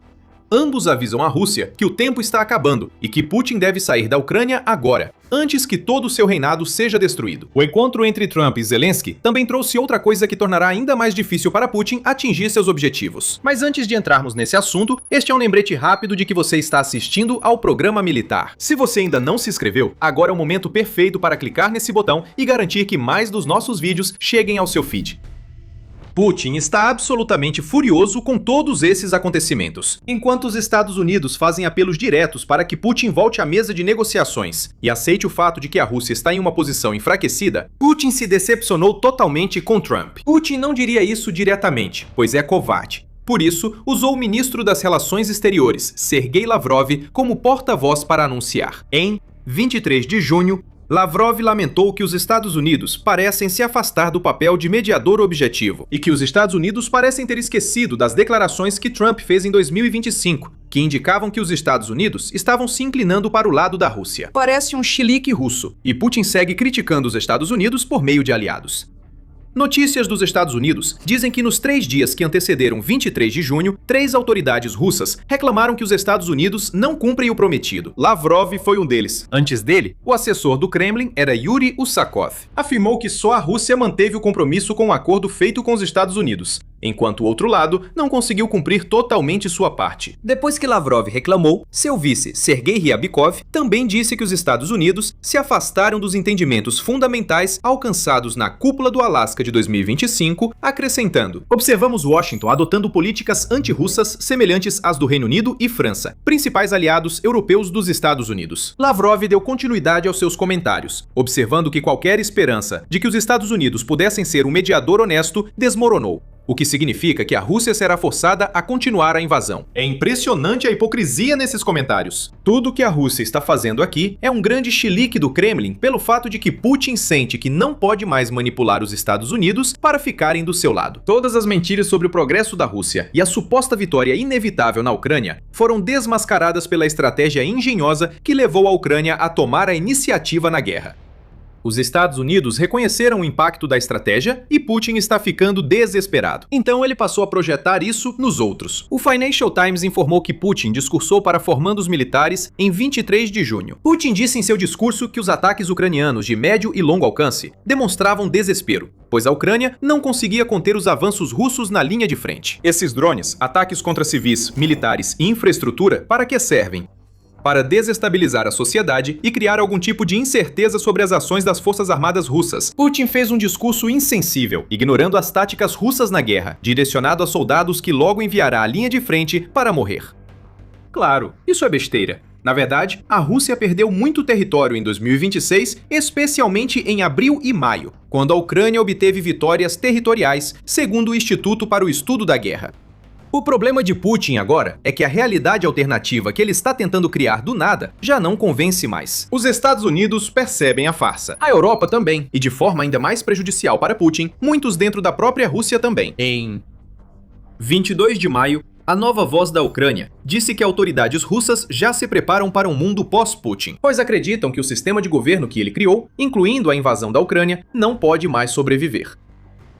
Ambos avisam a Rússia que o tempo está acabando e que Putin deve sair da Ucrânia agora, antes que todo o seu reinado seja destruído. O encontro entre Trump e Zelensky também trouxe outra coisa que tornará ainda mais difícil para Putin atingir seus objetivos. Mas antes de entrarmos nesse assunto, este é um lembrete rápido de que você está assistindo ao programa militar. Se você ainda não se inscreveu, agora é o momento perfeito para clicar nesse botão e garantir que mais dos nossos vídeos cheguem ao seu feed. Putin está absolutamente furioso com todos esses acontecimentos. Enquanto os Estados Unidos fazem apelos diretos para que Putin volte à mesa de negociações e aceite o fato de que a Rússia está em uma posição enfraquecida, Putin se decepcionou totalmente com Trump. Putin não diria isso diretamente, pois é covarde. Por isso, usou o ministro das Relações Exteriores, Sergei Lavrov, como porta-voz para anunciar. Em 23 de junho, Lavrov lamentou que os Estados Unidos parecem se afastar do papel de mediador objetivo e que os Estados Unidos parecem ter esquecido das declarações que Trump fez em 2025, que indicavam que os Estados Unidos estavam se inclinando para o lado da Rússia. Parece um chilique russo, e Putin segue criticando os Estados Unidos por meio de aliados. Notícias dos Estados Unidos dizem que nos 3 dias que antecederam 23 de junho, 3 autoridades russas reclamaram que os Estados Unidos não cumprem o prometido. Lavrov foi um deles. Antes dele, o assessor do Kremlin era Yuri Usakov. Afirmou que só a Rússia manteve o compromisso com o acordo feito com os Estados Unidos, enquanto o outro lado não conseguiu cumprir totalmente sua parte. Depois que Lavrov reclamou, seu vice, Sergei Ryabkov, também disse que os Estados Unidos se afastaram dos entendimentos fundamentais alcançados na Cúpula do Alasca de 2025, acrescentando: observamos Washington adotando políticas anti-russas semelhantes às do Reino Unido e França, principais aliados europeus dos Estados Unidos. Lavrov deu continuidade aos seus comentários, observando que qualquer esperança de que os Estados Unidos pudessem ser um mediador honesto desmoronou, o que significa que a Rússia será forçada a continuar a invasão. É impressionante a hipocrisia nesses comentários. Tudo que a Rússia está fazendo aqui é um grande chilique do Kremlin pelo fato de que Putin sente que não pode mais manipular os Estados Unidos para ficarem do seu lado. Todas as mentiras sobre o progresso da Rússia e a suposta vitória inevitável na Ucrânia foram desmascaradas pela estratégia engenhosa que levou a Ucrânia a tomar a iniciativa na guerra. Os Estados Unidos reconheceram o impacto da estratégia e Putin está ficando desesperado. Então ele passou a projetar isso nos outros. O Financial Times informou que Putin discursou para formandos militares em 23 de junho. Putin disse em seu discurso que os ataques ucranianos de médio e longo alcance demonstravam desespero, pois a Ucrânia não conseguia conter os avanços russos na linha de frente. Esses drones, ataques contra civis, militares e infraestrutura, para que servem? Para desestabilizar a sociedade e criar algum tipo de incerteza sobre as ações das forças armadas russas. Putin fez um discurso insensível, ignorando as táticas russas na guerra, direcionado a soldados que logo enviará à linha de frente para morrer. Claro, isso é besteira. Na verdade, a Rússia perdeu muito território em 2026, especialmente em abril e maio, quando a Ucrânia obteve vitórias territoriais, segundo o Instituto para o Estudo da Guerra. O problema de Putin agora é que a realidade alternativa que ele está tentando criar do nada já não convence mais. Os Estados Unidos percebem a farsa. A Europa também, e de forma ainda mais prejudicial para Putin, muitos dentro da própria Rússia também. Em 22 de maio, a nova voz da Ucrânia disse que autoridades russas já se preparam para um mundo pós-Putin, pois acreditam que o sistema de governo que ele criou, incluindo a invasão da Ucrânia, não pode mais sobreviver.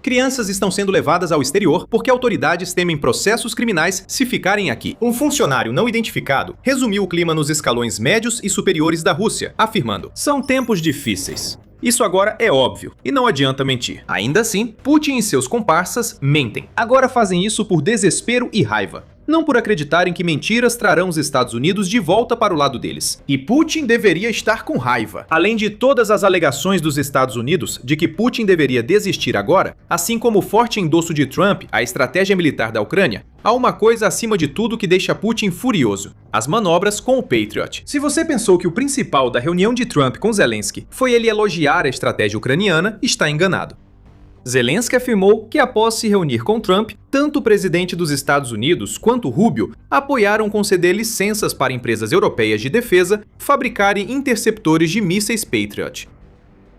Crianças estão sendo levadas ao exterior porque autoridades temem processos criminais se ficarem aqui. Um funcionário não identificado resumiu o clima nos escalões médios e superiores da Rússia, afirmando: são tempos difíceis. Isso agora é óbvio, e não adianta mentir. Ainda assim, Putin e seus comparsas mentem. Agora fazem isso por desespero e raiva. não por acreditarem que mentiras trarão os Estados Unidos de volta para o lado deles. E Putin deveria estar com raiva. Além de todas as alegações dos Estados Unidos de que Putin deveria desistir agora, assim como o forte endosso de Trump à estratégia militar da Ucrânia, há uma coisa acima de tudo que deixa Putin furioso: as manobras com o Patriot. Se você pensou que o principal da reunião de Trump com Zelensky foi ele elogiar a estratégia ucraniana, está enganado. Zelensky afirmou que após se reunir com Trump, tanto o presidente dos Estados Unidos quanto Rubio apoiaram conceder licenças para empresas europeias de defesa fabricarem interceptores de mísseis Patriot.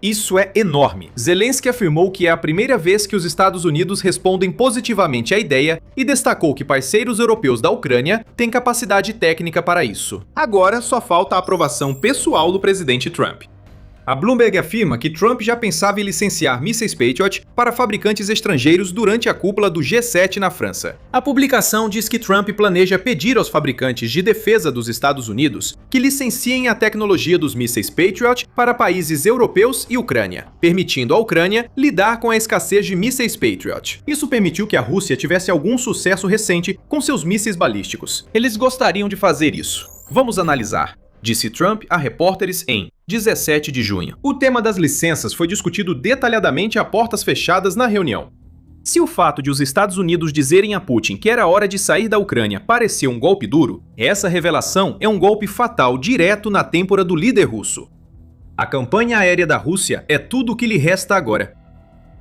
Isso é enorme. Zelensky afirmou que é a primeira vez que os Estados Unidos respondem positivamente à ideia e destacou que parceiros europeus da Ucrânia têm capacidade técnica para isso. Agora só falta a aprovação pessoal do presidente Trump. A Bloomberg afirma que Trump já pensava em licenciar mísseis Patriot para fabricantes estrangeiros durante a cúpula do G7 na França. A publicação diz que Trump planeja pedir aos fabricantes de defesa dos Estados Unidos que licenciem a tecnologia dos mísseis Patriot para países europeus e Ucrânia, permitindo à Ucrânia lidar com a escassez de mísseis Patriot. Isso permitiu que a Rússia tivesse algum sucesso recente com seus mísseis balísticos. Eles gostariam de fazer isso. Vamos analisar, disse Trump a repórteres em 17 de junho. O tema das licenças foi discutido detalhadamente a portas fechadas na reunião. Se o fato de os Estados Unidos dizerem a Putin que era hora de sair da Ucrânia pareceu um golpe duro, essa revelação é um golpe fatal direto na têmpora do líder russo. A campanha aérea da Rússia é tudo o que lhe resta agora.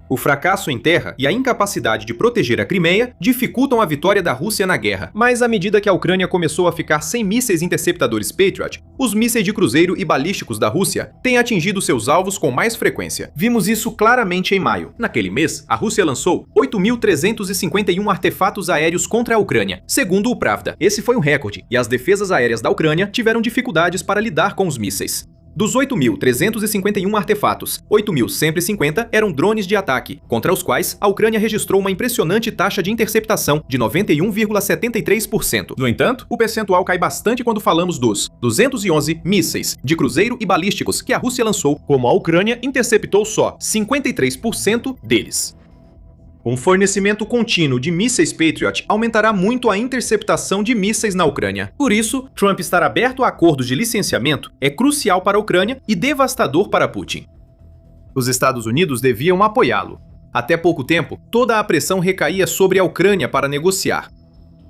O fracasso em terra e a incapacidade de proteger a Crimeia dificultam a vitória da Rússia na guerra. Mas à medida que a Ucrânia começou a ficar sem mísseis interceptadores Patriot, os mísseis de cruzeiro e balísticos da Rússia têm atingido seus alvos com mais frequência. Vimos isso claramente em maio. Naquele mês, a Rússia lançou 8.351 artefatos aéreos contra a Ucrânia, segundo o Pravda. Esse foi um recorde, e as defesas aéreas da Ucrânia tiveram dificuldades para lidar com os mísseis. Dos 8.351 artefatos, 8.150 eram drones de ataque, contra os quais a Ucrânia registrou uma impressionante taxa de interceptação de 91,73%. No entanto, o percentual cai bastante quando falamos dos 211 mísseis de cruzeiro e balísticos que a Rússia lançou, como a Ucrânia interceptou só 53% deles. Um fornecimento contínuo de mísseis Patriot aumentará muito a interceptação de mísseis na Ucrânia. Por isso, Trump estar aberto a acordos de licenciamento é crucial para a Ucrânia e devastador para Putin. Os Estados Unidos deviam apoiá-lo. Até pouco tempo, toda a pressão recaía sobre a Ucrânia para negociar.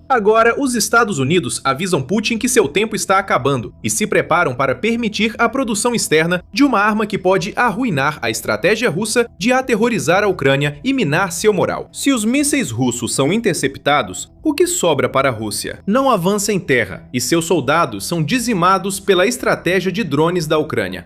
Agora, os Estados Unidos avisam Putin que seu tempo está acabando e se preparam para permitir a produção externa de uma arma que pode arruinar a estratégia russa de aterrorizar a Ucrânia e minar seu moral. Se os mísseis russos são interceptados, o que sobra para a Rússia? Não avança em terra e seus soldados são dizimados pela estratégia de drones da Ucrânia.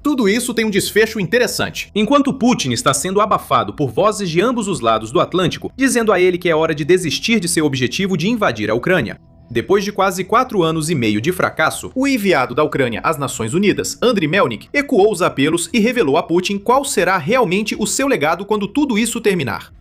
Tudo isso tem um desfecho interessante. Enquanto Putin está sendo abafado por vozes de ambos os lados do Atlântico, dizendo a ele que é hora de desistir de seu objetivo de invadir a Ucrânia. Depois de quase 4 anos e meio de fracasso, o enviado da Ucrânia às Nações Unidas, Andriy Melnik, ecoou os apelos e revelou a Putin qual será realmente o seu legado quando tudo isso terminar.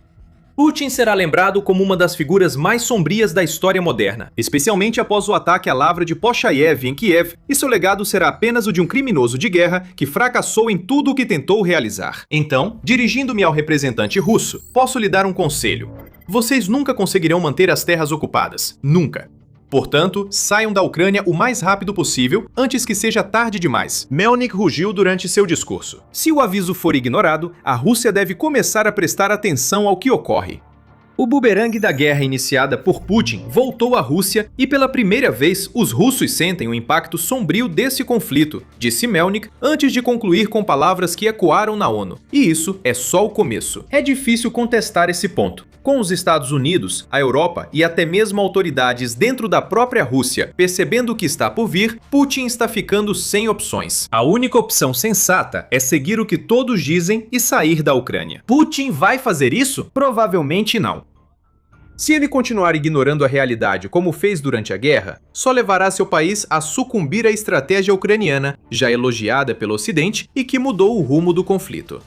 Putin será lembrado como uma das figuras mais sombrias da história moderna, especialmente após o ataque à lavra de Poshayev em Kiev, e seu legado será apenas o de um criminoso de guerra que fracassou em tudo o que tentou realizar. Então, dirigindo-me ao representante russo, posso lhe dar um conselho. Vocês nunca conseguirão manter as terras ocupadas. Nunca. Portanto, saiam da Ucrânia o mais rápido possível, antes que seja tarde demais. Melnik rugiu durante seu discurso. Se o aviso for ignorado, a Rússia deve começar a prestar atenção ao que ocorre. O bumerangue da guerra iniciada por Putin voltou à Rússia e pela primeira vez os russos sentem o impacto sombrio desse conflito, disse Melnik antes de concluir com palavras que ecoaram na ONU. E isso é só o começo. É difícil contestar esse ponto. Com os Estados Unidos, a Europa e até mesmo autoridades dentro da própria Rússia percebendo o que está por vir, Putin está ficando sem opções. A única opção sensata é seguir o que todos dizem e sair da Ucrânia. Putin vai fazer isso? Provavelmente não. Se ele continuar ignorando a realidade como fez durante a guerra, só levará seu país a sucumbir à estratégia ucraniana, já elogiada pelo Ocidente e que mudou o rumo do conflito.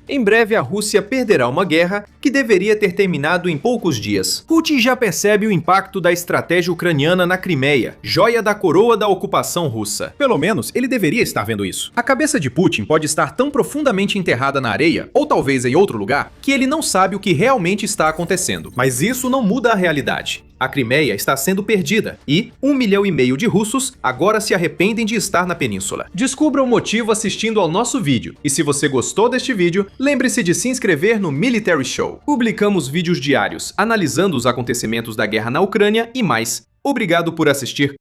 Em breve, a Rússia perderá uma guerra que deveria ter terminado em poucos dias. Putin já percebe o impacto da estratégia ucraniana na Crimeia, joia da coroa da ocupação russa. Pelo menos, ele deveria estar vendo isso. A cabeça de Putin pode estar tão profundamente enterrada na areia, ou talvez em outro lugar, que ele não sabe o que realmente está acontecendo. Mas isso não muda a realidade. A Crimeia está sendo perdida e 1,5 milhão de russos agora se arrependem de estar na península. Descubra o motivo assistindo ao nosso vídeo. E se você gostou deste vídeo, lembre-se de se inscrever no Military Show. Publicamos vídeos diários analisando os acontecimentos da guerra na Ucrânia e mais. Obrigado por assistir.